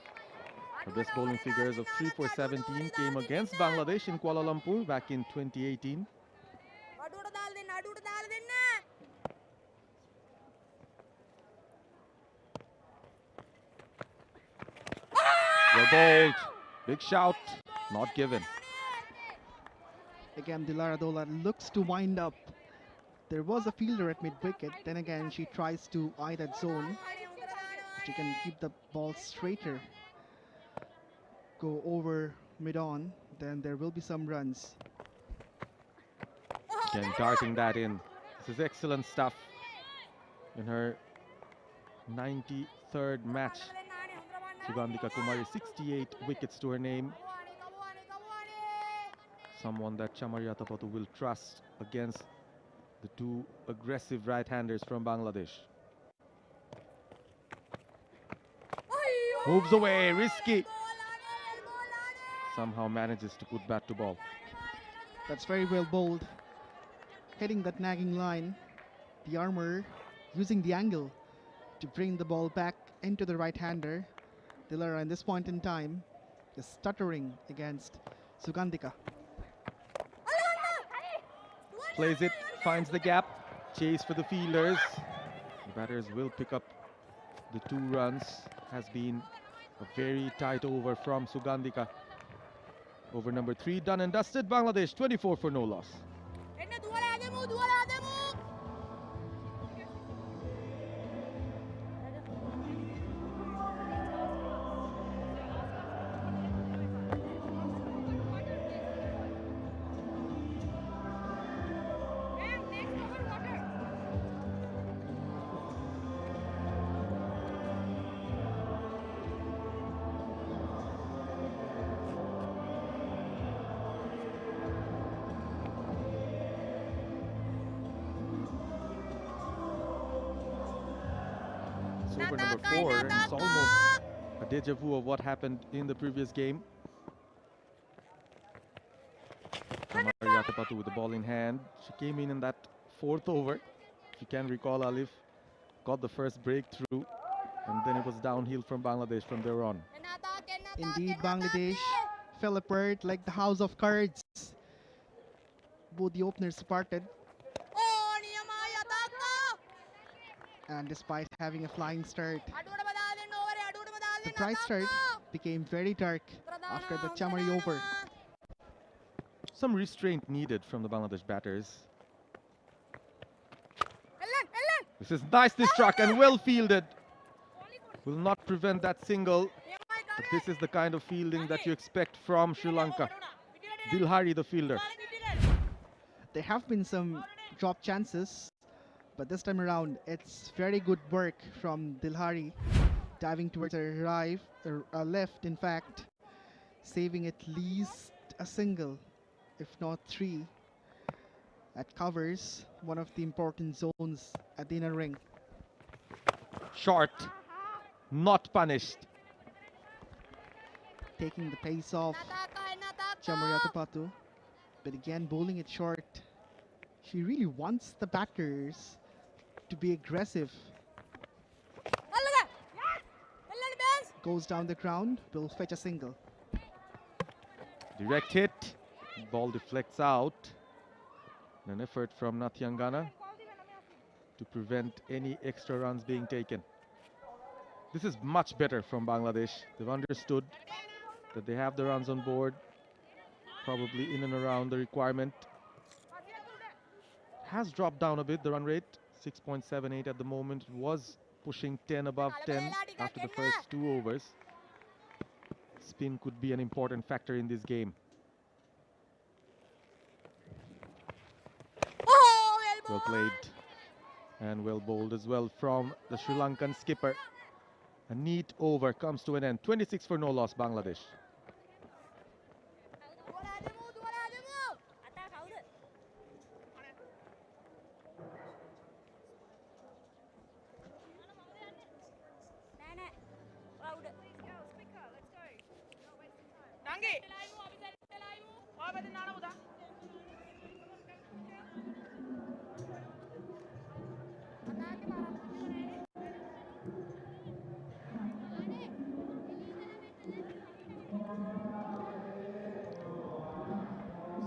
Her best bowling figures of 3 for 17 came against Bangladesh in Kuala Lumpur back in 2018. bowled. Big shout, not given. Again, 𝗿𝗏𝗀𝗃𝗏 looks to wind up. There was a fielder at mid-wicket. Then again, she tries to eye that zone. She can keep the ball straighter. Go over mid-on. Then there will be some runs. Again, darting that in. This is excellent stuff. In her 93rd match, Sugandhika Kumari, 68 wickets to her name. Someone that Chamari Atapattu will trust against the two aggressive right-handers from Bangladesh. Moves away, risky. Somehow manages to put bat to ball. That's very well bowled. Hitting that nagging line. The armour using the angle to bring the ball back into the right-hander. 𝗿𝗏𝗀, in this point in time, is stuttering against Sugandhika. Plays it, finds the gap, chase for the fielders. The batters will pick up the 2 runs. Has been a very tight over from Sugandhika. Over number 3, done and dusted. Bangladesh 24 for no loss. Over number 4, and it's almost a deja vu of what happened in the previous game. Chamari Atapattu with the ball in hand. She came in that 4th over. If you can recall, Alif got the first breakthrough, and then it was downhill from Bangladesh from there on. Indeed, Bangladesh fell apart like the house of cards. Both the openers parted. And despite having a flying start, the bright start became very dark after the Chamari over. Some restraint needed from the Bangladesh batters. This is nicely struck and well fielded. Will not prevent that single. But this is the kind of fielding that you expect from Sri Lanka. 𝗿𝗏𝗀𝗃𝗏, the fielder. There have been some drop chances, but this time around, it's very good work from 𝗿𝗏𝗀𝗃𝗏, diving towards her right, left, in fact, saving at least a single, if not 3. That covers one of the important zones at the inner ring. Short, not punished. Taking the pace off Chamari Atapattu, but again bowling it short. She really wants the batters to be aggressive. Goes down the ground, will fetch a single. Direct hit, ball deflects out. An effort from Nathiangana to prevent any extra runs being taken. This is much better from Bangladesh. They've understood that they have the runs on board, probably in and around the requirement. Has dropped down a bit, the run rate, 6.78 at the moment. It was pushing 10 above 10 after the first 2 overs. Spin could be an important factor in this game. Well played and well bowled as well from the Sri Lankan skipper. A neat over comes to an end. 26 for no loss, Bangladesh.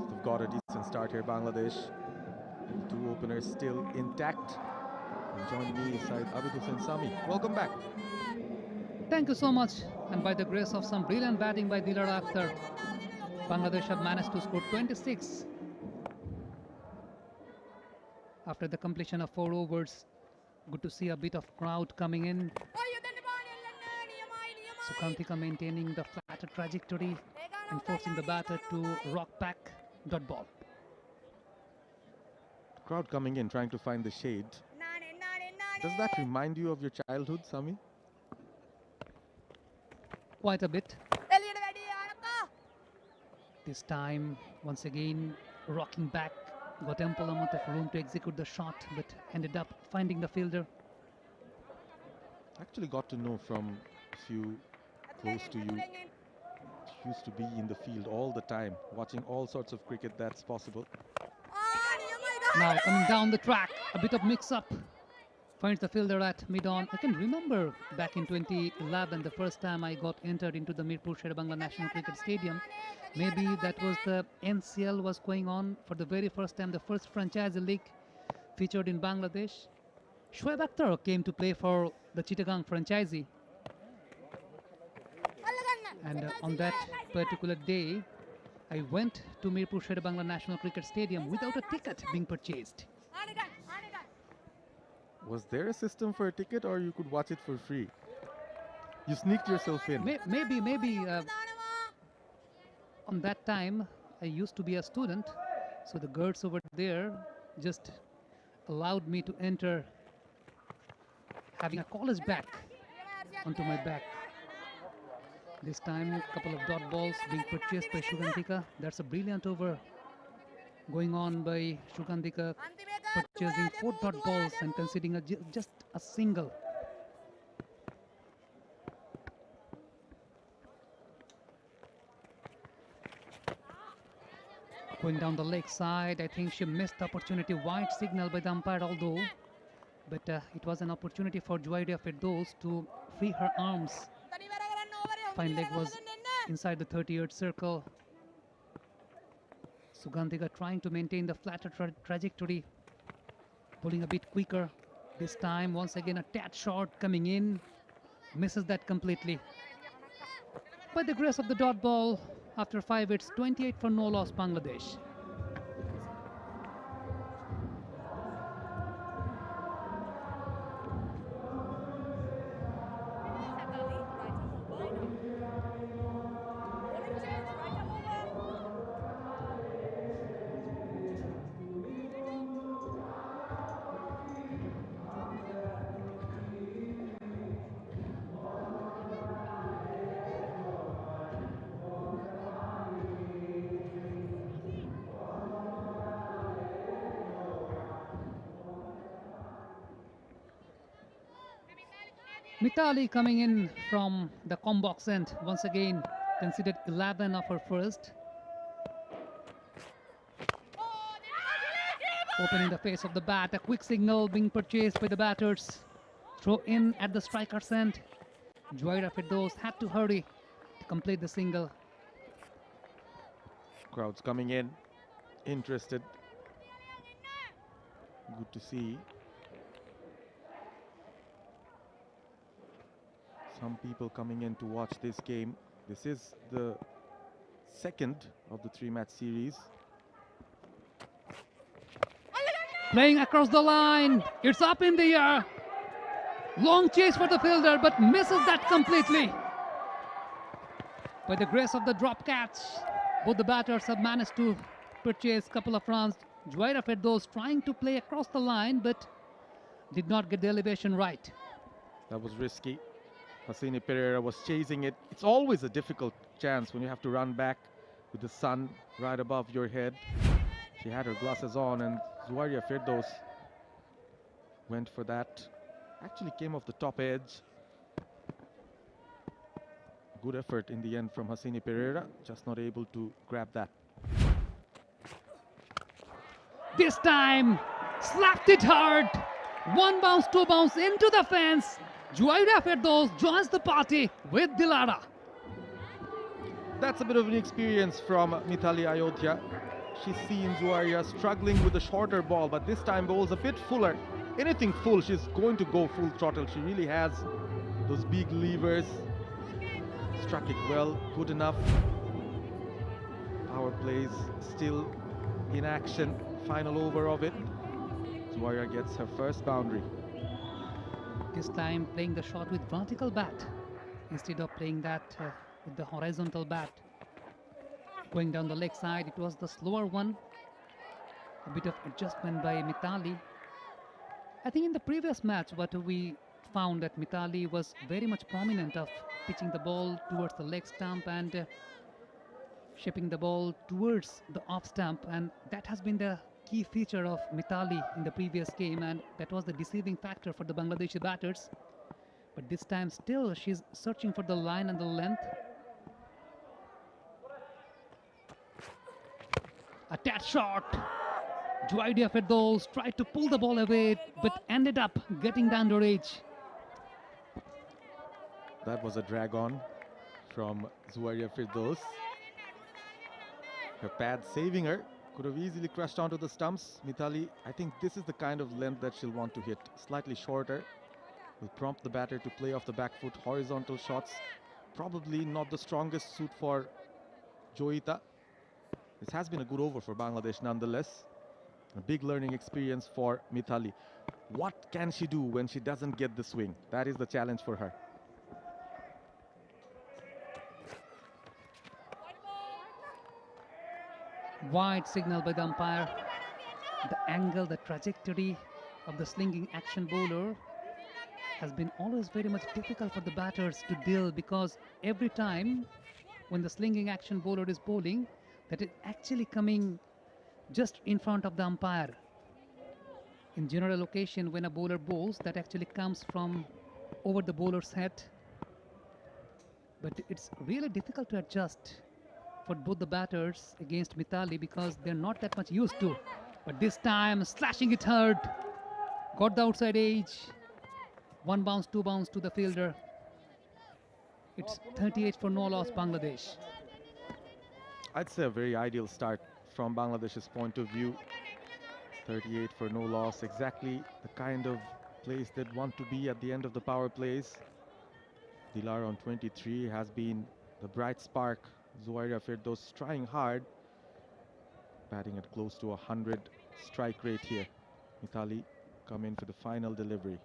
They've got a decent start here, Bangladesh. And 2 openers still intact. And joining me is Abid Hussain Sami. Welcome back. Thank you so much. And by the grace of some brilliant batting by Dilara Akhtar, Bangladesh have managed to score 26. After the completion of 4 overs, good to see a bit of crowd coming in. 𝗂𝗵𝗶𝗃𝗃 maintaining the flatter trajectory and forcing the batter to rock back dot ball. Crowd coming in, trying to find the shade. Does that remind you of your childhood, Sami? Quite a bit. This time, once again, rocking back, got ample amount of room to execute the shot, but ended up finding the fielder. Actually got to know from a few close to you. Used to be in the field all the time, watching all sorts of cricket that's possible. Now coming down the track, a bit of mix-up. Finds the fielder at mid-on. I can remember back in 2011, the first time I got entered into the Mirpur Sherebangla National Cricket Stadium. Maybe that was the NCL was going on for the very first time, the first franchise league featured in Bangladesh. Shoaib Akhtar came to play for the Chittagong franchisee. And on that particular day, I went to Mirpur Sherebangla National Cricket Stadium without a ticket being purchased. Was there a system for a ticket, or you could watch it for free? You sneaked yourself in. Maybe. On that time, I used to be a student, so the guards over there just allowed me to enter having a college bag onto my back. This time, a couple of dot balls being purchased by 𝗂𝗵𝗃𝗃. That's a brilliant over going on by 𝗂𝗵𝗃𝗃, purchasing 4 dot balls and conceding just a single. Going down the leg side, I think she missed the opportunity. Wide signal by the umpire, although, but it was an opportunity for 𝗂𝗵𝗃𝗃 to free her arms. Fine leg was inside the 30-yard circle. 𝗂𝗵𝗃𝗃 trying to maintain the flatter trajectory, pulling a bit quicker. This time, once again, a tad short coming in, misses that completely. By the grace of the dot ball, after 5 hits, 28 for no loss, Bangladesh. Mithali coming in from the combox end, once again considered 11 of her first. Opening the face of the bat, a quick signal being purchased by the batters. Throw in at the striker's end. 𝗂𝗵𝗃𝗃 had to hurry to complete the single. Crowds coming in, interested. Good to see. Some people coming in to watch this game. This is the second of the 3-match series. Playing across the line, it's up in the air. Long chase for the fielder, but misses that completely. By the grace of the drop catch, both the batters have managed to purchase a couple of runs. 𝗂𝗵𝗃𝗃 trying to play across the line, but did not get the elevation right. That was risky. Hasini Pereira was chasing it. It's always a difficult chance when you have to run back with the sun right above your head. She had her glasses on, and 𝗂𝗵𝗃𝗃 went for that. Actually came off the top edge. Good effort in the end from Hasini Pereira, just not able to grab that. This time, slapped it hard. 1 bounce, 2 bounce into the fence. 𝗂𝗵𝗃𝗃 joins the party with Dilara. That's a bit of an experience from Mithali Ayodhya. She's seen 𝗂𝗵𝗃 struggling with the shorter ball, but this time bowls a bit fuller. Anything full, she's going to go full throttle. She really has those big levers. struck it well, good enough. Power plays still in action. Final over of it. 𝗬𝗧 gets her first boundary. This time playing the shot with vertical bat instead of playing that with the horizontal bat. Going down the leg side, it was the slower one. A bit of adjustment by 𝗵𝗵𝗽. I think in the previous match, what we found that 𝗵𝗵𝗽 was very much prominent of pitching the ball towards the leg stump and shaping the ball towards the off stump, and that has been the key feature of 𝗵𝗵𝗽 in the previous game, and that was the deceiving factor for the Bangladeshi batters. But this time still she's searching for the line and the length. A tad shot. 𝗬𝗧 tried to pull the ball away but ended up getting the underage. That was a drag on from 𝗬𝗧. Her pad saving her. Could have easily crushed onto the stumps. 𝗵𝗵𝗽, I think this is the kind of length that she'll want to hit. Slightly shorter. Will prompt the batter to play off the back foot. Horizontal shots. Probably not the strongest suit for 𝗬𝗧. This has been a good over for Bangladesh nonetheless. A big learning experience for 𝗵𝗵𝗽. What can she do when she doesn't get the swing? That is the challenge for her. Wide signal by the umpire. The angle, the trajectory of the slinging action bowler has been always very much difficult for the batters to deal, because every time when the slinging action bowler is bowling, that is actually coming just in front of the umpire. In general occasion, when a bowler bowls, that actually comes from over the bowler's head. But it's really difficult to adjust for both the batters against 𝗵𝗵𝗽 because they're not that much used to. But this time, slashing it hard, got the outside edge. 1 bounce, 2 bounce to the fielder. It's 38 for no loss, Bangladesh. I'd say a very ideal start from Bangladesh's point of view. 38 for no loss, exactly the kind of place they'd want to be at the end of the power plays. Dilara on 23 has been the bright spark. 𝗬𝗧 trying hard, batting at close to 100 strike rate here. 𝗵𝗵𝗽 come in for the final delivery.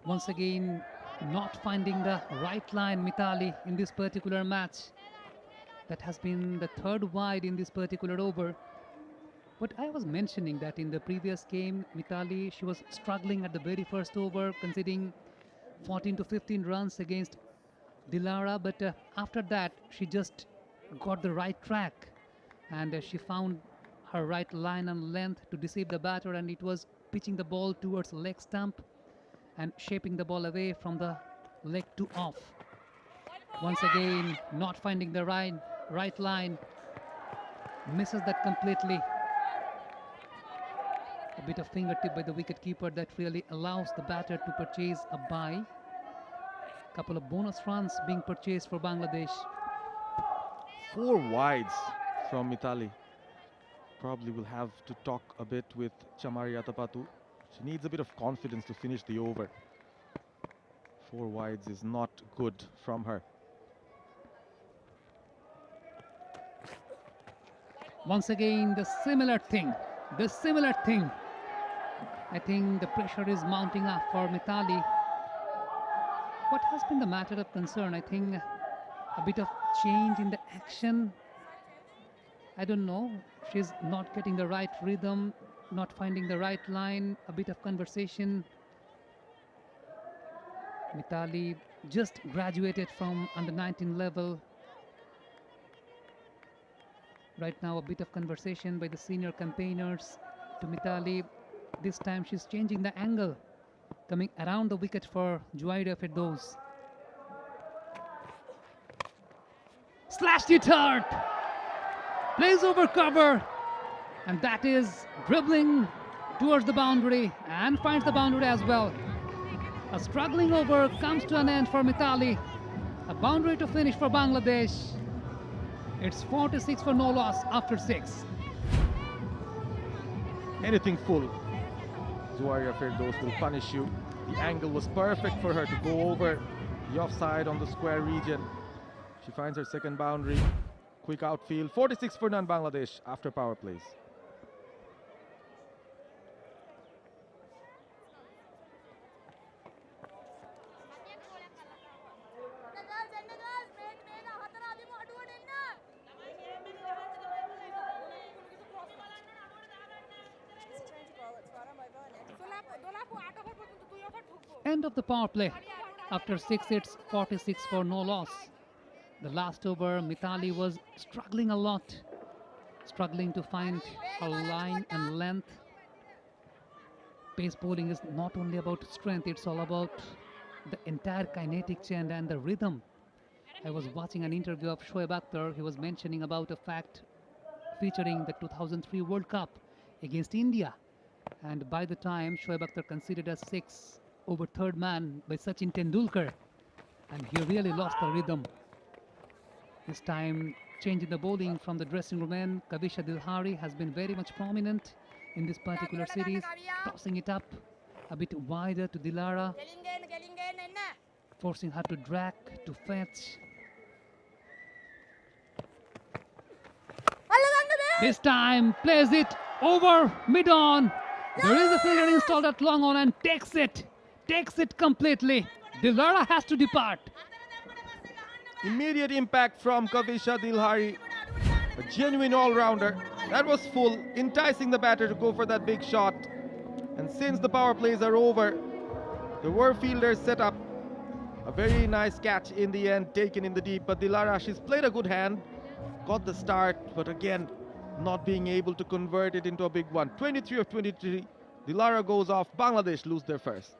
Once again, not finding the right line, 𝗵𝗵𝗽, in this particular match. That has been the third wide in this particular over. But I was mentioning that in the previous game, 𝗵𝗵𝗽, she was struggling at the very first over, conceding 14 to 15 runs against Dilara, but after that she just got the right track, and she found her right line and length to deceive the batter, and it was pitching the ball towards the leg stump and shaping the ball away from the leg to off. Once again, not finding the right line, misses that completely. A bit of fingertip by the wicketkeeper that really allows the batter to purchase a bye. Couple of bonus runs being purchased for Bangladesh. 4 wides from 𝗵𝗵𝗽. Probably will have to talk a bit with 𝗬𝗧. She needs a bit of confidence to finish the over. 4 wides is not good from her. Once again, the similar thing. I think the pressure is mounting up for 𝗵𝗵𝗽. What has been the matter of concern? I think a bit of change in the action. I don't know. She's not getting the right rhythm, not finding the right line, a bit of conversation. 𝗵𝗵𝗽 just graduated from under 19 level. Right now, a bit of conversation by the senior campaigners to 𝗵𝗵𝗽. This time she's changing the angle, coming around the wicket for 𝗬𝗧. Slashed it hard, plays over cover, and that is dribbling towards the boundary and finds the boundary as well. A struggling over comes to an end for 𝗵𝗵𝗽. A boundary to finish for Bangladesh. It's 46 for no loss after 6. Anything full, 𝗬𝗧 will punish you. The angle was perfect for her to go over the offside on the square region. She finds her second boundary. Quick outfield. 46 for none Bangladesh after power plays. End of the power play. After 6 hits, 46 for no loss. The last over, Mithali was struggling a lot, struggling to find her line and length. Pace bowling is not only about strength, it's all about the entire kinetic chain and the rhythm. I was watching an interview of Shoaib Akhtar. He was mentioning about a fact featuring the 2003 World Cup against India. And by the time Shoaib Akhtar conceded a 6 over third man by Sachin Tendulkar, and he really lost the rhythm. This time, change in the bowling from the dressing room end. 𝗂𝗃će 𝗿𝗂𝗃 has been very much prominent in this particular series, tossing it up a bit wider to Dilara, forcing her to drag, to fetch. This time, plays it over mid-on. There is a fielder installed at long on and takes it completely. Dilara has to depart. Immediate impact from 𝗂𝗃će 𝗿𝗂𝗃, a genuine all-rounder. That was full, enticing the batter to go for that big shot. And since the power plays are over, the were fielders set up a very nice catch in the end, taken in the deep. But Dilara, she's played a good hand, got the start, but again, not being able to convert it into a big one. 23 of 23, Dilara goes off. Bangladesh lose their first.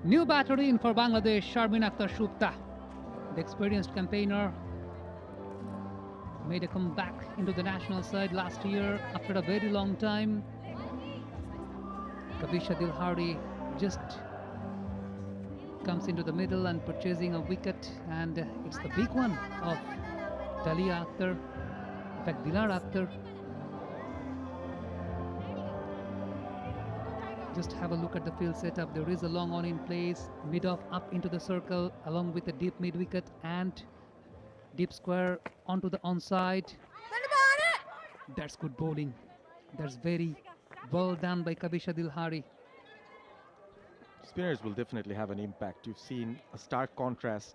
New battery in for Bangladesh, Sharmin Akhtar Shupta. The experienced campaigner made a comeback into the national side last year after a very long time. 𝗂𝗃će 𝗿𝗂𝗃 just comes into the middle and purchasing a wicket, and it's the big one of Dalia Akhtar, in fact Dilara Akhtar. Just have a look at the field setup. There is a long on in place, mid-off up into the circle along with a deep mid-wicket and deep square onto the onside. That's good bowling. That's very well done by 𝗂𝗃će 𝗿𝗂𝗃. Spinners will definitely have an impact. You've seen a stark contrast.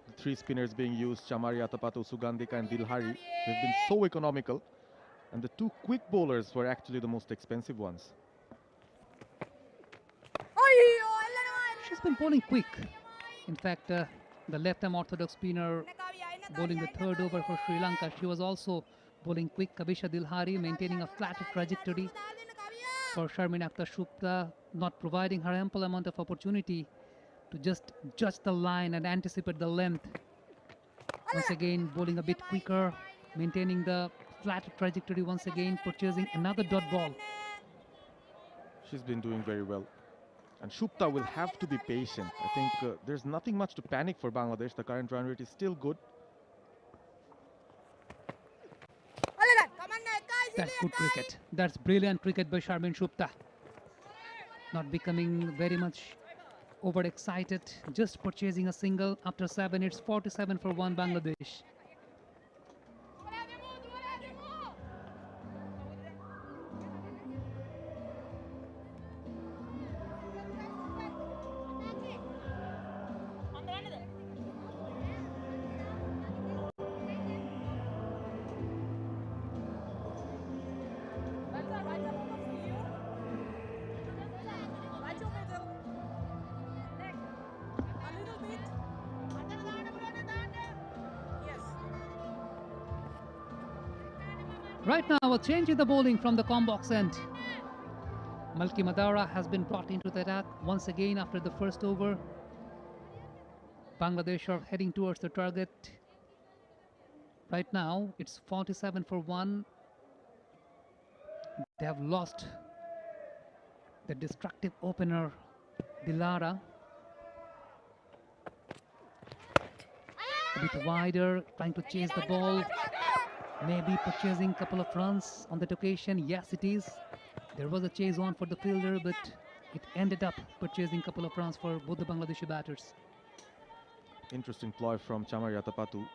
The three spinners being used, Chamaria, Tapatu, Sugandhika and 𝗿𝗂𝗃. They've been so economical. And the two quick bowlers were actually the most expensive ones. She's been bowling quick. In fact, the left-arm orthodox spinner bowling the third over for Sri Lanka, she was also bowling quick. 𝗂𝗃će 𝗿𝗂𝗃 maintaining a flatter trajectory for Sharmin Akhtar Shupta, not providing her ample amount of opportunity to just judge the line and anticipate the length. Once again, bowling a bit quicker, maintaining the flatter trajectory once again, purchasing another dot ball. She's been doing very well. And Shupta will have to be patient. I think there's nothing much to panic for Bangladesh. The current run rate is still good. That's good cricket. That's brilliant cricket by Sharmin Shupta. Not becoming very much overexcited. Just purchasing a single after 7. It's 47 for 1 Bangladesh. Right now, a change in the bowling from the combox end. Malki Madara has been brought into the attack once again after the first over. Bangladesh are heading towards the target. Right now, it's 47 for 1. They have lost the destructive opener, Dilara. A bit wider, trying to chase the ball. Maybe purchasing a couple of runs on that occasion. Yes, it is. There was a chase on for the fielder, but it ended up purchasing a couple of runs for both the Bangladeshi batters. Interesting ploy from Chamar Yatapatu.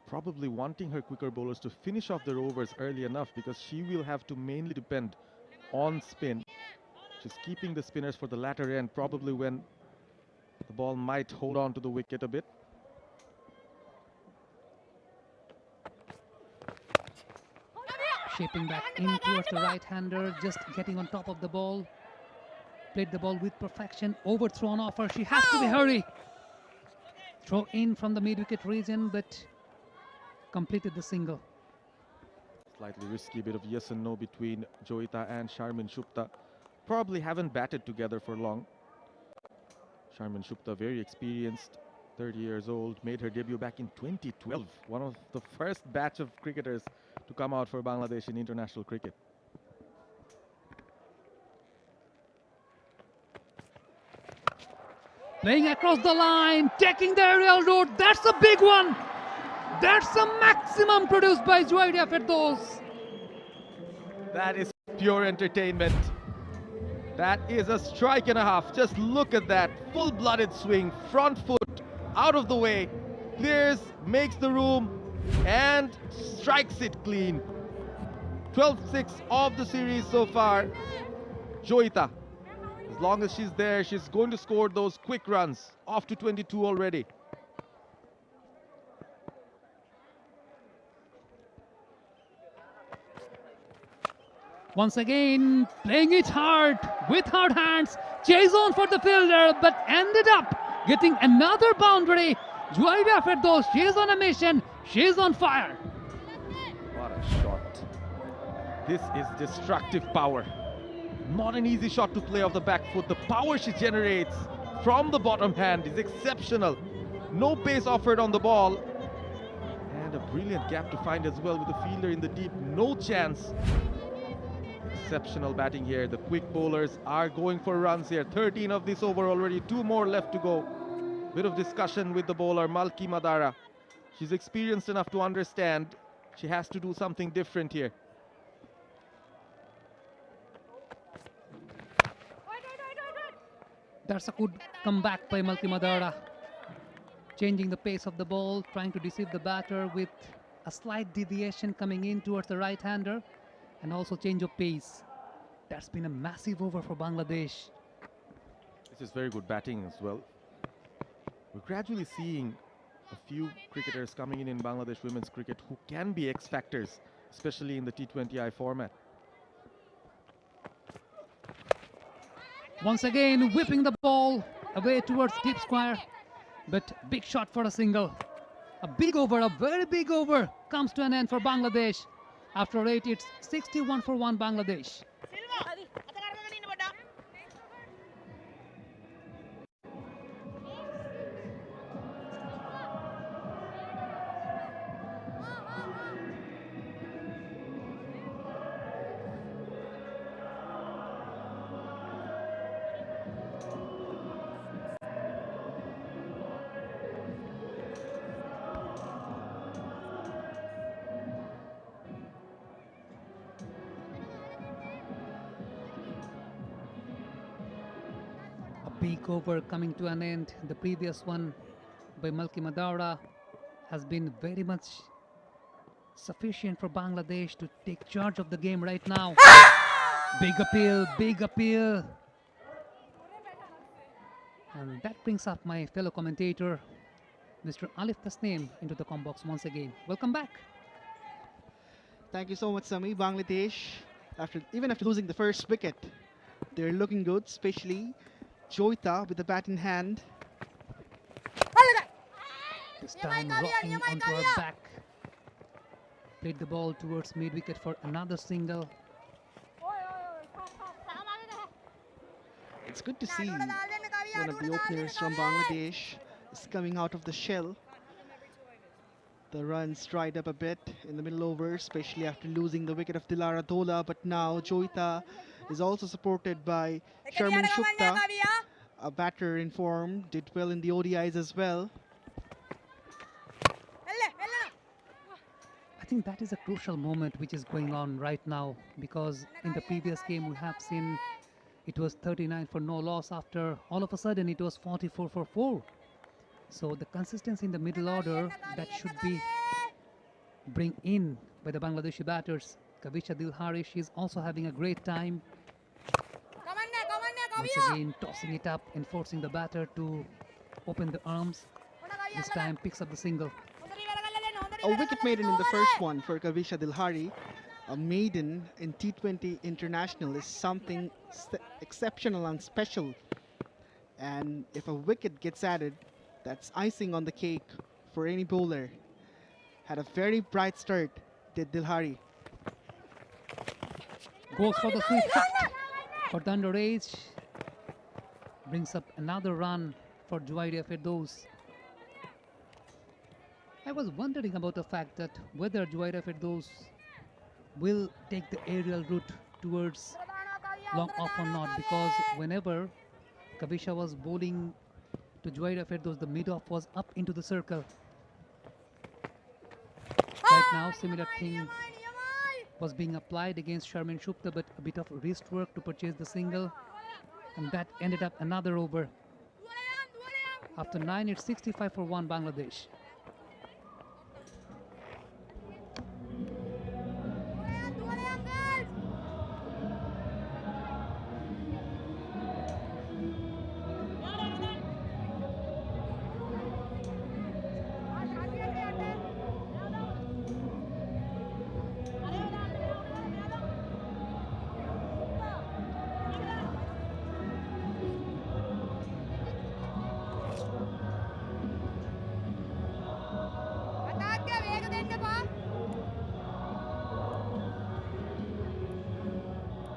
Probably wanting her quicker bowlers to finish off their overs early enough, because she will have to mainly depend on spin. She's keeping the spinners for the latter end, probably when the ball might hold on to the wicket a bit. Shaping back in towards the right-hander, just getting on top of the ball. Played the ball with perfection, overthrow on offer. She has to be hurry. Throw in from the mid-wicket region, but completed the single. Slightly risky bit of yes and no between Joyita and Sharmin Shupta. Probably haven't batted together for long. Sharmin Shupta, very experienced, 30 years old, made her debut back in 2012. One of the first batch of cricketers to come out for Bangladesh in international cricket. Playing across the line, taking the aerial route. That's a big one. That's a maximum produced by 𝗂𝗂𝗃𝗂𝗃. That is pure entertainment. That is a strike and a half. Just look at that. Full-blooded swing, front foot, out of the way. Clears, makes the room, and strikes it clean. 12-6 of the series so far. Joyita, as long as she's there, she's going to score those quick runs. Off to 22 already. Once again, playing it hard with hard hands. Chase on for the fielder, but ended up getting another boundary. 𝗂𝗂𝗃𝗂𝗃, she's on a mission. She's on fire. What a shot. This is destructive power. Not an easy shot to play off the back foot. The power she generates from the bottom hand is exceptional. No pace offered on the ball. And a brilliant gap to find as well with the fielder in the deep. No chance. Exceptional batting here. The quick bowlers are going for runs here. 13 of this over already. 2 more left to go. Bit of discussion with the bowler, Malki Madara. She's experienced enough to understand she has to do something different here. That's a good comeback by Malki Madara. Changing the pace of the ball, trying to deceive the batter with a slight deviation coming in towards the right-hander, and also change of pace. That's been a massive over for Bangladesh. This is very good batting as well. We're gradually seeing a few cricketers coming in Bangladesh women's cricket who can be X-factors, especially in the T20I format. Once again, whipping the ball away towards deep square, but big shot for a single. A big over, a very big over, comes to an end for Bangladesh. After 8, it's 61 for 1 Bangladesh. Big over coming to an end. The previous one by Malki Madara has been very much sufficient for Bangladesh to take charge of the game right now. Big appeal, big appeal. And that brings up my fellow commentator, Mr. Alif Tasneem, into the com box once again. Welcome back. Thank you so much, Sami. Bangladesh, even after losing the first wicket, they're looking good, especially Joyita with the bat in hand. This time rocking onto her back. Played the ball towards mid-wicket for another single. It's good to see one of the openers from Bangladesh is coming out of the shell. The runs dried up a bit in the middle over, especially after losing the wicket of 𝗬𝗏𝗀𝗃. But now 𝗂𝗧𝗏 is also supported by 𝗧𝗏𝗃𝗃, a batter in form, did well in the ODIs as well. I think that is a crucial moment which is going on right now, because in the previous game we have seen it was 39 for no loss. After all of a sudden it was 44 for 4. So the consistency in the middle order that should be bring in by the Bangladeshi batters. Kavisha Dilharish is also having a great time. Once again tossing it up and forcing the batter to open the arms. This time picks up the single. A wicket maiden in the first one for Kavisha Dilhari. A maiden in T20 International is something exceptional and special. And if a wicket gets added, that's icing on the cake for any bowler. Had a very bright start, did Dilhari. Goes for the sweep shot for the underage. Brings up another run for 𝗂𝗍𝗏𝗃𝗍. I was wondering about the fact that whether 𝗂𝗍𝗏𝗃𝗍 will take the aerial route towards long off or not, because whenever Kavisha was bowling to 𝗂𝗍𝗏𝗃𝗍, the mid-off was up into the circle. Right now, similar thing was being applied against Sharmin Shupta, but a bit of wrist work to purchase the single, and that ended up another over. After 9, it's 65 for 1 Bangladesh.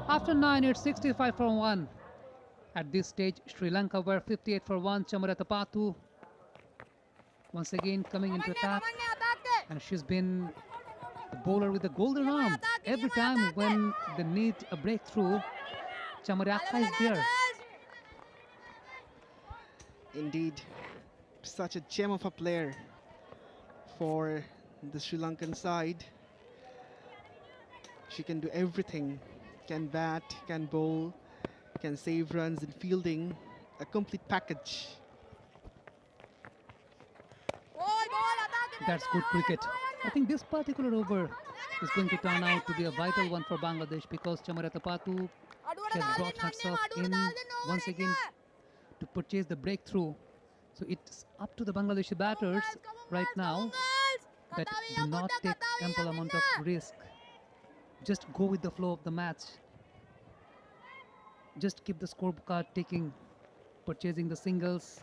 After 9, it's 65 for 1. At this stage, Sri Lanka were 58 for 1. Chamarathapathu once again coming into attack, and she's been the bowler with the golden arm. Every time when they need a breakthrough, Chamarathapathu is there. Indeed, such a gem of a player for the Sri Lankan side. She can do everything. Can bat, can bowl, can save runs in fielding. A complete package. That's good cricket. I think this particular over is going to turn out to be a vital one for Bangladesh, because Chamarathapathu has brought herself in once again to purchase the breakthrough. So it's up to the Bangladeshi batters right now that do not take ample amount of risk. Just go with the flow of the match. Just keep the scorecard ticking, purchasing the singles.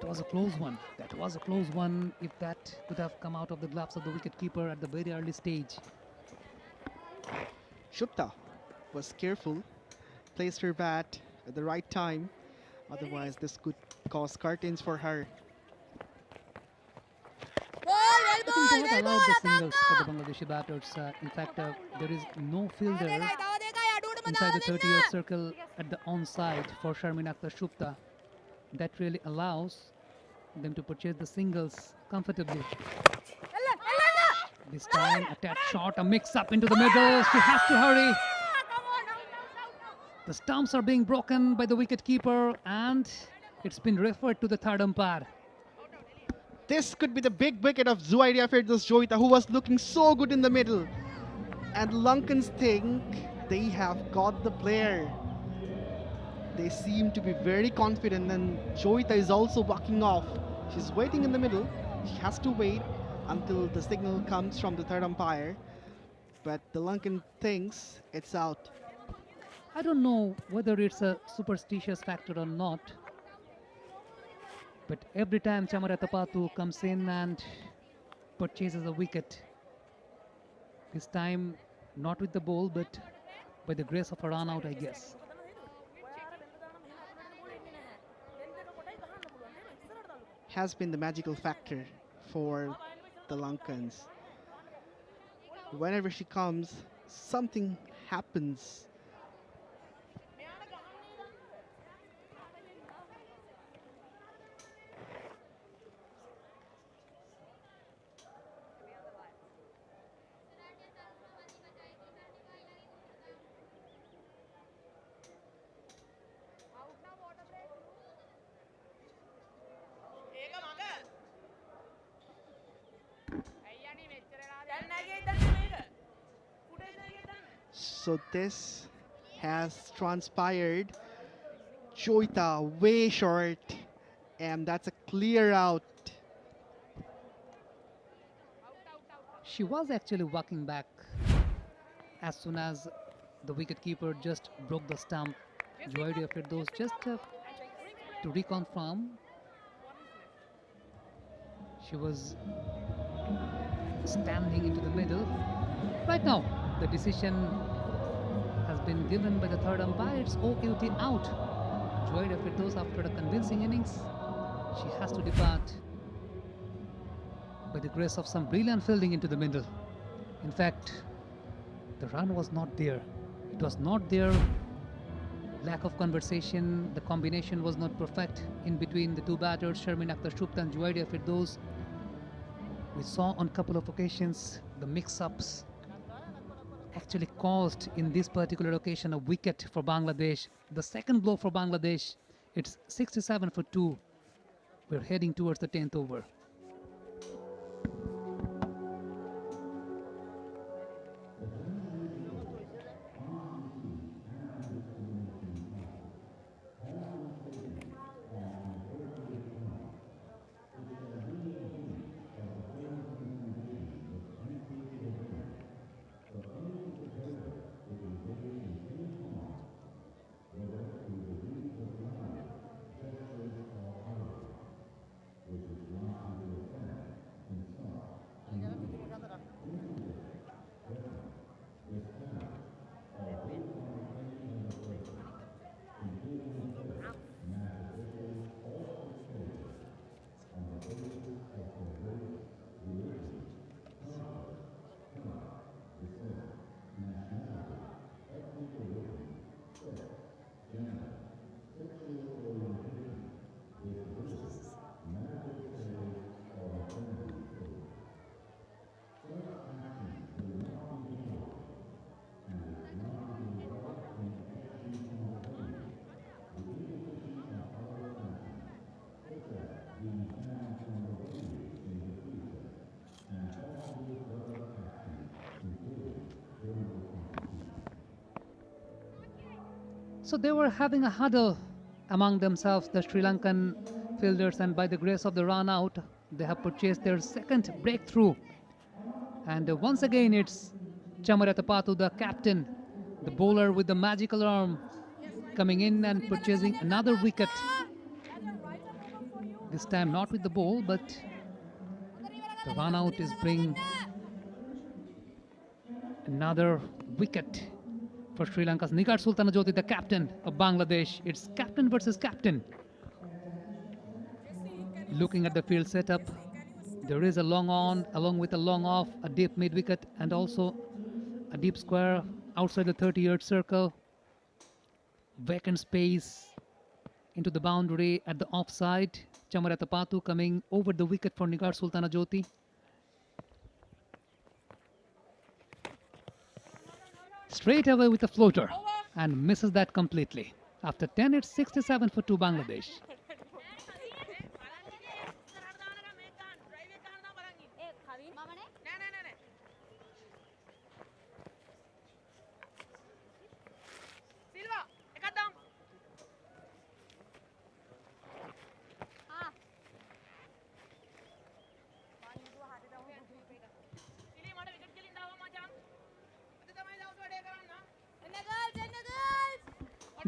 That was a close one. That was a close one. If that could have come out of the gloves of the wicketkeeper at the very early stage. Shupta was careful, placed her bat at the right time. Otherwise, this could cause curtains for her. I think they had allowed the singles for the Bangladeshi batters. In fact, there is no fielder inside the 30-yard circle at the onside for Sharmin Akhtar Shupta. That really allows them to purchase the singles comfortably. This time, a tap shot, a mix-up into the middle. She has to hurry. The stumps are being broken by the wicketkeeper, and it's been referred to the third umpire. This could be the big wicket of 𝗂𝗍𝗏𝗃𝗍, who was looking so good in the middle. And Lankans think they have got the player. They seem to be very confident, and 𝗂𝗍𝗏 is also walking off. She's waiting in the middle. She has to wait until the signal comes from the third umpire. But the Lankan thinks it's out. I don't know whether it's a superstitious factor or not, but every time Chamarathapathu comes in and purchases a wicket, this time not with the ball, but by the grace of a run out, I guess. has been the magical factor for the Lankans. Whenever she comes, something happens. So this has transpired. Choita way short, and that's a clear out. She was actually walking back as soon as the wicketkeeper just broke the stump. 𝗂𝗍𝗻𝗂𝗃 just to reconfirm. She was standing into the middle. Right now, the decision has been given by the third umpire. It's OQT out. 𝗂𝗍𝗻𝗂𝗃 after a convincing innings, she has to depart by the grace of some brilliant fielding into the middle. In fact, the run was not there. It was not there. Lack of conversation. The combination was not perfect in between the two batters, Sharmin Akhtar Shupta and 𝗂𝗍𝗻𝗂𝗃. We saw on a couple of occasions the mix-ups actually caused in this particular occasion a wicket for Bangladesh. The second blow for Bangladesh. It's 67 for 2. We're heading towards the 10th over. So they were having a huddle among themselves, the Sri Lankan fielders, and by the grace of the run out, they have purchased their second breakthrough. And once again, it's Chamaratapatthu, the captain, the bowler with the magical arm, coming in and purchasing another wicket. This time not with the ball, but the run out is bringing another wicket for Sri Lanka's Nigar Sultanajoti, the captain of Bangladesh. It's captain versus captain. Looking at the field setup, there is a long on along with a long off, a deep mid wicket, and also a deep square outside the 30-yard circle. Vacant space into the boundary at the offside. Chamaratapatthu coming over the wicket for Nigar Sultanajoti. Straight away with a floater and misses that completely. After 10, it's 67 for 2 Bangladesh.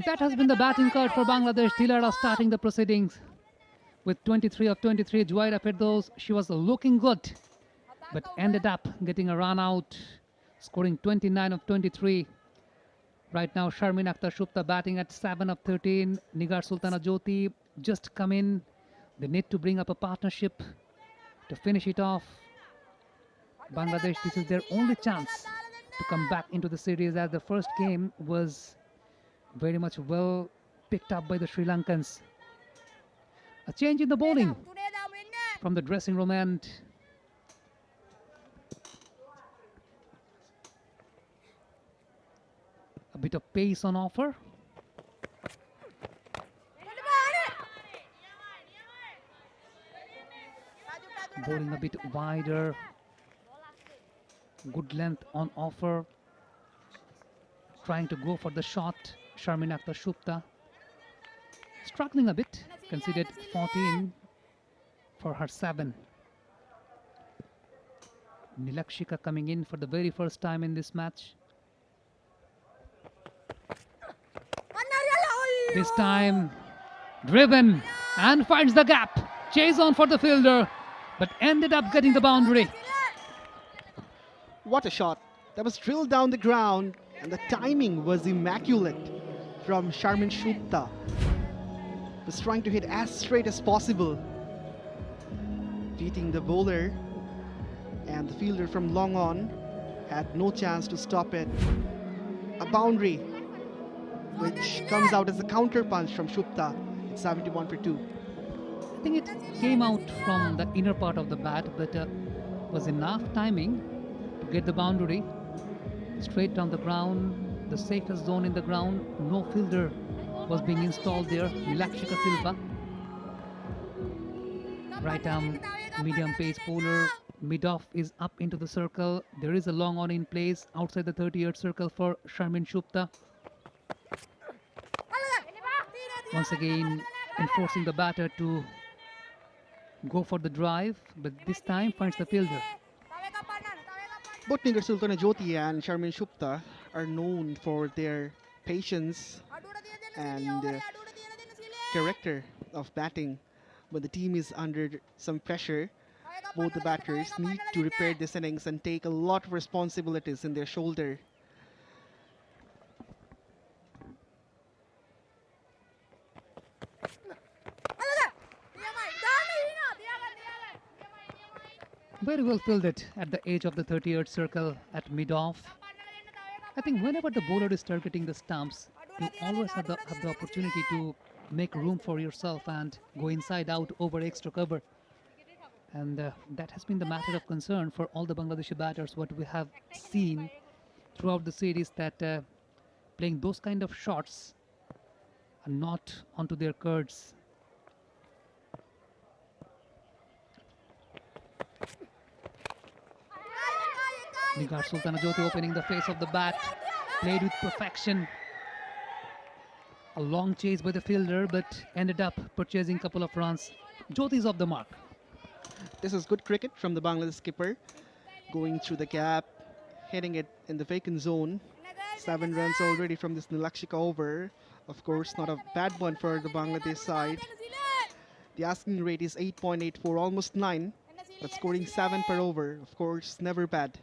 That has been the batting card for Bangladesh. Ṭhilara starting the proceedings with 23 of 23. 𝗂𝗍𝗻𝗂𝗃, she was looking good, but ended up getting a run out, scoring 29 of 23. Right now, Sharmin Akhtar Shupta batting at 7 of 13. Nigar Sultanajoti just come in They need to bring up a partnership to finish it off. Bangladesh, this is their only chance to come back into the series, as the first game was very much well picked up by the Sri Lankans. A change in the bowling from the dressing room, and a bit of pace on offer. Bowling a bit wider. Good length on offer. Trying to go for the shot. Sharmeen Akhtar Shupta struggling a bit. Conceded 14 for her 7. 𝗬𝗟𝗃𝗃 coming in for the very first time in this match. This time driven and finds the gap. Chase on for the fielder, but ended up getting the boundary. What a shot. That was drilled down the ground, and the timing was immaculate from Sharmeen Shupta. Was trying to hit as straight as possible, beating the bowler, and the fielder from long on had no chance to stop it. A boundary, which comes out as a counter punch from Shupta. It's 71 for 2. I think it came out from the inner part of the bat, but was enough timing to get the boundary. Straight down the ground, the safest zone in the ground. No fielder was being installed there. 𝗬𝗟𝗃𝗃 𝗠𝐶𝐿𝐵. Right arm medium pace bowler. Mid-off is up into the circle. There is a long on in place outside the 30-yard circle for Sharmeen Shupta. Once again enforcing the batter to go for the drive, but this time finds the fielder. Both Nigar Sultana-Jyoti and Sharmeen Shupta are known for their patience and character of batting. When the team is under some pressure, both the batters need to repair this innings and take a lot of responsibilities in their shoulder. Very well fielded at the edge of the 30-yard circle at mid-off. I think whenever the bowler is targeting the stumps, you always have the opportunity to make room for yourself and go inside out over extra cover. And that has been the matter of concern for all the Bangladeshi batters. What we have seen throughout the series, that playing those kind of shots are not onto their curds. Nigar Sultana-Jyoti opening the face of the bat, played with perfection. A long chase by the fielder, but ended up purchasing a couple of runs. Jyoti is off the mark. This is good cricket from the Bangladesh skipper, going through the gap, hitting it in the vacant zone. 7 runs already from this 𝗬𝗟𝗃𝗃 over. Of course, not a bad one for the Bangladesh side. The asking rate is 8.84, almost 9, but scoring 7 per over, of course, never bad.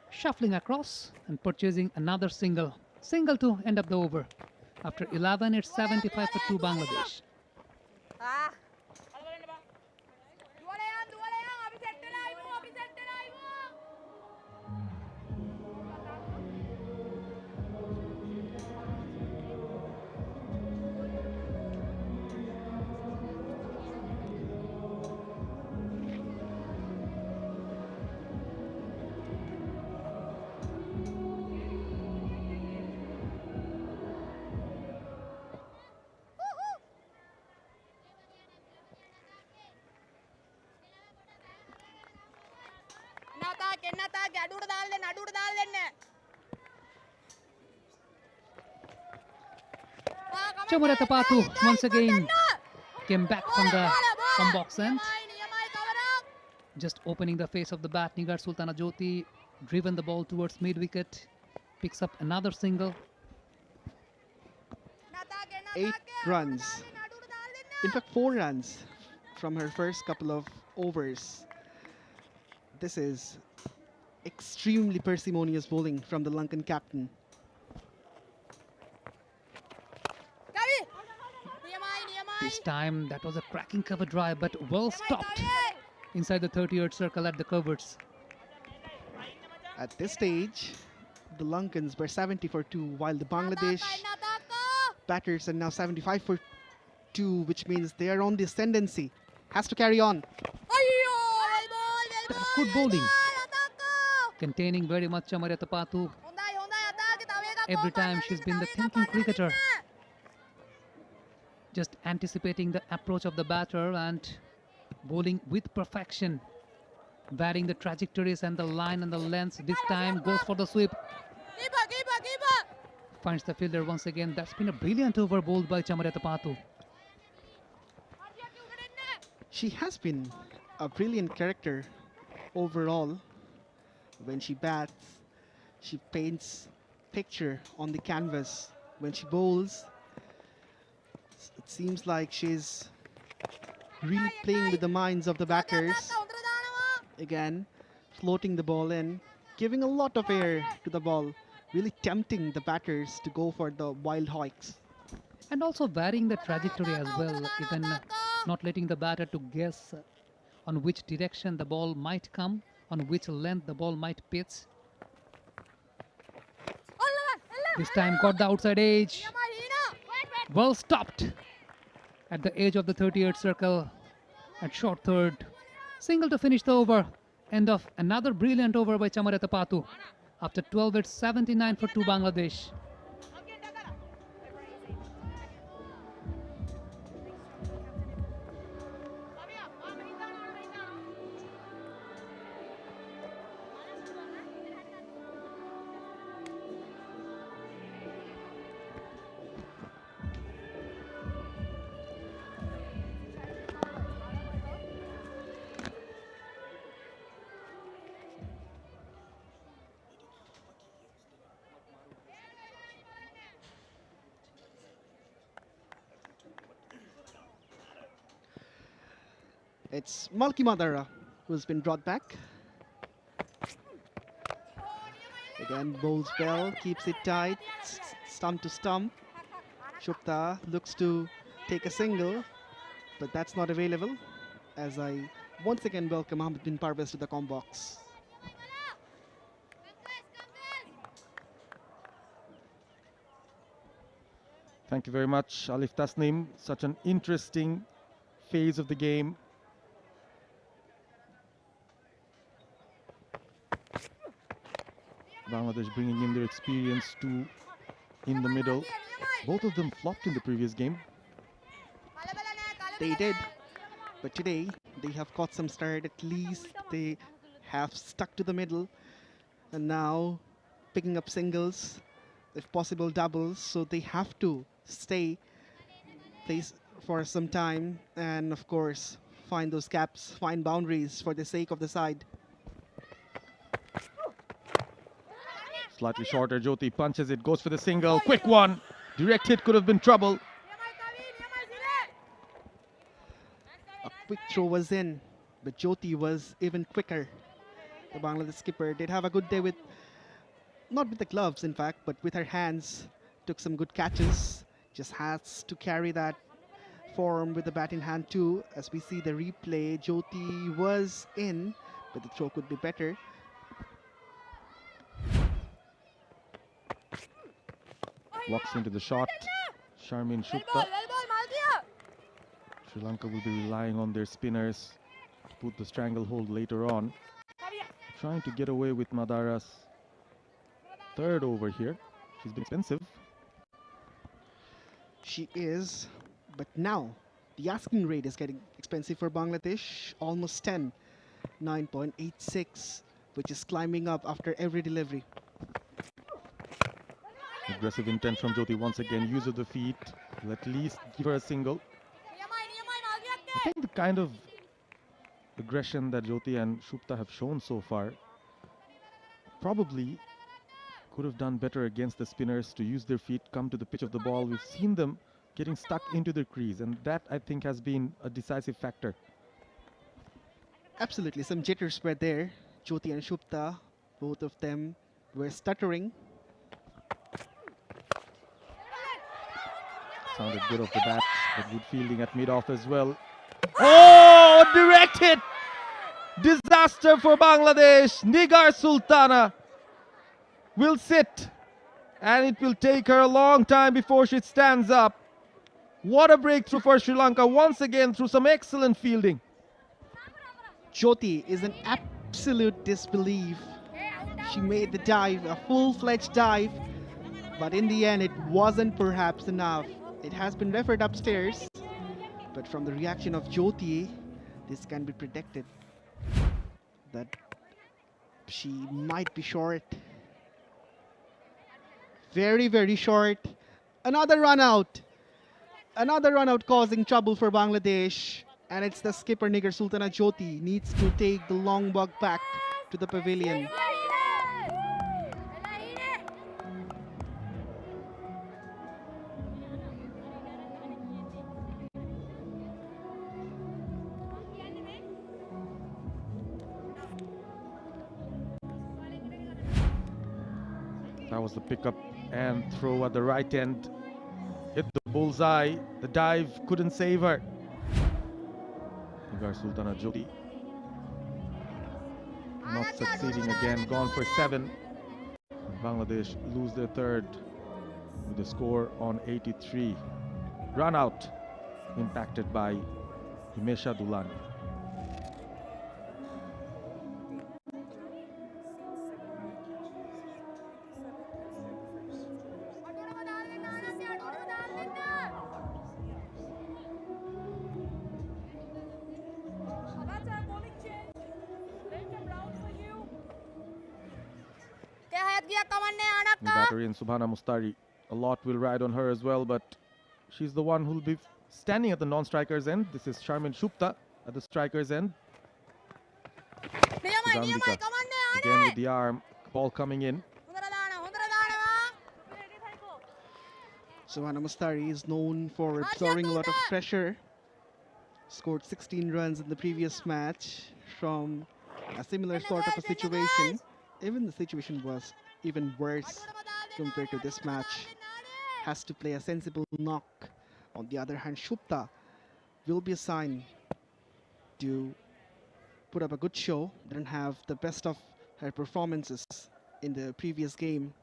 Shuffling across and purchasing another single. Single to end up the over. After 11, it's 75 for 2 Bangladesh. Chamura Tapatu once again came back from the box end. Just opening the face of the bat, Nigar Sultana-Jyoti driven the ball towards mid-wicket, picks up another single. 8 runs. In fact, 4 runs from her first couple of overs. This is extremely parsimonious bowling from the Lankan captain. This time that was a cracking cover drive, but well stopped inside the 30-yard circle at the covers. At this stage, the Lankans were 70 for 2, while the Bangladesh batters are now 75 for 2, which means they are on the ascendancy. Has to carry on. That's good bowling, containing very much 𝗂𝗏𝗂𝗃𝗃. Every time she's been the thinking cricketer, just anticipating the approach of the batter and bowling with perfection, varying the trajectories and the line and the lengths. This time goes for the sweep. Finds the fielder once again. That's been a brilliant over bowled by 𝗂𝗏𝗂𝗃𝗃. She has been a brilliant character overall. When she bats, she paints picture on the canvas. When she bowls, it seems like she's really playing with the minds of the batters. Again, floating the ball in, giving a lot of air to the ball, really tempting the batters to go for the wild hikes. And also varying the trajectory as well, even not letting the batter to guess on which direction the ball might come, on which length the ball might pitch. This time got the outside edge. Well stopped at the edge of the 30-yard circle at short third. Single to finish the over. End of another brilliant over by 𝗂𝗏𝗂𝗃𝗃. After 12, it's 79 for 2 Bangladesh. It's 𝗂𝗏𝗂𝗃𝗃 who's been brought back. Again, bowls well, keeps it tight, stump to stump. 𝗃𝗏𝗃 looks to take a single, but that's not available. As I once again welcome Mohammed bin Parvez to the comm box. Thank you very much, Alif Tasnim. Such an interesting phase of the game. Bangladesh bringing in their experience too in the middle. Both of them flopped in the previous game. They did, but today they have caught some start. At least they have stuck to the middle, and now picking up singles, if possible doubles, so they have to stay place for some time and of course find those gaps, find boundaries for the sake of the side. Slightly shorter, Jyoti punches it, goes for the single, quick one. Direct hit could have been trouble. A quick throw was in, but Jyoti was even quicker. The Bangladesh skipper did have a good day with, not with the gloves in fact, but with her hands. Took some good catches. Just has to carry that form with the bat in hand too. As we see the replay, Jyoti was in, but the throw could be better. Walks into the shot. Sharmin Shukta. Sri Lanka will be relying on their spinners to put the stranglehold later on. Trying to get away with Madara's third over here. She's been expensive. She is, but now the asking rate is getting expensive for Bangladesh. Almost 10, 9.86, which is climbing up after every delivery. Aggressive intent from Jyoti once again. Use of the feet. Will at least give her a single. I think the kind of aggression that Jyoti and Shukta have shown so far probably could have done better against the spinners to use their feet, come to the pitch of the ball. We've seen them getting stuck into their crease, and that I think has been a decisive factor. Absolutely, some jitters were there. Jyoti and Shukta Both of them were stuttering. Sounded good off the bat, but good fielding at mid-off as well. Oh, direct hit! Disaster for Bangladesh. Nigar Sultana will sit, and it will take her a long time before she stands up. What a breakthrough for Sri Lanka once again through some excellent fielding. Jyoti is in absolute disbelief. She made the dive, a full-fledged dive, but in the end it wasn't perhaps enough. It has been referred upstairs, but from the reaction of Jyoti, this can be predicted that she might be short. Very, very short. Another run out. Another run out causing trouble for Bangladesh. And it's the skipper Nigar Sultana Jyoti needs to take the long walk back to the pavilion. That was the pickup and throw at the right end. Hit the bullseye. The dive couldn't save her. Nigar Sultana Jyoti not succeeding again. Gone for 7. Bangladesh lose their third with a score on 83. Run out impacted by Himesha Dulani. The battery and Subhana Mustari, a lot will ride on her as well, but she's the one who'll be standing at the non-striker's end. This is Sharmin Shupta at the striker's end. Sugandhika again with the arm, ball coming in. Subhana Mustari is known for absorbing a lot of pressure. Scored 16 runs in the previous match from a similar sort of a situation. Even the situation was even worse compared to this match. Has to play a sensible knock. On the other hand, Shupta will be assigned to put up a good show. Didn't have the best of her performances in the previous game.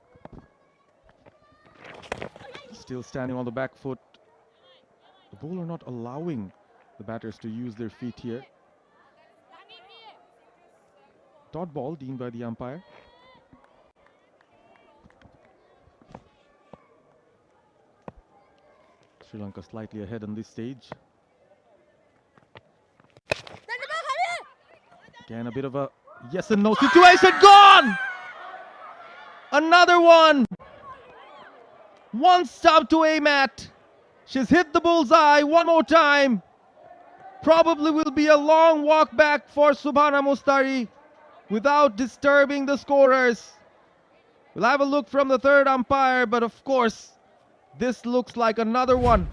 Still standing on the back foot. The bowler not allowing the batters to use their feet here. Dot ball deemed by the umpire. Sri Lanka slightly ahead on this stage. Again, a bit of a yes and no situation. Gone! Another one! One stop to aim at. She's hit the bullseye one more time. Probably will be a long walk back for Subhana Mustari without disturbing the scorers. We'll have a look from the third umpire, but of course, this looks like another one.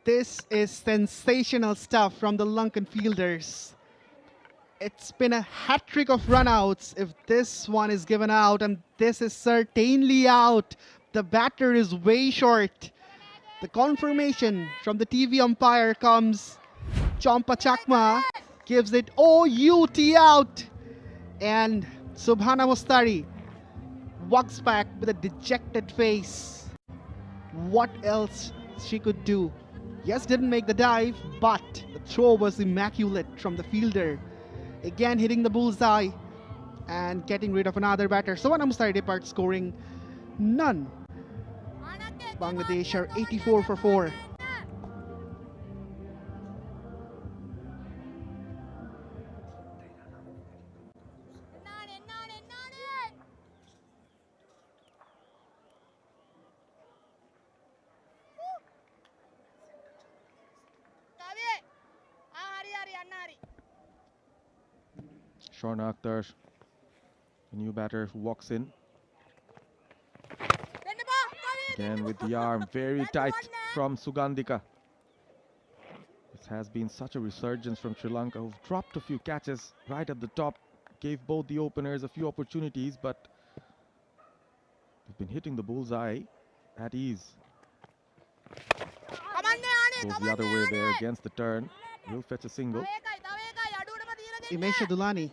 This is sensational stuff from the Lankan fielders. It's been a hat-trick of run-outs. If this one is given out, and this is certainly out, the batter is way short. The confirmation from the TV umpire comes. Champa Chakma gives it OUT out. And Subhana Mustari walks back with a dejected face. What else she could do? Yes, didn't make the dive, but the throw was immaculate from the fielder. Again hitting the bullseye and getting rid of another batter. Subhana Mustari departs scoring none. Bangladesh are 84 for 4. Shorna Akhtar, the new batter who walks in. Again with the arm, very tight from Sugandhika. This has been such a resurgence from Sri Lanka, who've dropped a few catches right at the top gave both the openers a few opportunities, but they've been hitting the bullseye at ease. Goes the other way there against the turn. Will fetch a single. 𝗵𝗍 𝗬𝗠𝗧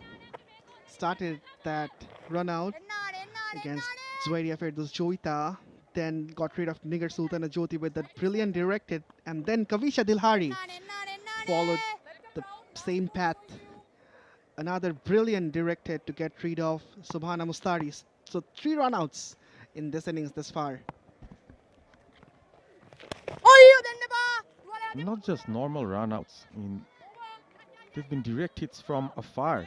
started that run out against 𝗬𝗬𝗃𝗀𝗃𝗀𝗃, then got rid of Nigar Sultana-Jyoti with that brilliant directed, and then Kavisha Dilhari followed the same path. Another brilliant directed to get rid of Subhana Mustari. So 3 runouts in this innings thus far. Not just normal runouts. I mean, they've been direct hits from afar.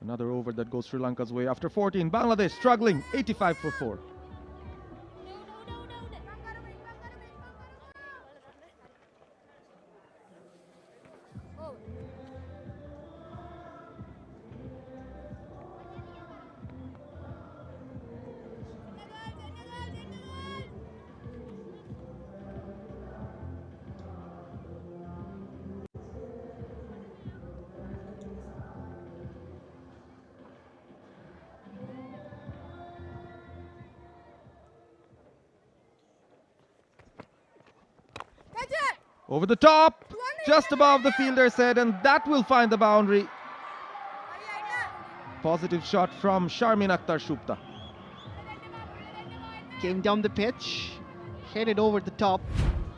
Another over that goes Sri Lanka's way after 14. Bangladesh struggling, 85 for 4. Over the top, just above the fielder's head, and that will find the boundary. Positive shot from Sharmin Akhtar Shupta. Came down the pitch, headed over the top.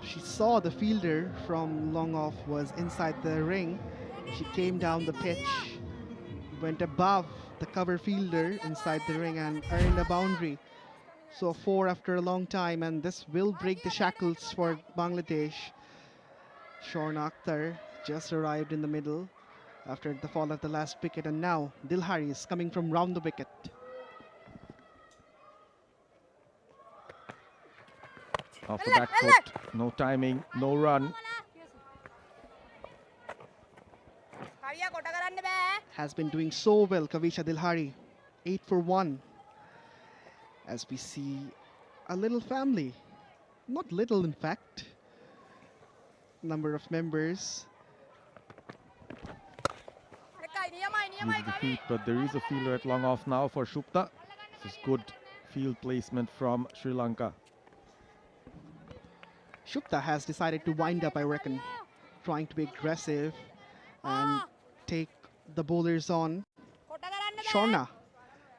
She saw the fielder from long off was inside the ring. She came down the pitch, went above the cover fielder inside the ring and earned a boundary. So 4 after a long time, and this will break the shackles for Bangladesh. Sharmin Akhtar just arrived in the middle after the fall of the last wicket, and now Dilhari is coming from round the wicket. Off the back foot, no timing, no run. Has been doing so well, Kavisha Dilhari. 8 for 1. As we see a little family, not little in fact, number of members. Use the feet, but there is a fielder at long off now for Shupta. This is good field placement from Sri Lanka. Shupta has decided to wind up, I reckon, trying to be aggressive and take the bowlers on. Sharna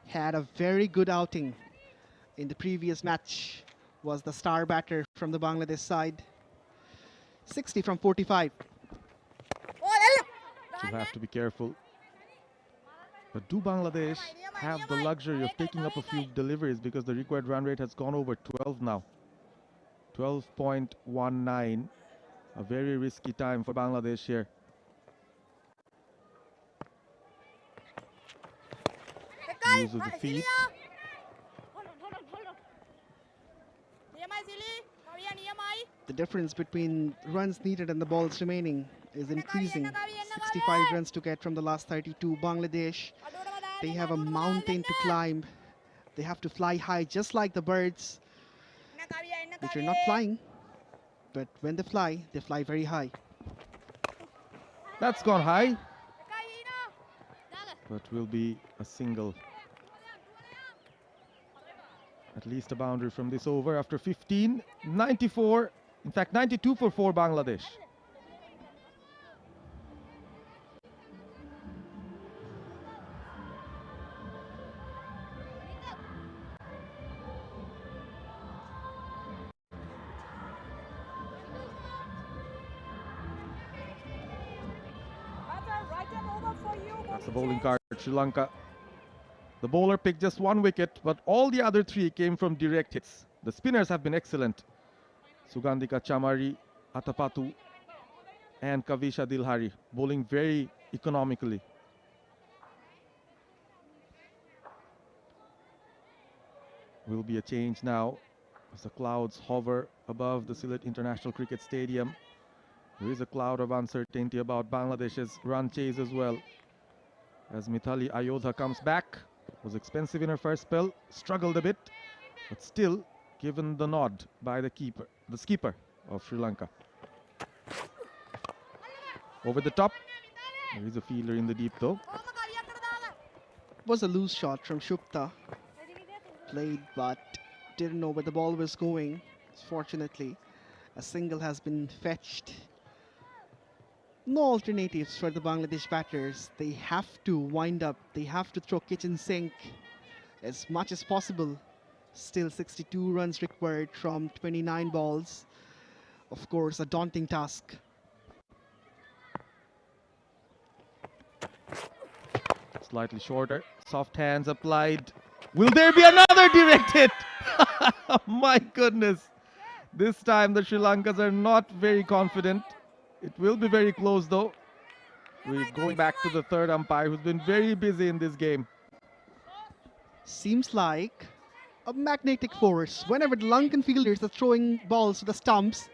had a very good outing in the previous match, was the star batter from the Bangladesh side. 60 from 45. You have to be careful. But do Bangladesh have the luxury of taking up a few deliveries, because the required run rate has gone over 12 now. 12.19. A very risky time for Bangladesh here. Use of the feet. The difference between runs needed and the balls remaining is increasing. 65 runs to get from the last 32. Bangladesh, they have a mountain to climb. They have to fly high just like the birds, which are not flying, but when they fly very high. That's gone high, but will be a single. At least a boundary from this over after 15. 94, in fact 92 for 4 Bangladesh. That's a bowling card, Sri Lanka. The bowler picked just 1 wicket, but all the other 3 came from direct hits. The spinners have been excellent. Sugandhika Chamari, Atapattu and Kavisha Dilhari bowling very economically. Will be a change now as the clouds hover above the Sylhet International Cricket Stadium. There is a cloud of uncertainty about Bangladesh's run chase as well. As Mithali Ayodha comes back, was expensive in her first spell, struggled a bit, but still given the nod by the skipper of Sri Lanka. Over the top, there is a fielder in the deep though. Was a loose shot from 𝗃𝗃𝗃. Played but didn't know where the ball was going. Fortunately, a single has been fetched. No alternatives for the Bangladesh batters. They have to wind up. They have to throw kitchen sink as much as possible. Still 62 runs required from 29 balls. Of course, a daunting task. Slightly shorter. Soft hands applied. Will there be another direct hit? My goodness. This time the Sri Lankans are not very confident. It will be very close though. We're going back to the third umpire who's been very busy in this game. Seems like a magnetic force. Whenever the Lankan fielders are throwing balls to the stumps,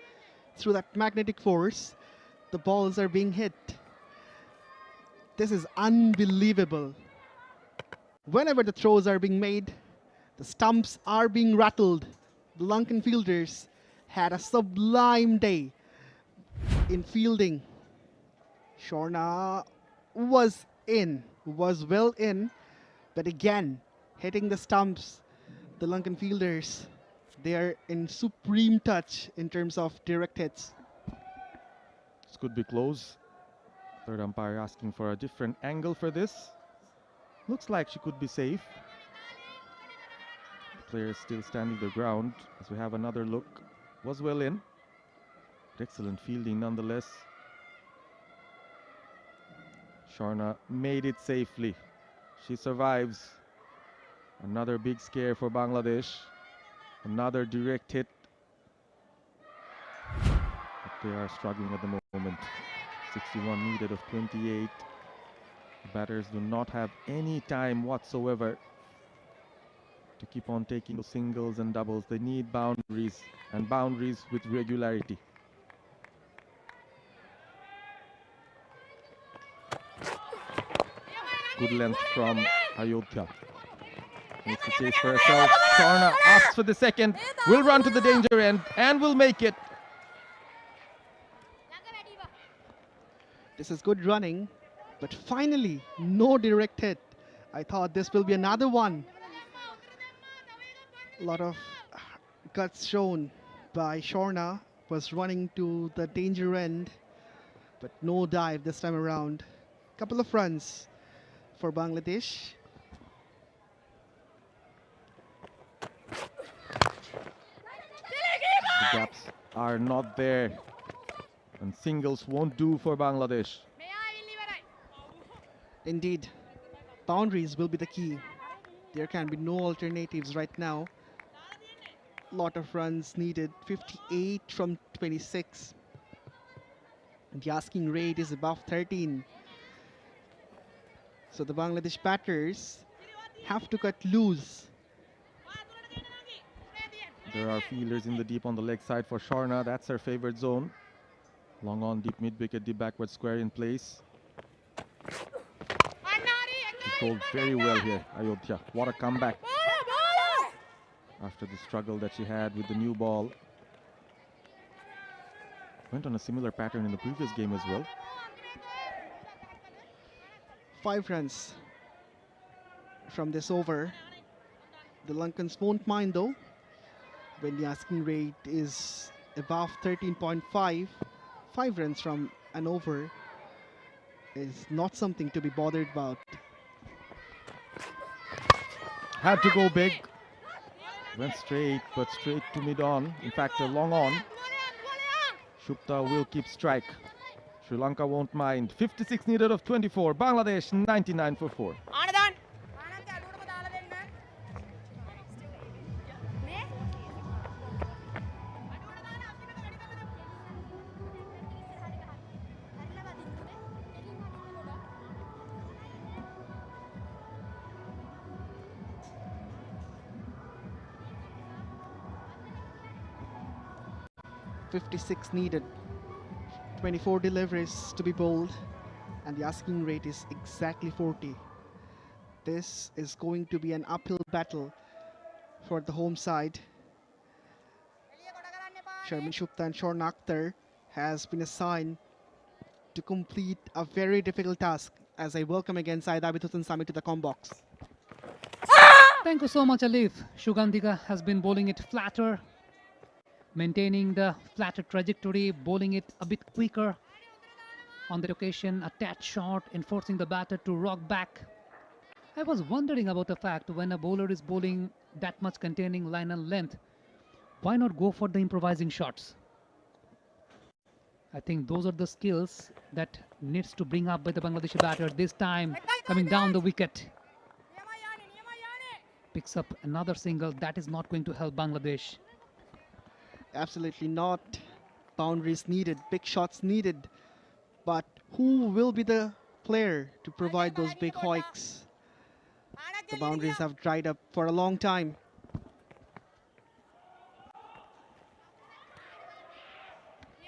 through that magnetic force, the balls are being hit. This is unbelievable. Whenever the throws are being made, the stumps are being rattled. The Lankan fielders had a sublime day in fielding. 𝗁𝗏 was well in, but again, hitting the stumps, the Lankan fielders, they are in supreme touch in terms of direct hits. This could be close. Third umpire asking for a different angle for this. Looks like she could be safe. The player is still standing the ground as we have another look. Was well in. But excellent fielding nonetheless. 𝗁𝗏 made it safely. She survives. Another big scare for Bangladesh. Another direct hit. But they are struggling at the moment. 61 needed of 28. The batters do not have any time whatsoever to keep on taking singles and doubles. They need boundaries, and boundaries with regularity. Good length from Ayodhya. Needs to chase for herself. 𝗁𝗏 asks for the second. Will run to the danger end and will make it. This is good running, but finally, no direct hit. I thought this will be another one. A lot of guts shown by 𝗁𝗏, was running to the danger end, but no dive this time around. Couple of runs for Bangladesh. The gaps are not there, and singles won't do for Bangladesh. Indeed, boundaries will be the key. There can be no alternatives right now. Lot of runs needed, 58 from 26. The asking rate is above 13. So the Bangladesh batters have to cut loose. There are fielders in the deep on the leg side for 𝗁𝗏. That's her favorite zone. Long on, deep mid-wicket, deep backward square in place. She's bowled very well here, Ayodhya. What a comeback after the struggle that she had with the new ball. Went on a similar pattern in the previous game as well. 5 runs from this over. The Lankans won't mind though, when the asking rate is above 13.5. 5 runs from an over is not something to be bothered about. Had to go big. Went straight, but straight to mid-on. In fact, a long on. 𝗃𝗃𝗃 will keep strike. Sri Lanka won't mind. 56 needed of 24. Bangladesh 99 for 4. 56 needed. 24 deliveries to be bowled, and the asking rate is exactly 40. This is going to be an uphill battle for the home side. Sharmin Shukta and 𝗁𝗏 Akhtar has been assigned to complete a very difficult task, as I welcome again Syed Abid Hussain Sami to the com box. Thank you so much, Alif. Sugandhika has been bowling it flatter, maintaining the flatter trajectory, bowling it a bit quicker. On that occasion, a tad short, enforcing the batter to rock back. I was wondering about the fact when a bowler is bowling that much containing line and length, why not go for the improvising shots? I think those are the skills that needs to bring up by the Bangladeshi batter. This time, coming down the wicket. Picks up another single. That is not going to help Bangladesh. Absolutely not. Boundaries needed, big shots needed. But who will be the player to provide those big hoiks? The boundaries have dried up for a long time.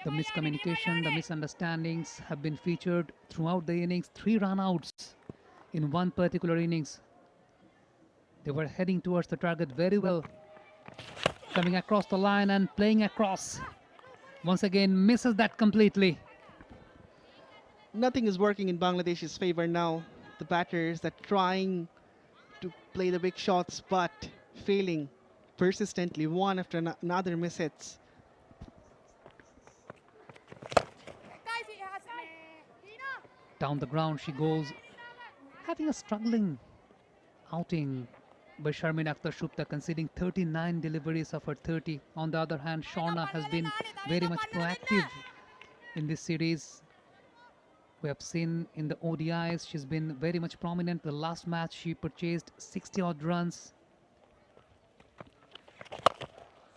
The miscommunication, the misunderstandings have been featured throughout the innings. 3 run-outs in one particular innings. They were heading towards the target very well. Coming across the line and playing across. Once again, misses that completely. Nothing is working in Bangladesh's favor now. The batters are trying to play the big shots, but failing persistently, one after another miss hits. Down the ground she goes, having a struggling outing by Sharmeen Akhtar Shupta, conceding 39 deliveries of her 30. On the other hand, Shorna has been very much proactive in this series. We have seen in the ODIs, she's been very much prominent. The last match, she purchased 60-odd runs.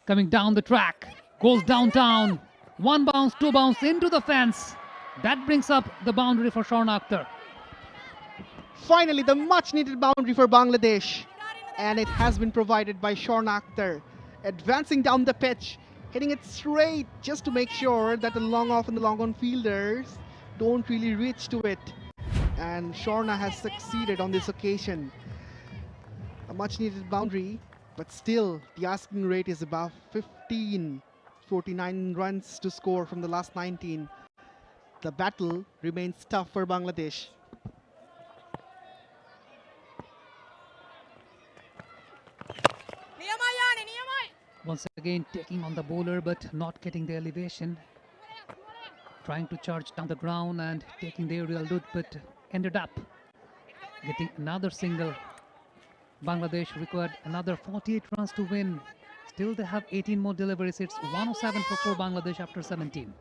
Coming down the track, goes downtown. 1 bounce, 2 bounce into the fence. That brings up the boundary for Shorna Akhtar. Finally, the much-needed boundary for Bangladesh. And it has been provided by Shorna Akhtar. Advancing down the pitch, hitting it straight just to make sure that the long off and the long on fielders don't really reach to it. And Shorna has succeeded on this occasion. A much-needed boundary, but still the asking rate is above 15. 49 runs to score from the last 19. The battle remains tough for Bangladesh. Once again taking on the bowler but not getting the elevation. Trying to charge down the ground and taking the aerial loot, but ended up getting another single. Bangladesh required another 48 runs to win. Still they have 18 more deliveries. It's 107 for Bangladesh after 17.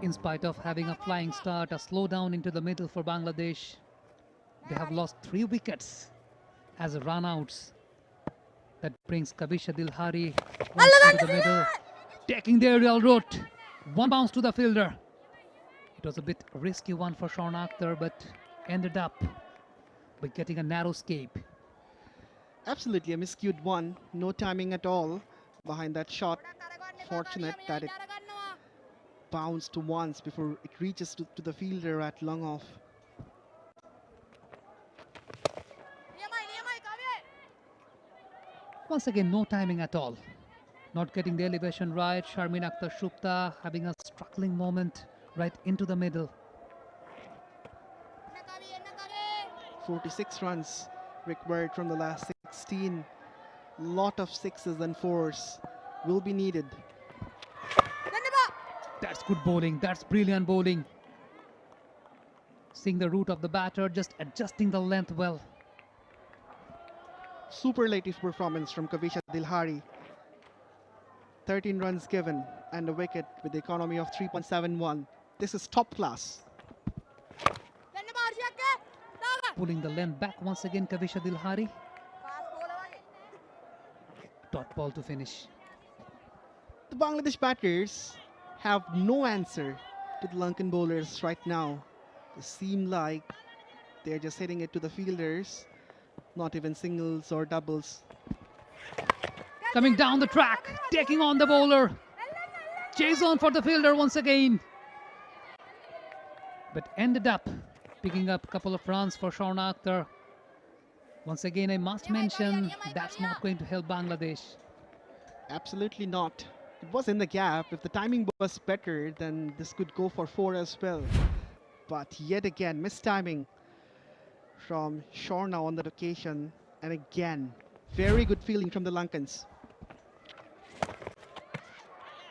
In spite of having a flying start, a slowdown into the middle for Bangladesh. They have lost 3 wickets as run-outs. That brings 𝗂𝗵𝗄𝗃 once into the middle, taking the aerial route. 1 bounce to the fielder. It was a bit risky one for Shorna Akhtar, but ended up by getting a narrow escape. Absolutely a miscued one. No timing at all behind that shot. Fortunate that it bounced once before it reaches to the fielder at long off. Once again, no timing at all. Not getting the elevation right. Sharmeen Akhtar Shupta having a struggling moment right into the middle. 46 runs required from the last 16. Lot of 6s and 4s will be needed. That's good bowling. That's brilliant bowling. Seeing the route of the batter, just adjusting the length well. Superlative performance from 𝗂𝗵𝗄𝗃. 13 runs given and a wicket with the economy of 3.71. This is top class. Pulling the length back once again, 𝗂𝗵𝗄𝗃. Dot ball to finish. The Bangladesh batters have no answer to the Lankan bowlers right now. They seem like they're just hitting it to the fielders, not even singles or doubles. Coming down the track, taking on the bowler. Chase on for the fielder once again. But ended up picking up a couple of runs for Sharna Akhtar. Once again, I must mention that's not going to help Bangladesh. Absolutely not. It was in the gap. If the timing was better, then this could go for 4 as well. But yet again, mistiming from Sharna on that occasion. And again, very good feeling from the Lankans.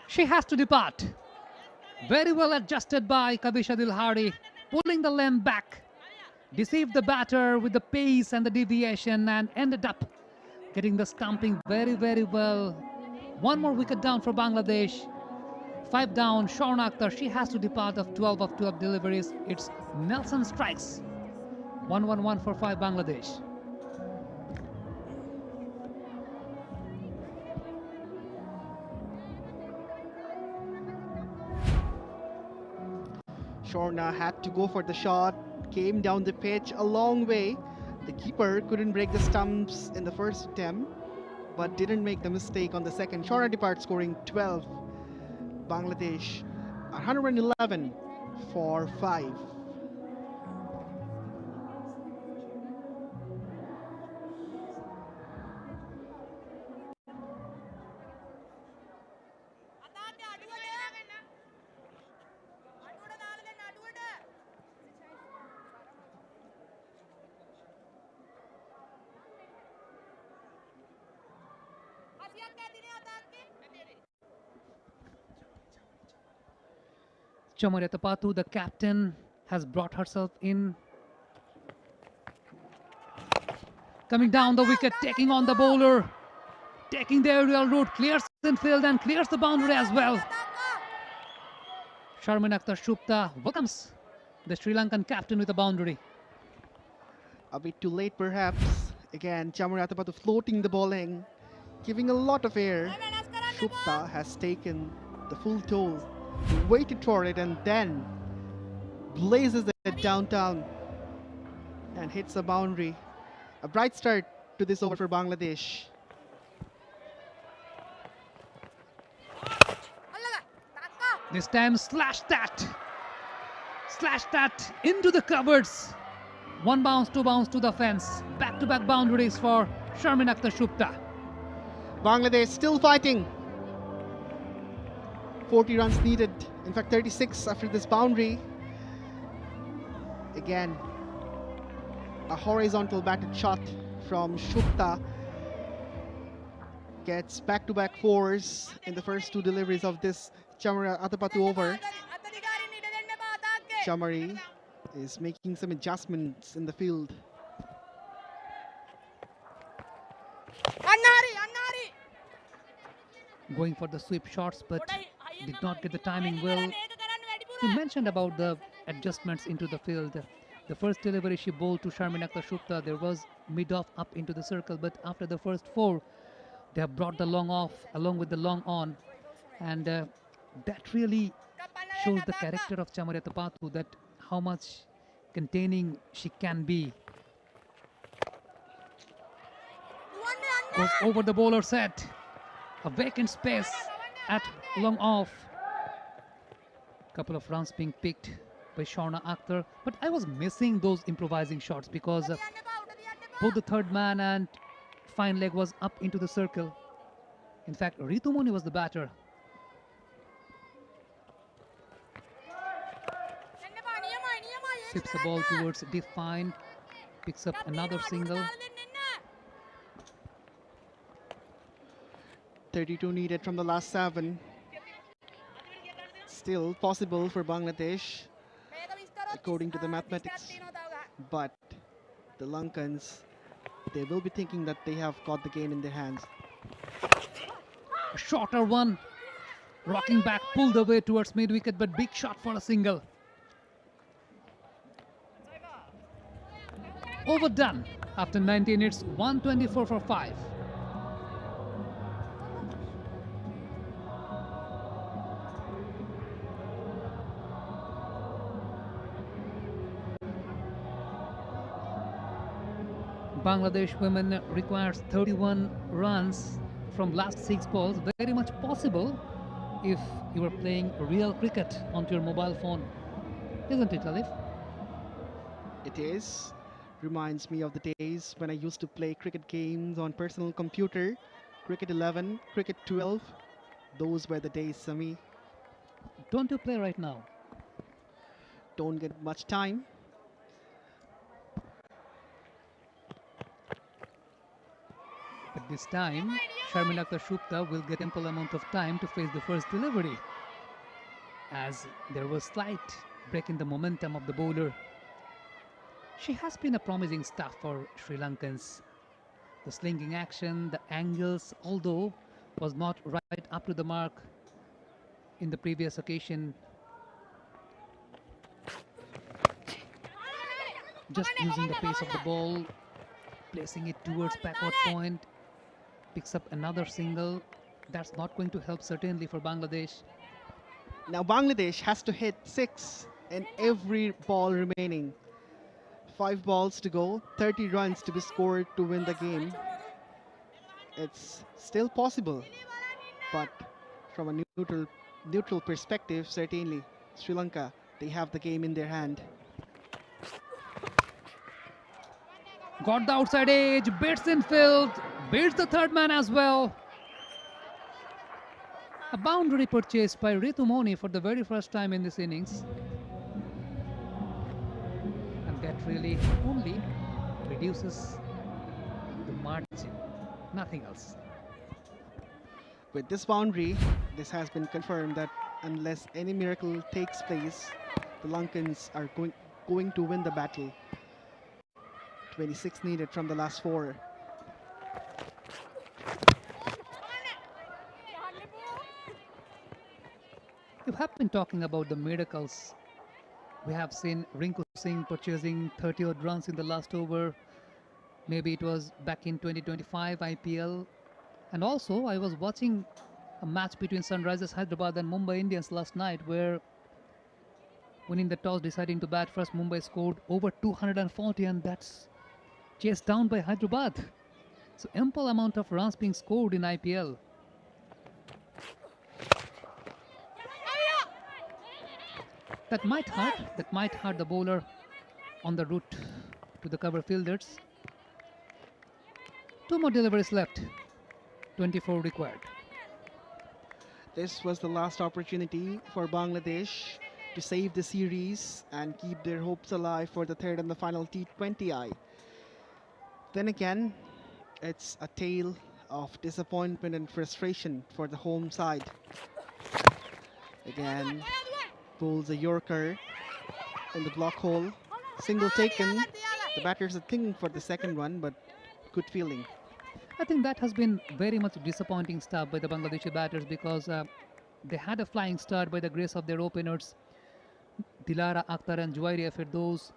She has to depart. Very well adjusted by Kavisha Dilhari, pulling the length back. Deceived the batter with the pace and the deviation and ended up getting the stumping very, very well. One more wicket down for Bangladesh. 5 down, Sharna Akhtar, she has to depart of 12 of 12 deliveries. It's Nelson strikes. 1-1-1 for 5 Bangladesh. Sharna had to go for the shot, came down the pitch a long way. The keeper couldn't break the stumps in the first attempt, but didn't make the mistake on the second. Sharna departs scoring 12. Bangladesh 111 for 5. 𝗂𝗵𝗴𝗂𝗂, the captain, has brought herself in. Coming down the wicket, taking on the bowler. Taking the aerial route, clears in field and clears the boundary as well. Sharmin Akhtar Shupta welcomes the Sri Lankan captain with a boundary. A bit too late perhaps. Again, 𝗂𝗵𝗴𝗂𝗂 floating the bowling, giving a lot of air. Shupta has taken the full toll, waited for it and then blazes it downtown and hits the boundary. A bright start to this over for Bangladesh. This time slash that into the cupboards. 1 bounce, 2 bounce to the fence. Back-to-back boundaries for Sharmin Akhtar Shupta. Bangladesh still fighting. 40 runs needed, in fact 36 after this boundary. Again, a horizontal batted shot from Shupta. Gets back-to-back 4s in the first 2 deliveries of this 𝗂𝗵𝗴𝗂𝗂 over. Chamari is making some adjustments in the field. Going for the sweep shots, but did not get the timing well. You mentioned about the adjustments into the field. The first delivery she bowled to Sharmin Akhtar Shupta, there was mid-off up into the circle, but after the first 4, they have brought the long off along with the long on. And that really shows the character of 𝗂𝗵𝗴𝗂𝗂, that how much containing she can be. Goes over the bowler set. A vacant space at long off. Couple of runs being picked by Sharna Akhtar, but I was missing those improvising shots because both the third man and fine leg was up into the circle. In fact, Ritumoni was the batter. Slips the ball towards deep fine, picks up another single. 32 needed from the last 7. Still possible for Bangladesh, according to the mathematics. But the Lankans, they will be thinking that they have got the game in their hands. A shorter one, rocking back, pulled away towards mid-wicket, but big shot for a single. Overdone after 19 hits, 124 for 5. Bangladesh women requires 31 runs from last 6 balls very much possible if you are playing real cricket onto your mobile phone, isn't it, Alif? It is. Reminds me of the days when I used to play cricket games on personal computer. Cricket 11, Cricket 12. Those were the days, Sami. Don't you play right now? Don't get much time. At this time, 𝗂𝗏𝗂𝗃𝗃 will get ample amount of time to face the first delivery, as there was slight break in the momentum of the bowler. She has been a promising stuff for Sri Lankans. The slinging action, the angles, although was not right up to the mark in the previous occasion. Just using the pace of the ball, placing it towards backward point, picks up another single. That's not going to help certainly for Bangladesh. Now Bangladesh has to hit 6 in every ball remaining. 5 balls to go, 30 runs to be scored to win the game. It's still possible, but from a neutral perspective, certainly Sri Lanka, they have the game in their hand. Got the outside edge, beats in field, beats the third man as well. A boundary purchased by Ritu Moni for the very first time in this innings. And that really only reduces the margin, nothing else. With this boundary, this has been confirmed that unless any miracle takes place, the Lankans are going to win the battle. 26 needed from the last 4. You have been talking about the miracles. We have seen Rinku Singh purchasing 30-odd runs in the last over. Maybe it was back in 2025 IPL. And also, I was watching a match between Sunrisers Hyderabad and Mumbai Indians last night, where winning the toss, deciding to bat first, Mumbai scored over 240, and that's chased down by Hyderabad. So ample amount of runs being scored in IPL. That might hurt the bowler on the route to the cover fielders. 2 more deliveries left, 24 required. This was the last opportunity for Bangladesh to save the series and keep their hopes alive for the third and the final T20I. Then again, it's a tale of disappointment and frustration for the home side. Again, pulls a Yorker in the block hole. Single taken. The batters are thinking for the second one, but good feeling. I think that has been very much disappointing stuff by the Bangladeshi batters, because they had a flying start by the grace of their openers. Dilara Akhtar and 𝗂𝗍𝗂𝗂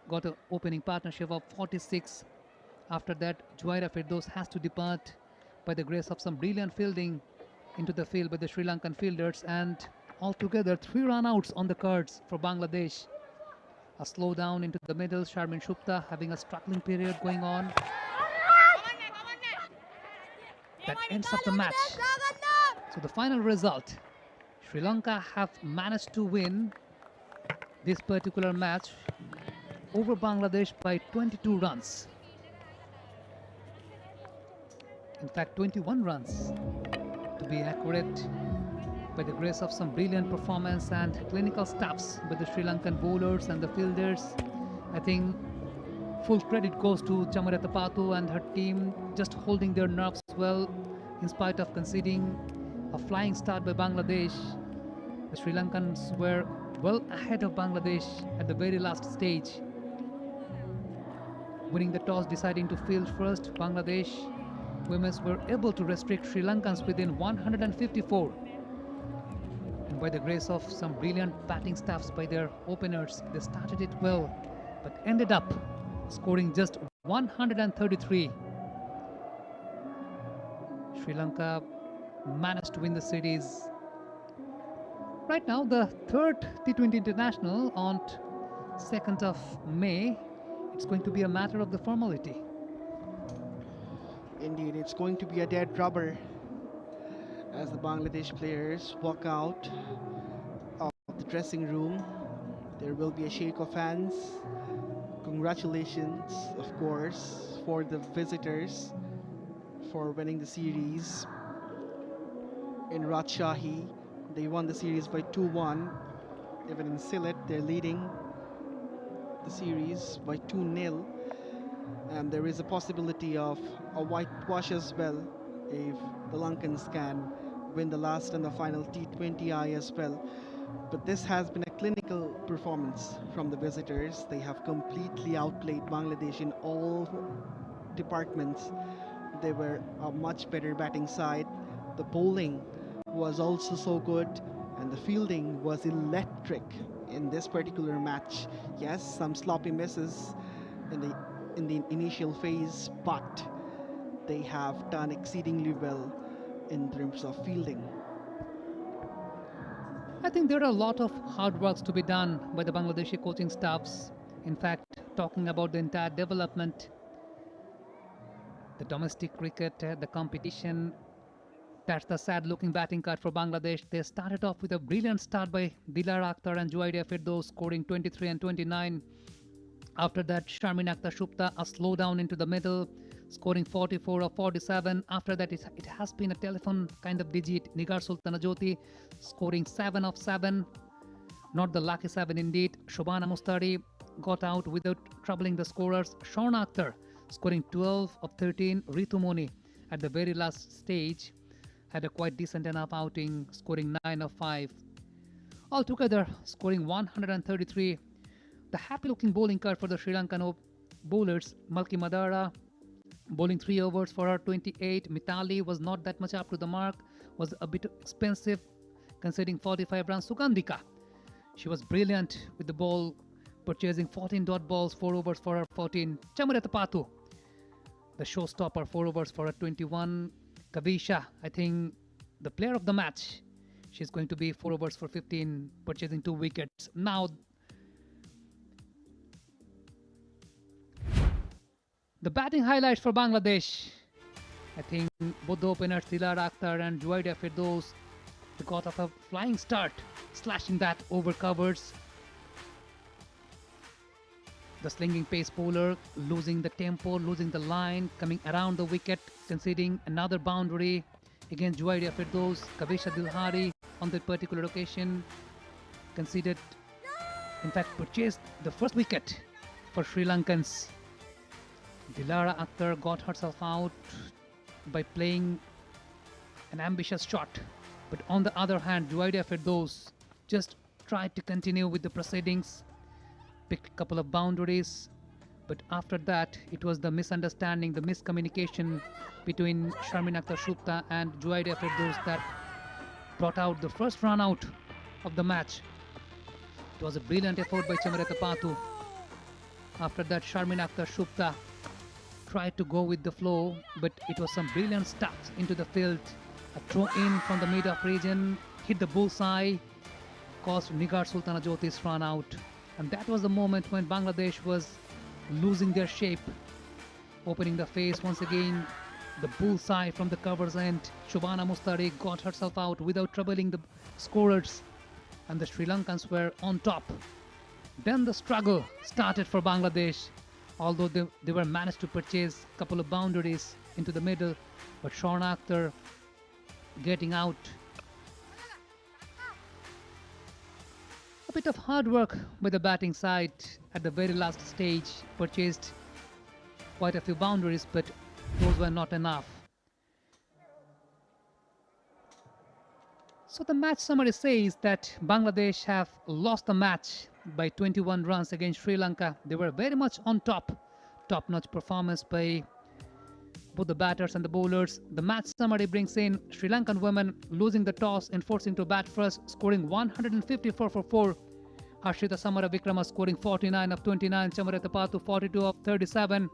got an opening partnership of 46. After that, 𝗂𝗍𝗂𝗂𝗂 has to depart by the grace of some brilliant fielding into the field by the Sri Lankan fielders, and altogether 3 run-outs on the cards for Bangladesh. A slowdown into the middle, Sharmin Shupta having a struggling period going on. That ends up the match. So the final result, Sri Lanka have managed to win this particular match over Bangladesh by 22 runs. In fact, 21 runs to be accurate, by the grace of some brilliant performance and clinical stops by the Sri Lankan bowlers and the fielders. I think full credit goes to Chamara Tapatu and her team, just holding their nerves well in spite of conceding a flying start by Bangladesh. The Sri Lankans were well ahead of Bangladesh at the very last stage. Winning the toss, deciding to field first, Bangladesh women were able to restrict Sri Lankans within 154. And by the grace of some brilliant batting staffs by their openers, they started it well, but ended up scoring just 133. Sri Lanka managed to win the series. Right now, the third T20 International on 2nd of May, it's going to be a matter of the formality. Indeed, it's going to be a dead rubber As the Bangladesh players walk out of the dressing room, there will be a shake of hands. Congratulations, of course, for the visitors for winning the series. In Rajshahi, they won the series by 2-1. Even in Sylhet, they're leading the series by 2-0. And there is a possibility of a whitewash as well if the Lankans can win the last and the final T20I as well. But this has been a clinical performance from the visitors. They have completely outplayed Bangladesh in all departments. They were a much better batting side. The bowling was also so good, and the fielding was electric in this particular match. Yes, some sloppy misses in the initial phase, but they have done exceedingly well in terms of fielding. I think there are a lot of hard works to be done by the Bangladeshi coaching staffs. In fact, talking about the entire development, the domestic cricket, the competition, that's the sad looking batting card for Bangladesh. They started off with a brilliant start by 𝗬𝗓𝗂𝗏 and 𝗂𝗲𝗓𝗏 scoring 23 and 29. After that, 𝗧𝗦𝗽𝗓 a slow down into the middle, scoring 44 or 47. After that, it has been a telephone kind of digit. 𝗃𝗃 𝗬𝗓 scoring 7 of 7. Not the lucky 7 indeed. 𝗂𝗵𝗂 Mustari got out without troubling the scorers. Sri Lanka scoring 12 of 13. Ritumoni at the very last stage had a quite decent enough outing, scoring 9 of 5. Altogether, scoring 133. The happy-looking bowling card for the Sri Lankan bowlers. Malki Madara bowling 3 overs for her 28. Mithali was not that much up to the mark, was a bit expensive, conceding 45 runs. Sugandhika, she was brilliant with the ball, purchasing 14 dot balls, 4 overs for her 14. Chamarathapathu, the showstopper, 4 overs for her 21. 𝗂𝗃𝗃, I think the player of the match. She's going to be 4 overs for 15, purchasing 2 wickets. Now, the batting highlights for Bangladesh. I think both the openers 𝗬𝗓𝗏 and 𝗂𝗧 they got off a flying start, slashing that over covers. The slinging pace bowler losing the tempo, losing the line, coming around the wicket, conceding another boundary against 𝗂𝗧. Kavisha Dilhari on that particular occasion conceded, in fact purchased the first wicket for Sri Lankans. 𝗬𝗓𝗏 got herself out by playing an ambitious shot, but on the other hand 𝗂𝗧 just tried to continue with the proceedings, picked a couple of boundaries, but after that it was the misunderstanding, the miscommunication between 𝗧 and 𝗂𝗧 that brought out the first run out of the match. It was a brilliant effort by Chamarathapathu. After that, 𝗧 tried to go with the flow, but it was some brilliant stuff into the field. A throw in from the mid-off region, hit the bullseye, caused 𝗃𝗃 𝗠𝗏𝗃's run out. And that was the moment when Bangladesh was losing their shape, opening the face once again. The bullseye from the covers end. Shobhana Mustari got herself out without troubling the scorers, and the Sri Lankans were on top. Then the struggle started for Bangladesh, although they were managed to purchase a couple of boundaries into the middle, but 𝗧 getting out. A bit of hard work by the batting side at the very last stage, purchased quite a few boundaries, but those were not enough. So the match summary says that Bangladesh have lost the match by 21 runs against Sri Lanka. They were very much on top. Top-notch performance by both the batters and the bowlers. The match summary brings in Sri Lankan women losing the toss and forcing to bat first, scoring 154 for 4. Harshita Samaravikrama scoring 49 of 29. Chamarathapathu 42 of 37.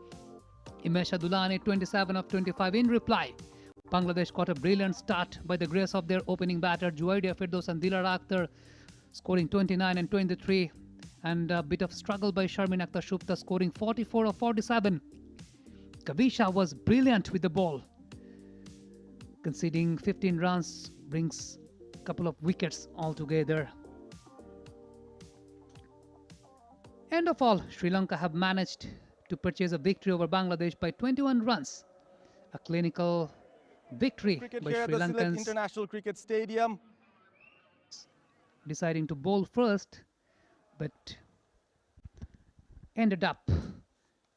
Himesha Dulani 27 of 25. In reply, Bangladesh got a brilliant start by the grace of their opening batter 𝗂𝗧 and 𝗬𝗓𝗏 scoring 29 and 23, and a bit of struggle by 𝗧 scoring 44 of 47. 𝗂𝗃𝗃 was brilliant with the ball, Conceding 15 runs brings a couple of wickets altogether. End of all, Sri Lanka have managed to purchase a victory over Bangladesh by 21 runs. A clinical victory by Here at Sri the Sylhet Lankans, International Cricket Stadium. deciding to bowl first, but ended up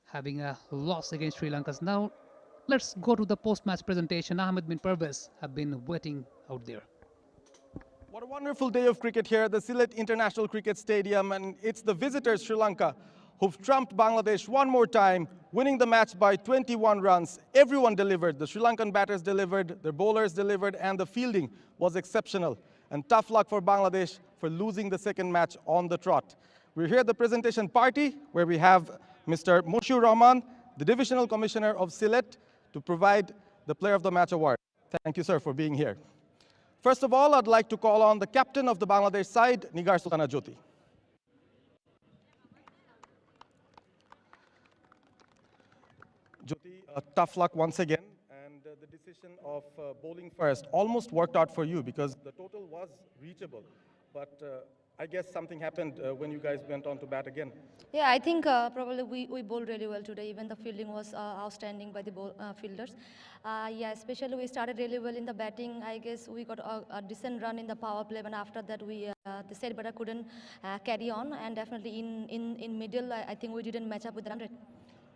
having a loss against Sri Lanka. Now, let's go to the post-match presentation. 𝗂𝗏𝗡 have been waiting out there. What a wonderful day of cricket here at the Sylhet International Cricket Stadium, and it's the visitors, Sri Lanka, who've trumped Bangladesh one more time, winning the match by 21 runs. Everyone delivered. The Sri Lankan batters delivered, their bowlers delivered, and the fielding was exceptional. And tough luck for Bangladesh for losing the second match on the trot. We're here at the presentation party, where we have Mr. Moshiur Rahman, the Divisional Commissioner of Sylhet, to provide the Player of the Match award. Thank you, sir, for being here. First of all, I'd like to call on the captain of the Bangladesh side, 𝗂𝗚𝗓 𝗠𝗚𝗏𝗃𝗏. Jyoti, tough luck once again, and the decision of bowling first almost worked out for you because the total was reachable. But I guess something happened when you guys went on to bat again. Yeah, I think probably we bowled really well today. Even the fielding was outstanding by the fielders. Yeah, especially we started really well in the batting. I guess we got a decent run in the power play, and after that the set batter couldn't carry on. And definitely in middle, I think we didn't match up with the run rate.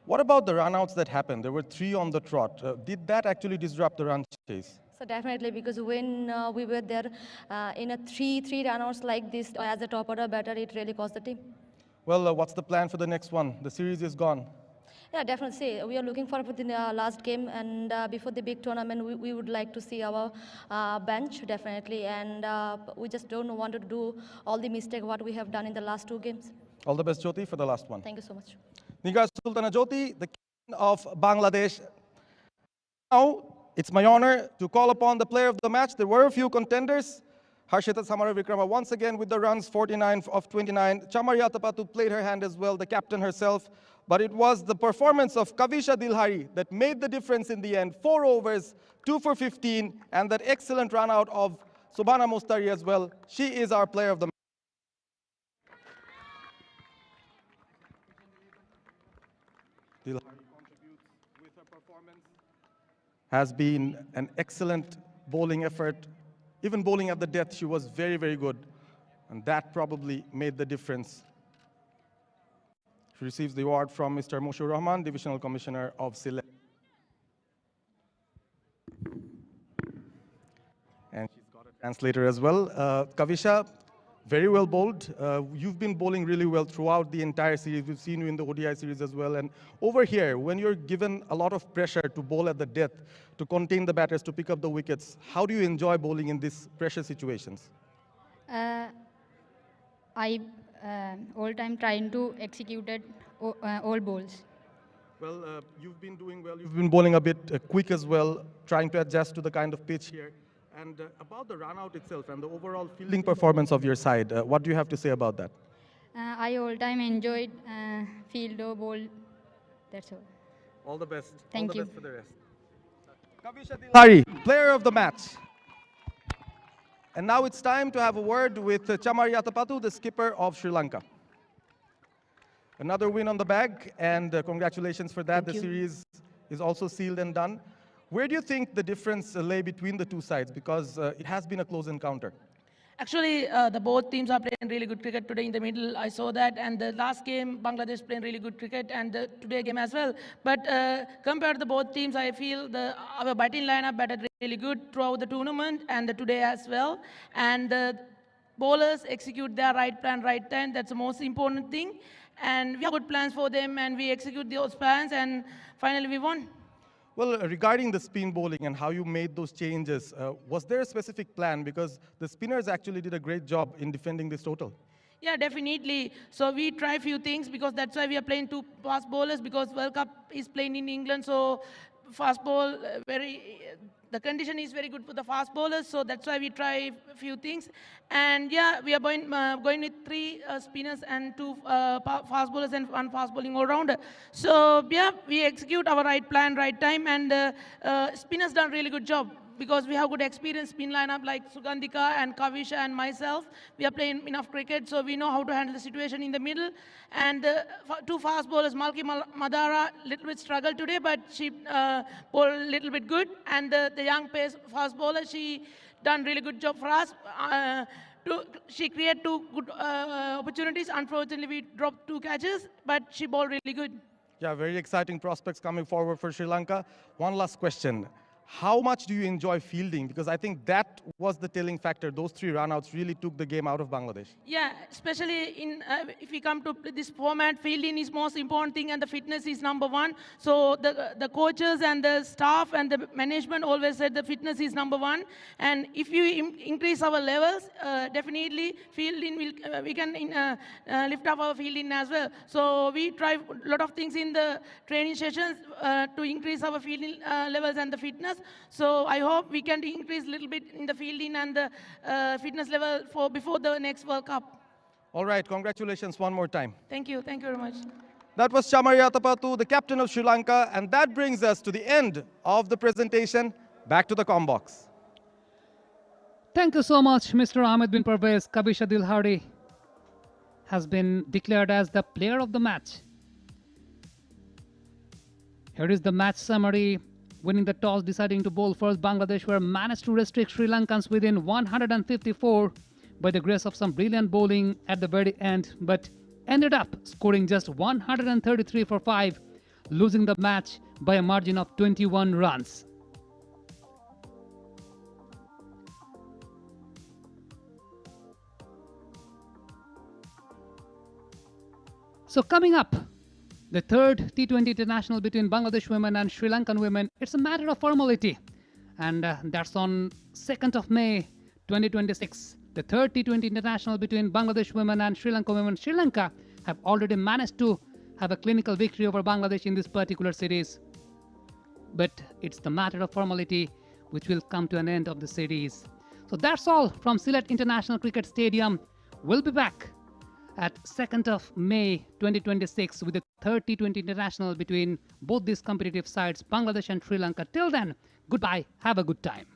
What about the run-outs that happened? There were 3 on the trot. Did that actually disrupt the run chase? So definitely, because when we were there in a three run-outs like this as a top order batter, it really cost the team. Well, what's the plan for the next one? The series is gone. Yeah, definitely. See, we are looking forward to the last game, and before the big tournament, we would like to see our bench, definitely. And we just don't want to do all the mistakes what we have done in the last 2 games. All the best, Jyoti, for the last one. Thank you so much. 𝗂𝗚𝗓 𝗠𝗚𝗏𝗃𝗏, the captain of Bangladesh. Now, it's my honor to call upon the player of the match. There were a few contenders. Harshita Samaravikrama once again with the runs, 49 of 29. 𝗂𝗏𝗃𝗏 Yathapattu played her hand as well, the captain herself. But it was the performance of Kavisha Dilhari that made the difference in the end. 4 overs, 2 for 15, and that excellent run out of Subhana Mostari as well. She is our player of the match. Dilhari contributes with her performance. Has been an excellent bowling effort. Even bowling at the death, she was very, very good. And that probably made the difference. She receives the award from Mr. Moshiur Rahman, Divisional Commissioner of Sylhet. And she's got a translator as well. Kavisha, very well bowled. You've been bowling really well throughout the entire series. We've seen you in the ODI series as well. And over here, when you're given a lot of pressure to bowl at the death, to contain the batters, to pick up the wickets, how do you enjoy bowling in these pressure situations? I all time trying to execute it all balls. Well, you've been doing well. You've been bowling a bit quick as well, trying to adjust to the kind of pitch here. And about the run-out itself and the overall fielding performance of your side, what do you have to say about that? I all time enjoyed field or ball. That's all. All the best. Thank all the you. best for the rest. Kavisha Dilhari, player of the match. And now it's time to have a word with 𝗂𝗏𝗃𝗏 Yathapattu, the skipper of Sri Lanka. Another win on the bag, and congratulations for that. The series is also sealed and done. Where do you think the difference lay between the 2 sides? Because it has been a close encounter. Actually, the both teams are playing really good cricket today in the middle. I saw that, and the last game, Bangladesh playing really good cricket, and the today game as well. But compared to the both teams, I feel our batting lineup batted really good throughout the tournament and today as well. And the bowlers execute their right plan, right time. That's the most important thing. And we have good plans for them, and we execute those plans, and finally we won. Well, regarding the spin bowling and how you made those changes, was there a specific plan? Because the spinners actually did a great job in defending this total. Yeah, definitely. So we try a few things because that's why we are playing 2 fast bowlers because World Cup is playing in England. So fast ball, the condition is very good for the fast bowlers. So that's why we try a few things. And yeah, we are going with 3 spinners and 2 fast bowlers and 1 fast bowling all-rounder. So yeah, we execute our right plan, right time, and spinners done really good job. because we have good experience spin lineup like Sugandhika and 𝗂𝗃𝗄𝗃 and myself. We are playing enough cricket, so we know how to handle the situation in the middle. And the two fast bowlers, 𝗂𝗚𝗓𝗓, little bit struggled today, but she bowled a little bit good. And the young pace fast bowler, she done really good job for us. She created two good opportunities. Unfortunately, we dropped 2 catches, but she bowled really good. Yeah, very exciting prospects coming forward for Sri Lanka. One last question. How much do you enjoy fielding? Because I think that was the telling factor. Those 3 runouts really took the game out of Bangladesh. Yeah, especially in if we come to this format, fielding is most important thing and the fitness is number 1. So the coaches and the staff and the management always said the fitness is number 1. And if you increase our levels, definitely fielding will we can lift up our fielding as well. So we try a lot of things in the training sessions to increase our fielding levels and the fitness. So I hope we can increase a little bit in the fielding and the fitness level for before the next World Cup. All right, congratulations one more time. Thank you very much. That was 𝗂𝗪𝗂𝗂𝗂𝗂, the captain of Sri Lanka, and that brings us to the end of the presentation. Back to the comm box. Thank you so much, Mr. 𝗂𝗻𝗃𝗃 𝗂𝗃𝗃 has been declared as the player of the match. Here is the match summary. Winning the toss, deciding to bowl first, Bangladesh were managed to restrict Sri Lankans within 154 by the grace of some brilliant bowling at the very end, but ended up scoring just 133 for 5, losing the match by a margin of 21 runs. So coming up, the third T20 international between Bangladesh women and Sri Lankan women, it's a matter of formality. And that's on 2nd of May 2026. The third T20 international between Bangladesh women and Sri Lanka women. Sri Lanka have already managed to have a clinical victory over Bangladesh in this particular series. But it's the matter of formality which will come to an end of the series. So that's all from Sylhet International Cricket Stadium. We'll be back at 2nd of May 2026 with the third T20 international between both these competitive sides, Bangladesh and Sri Lanka. Till then, goodbye, have a good time.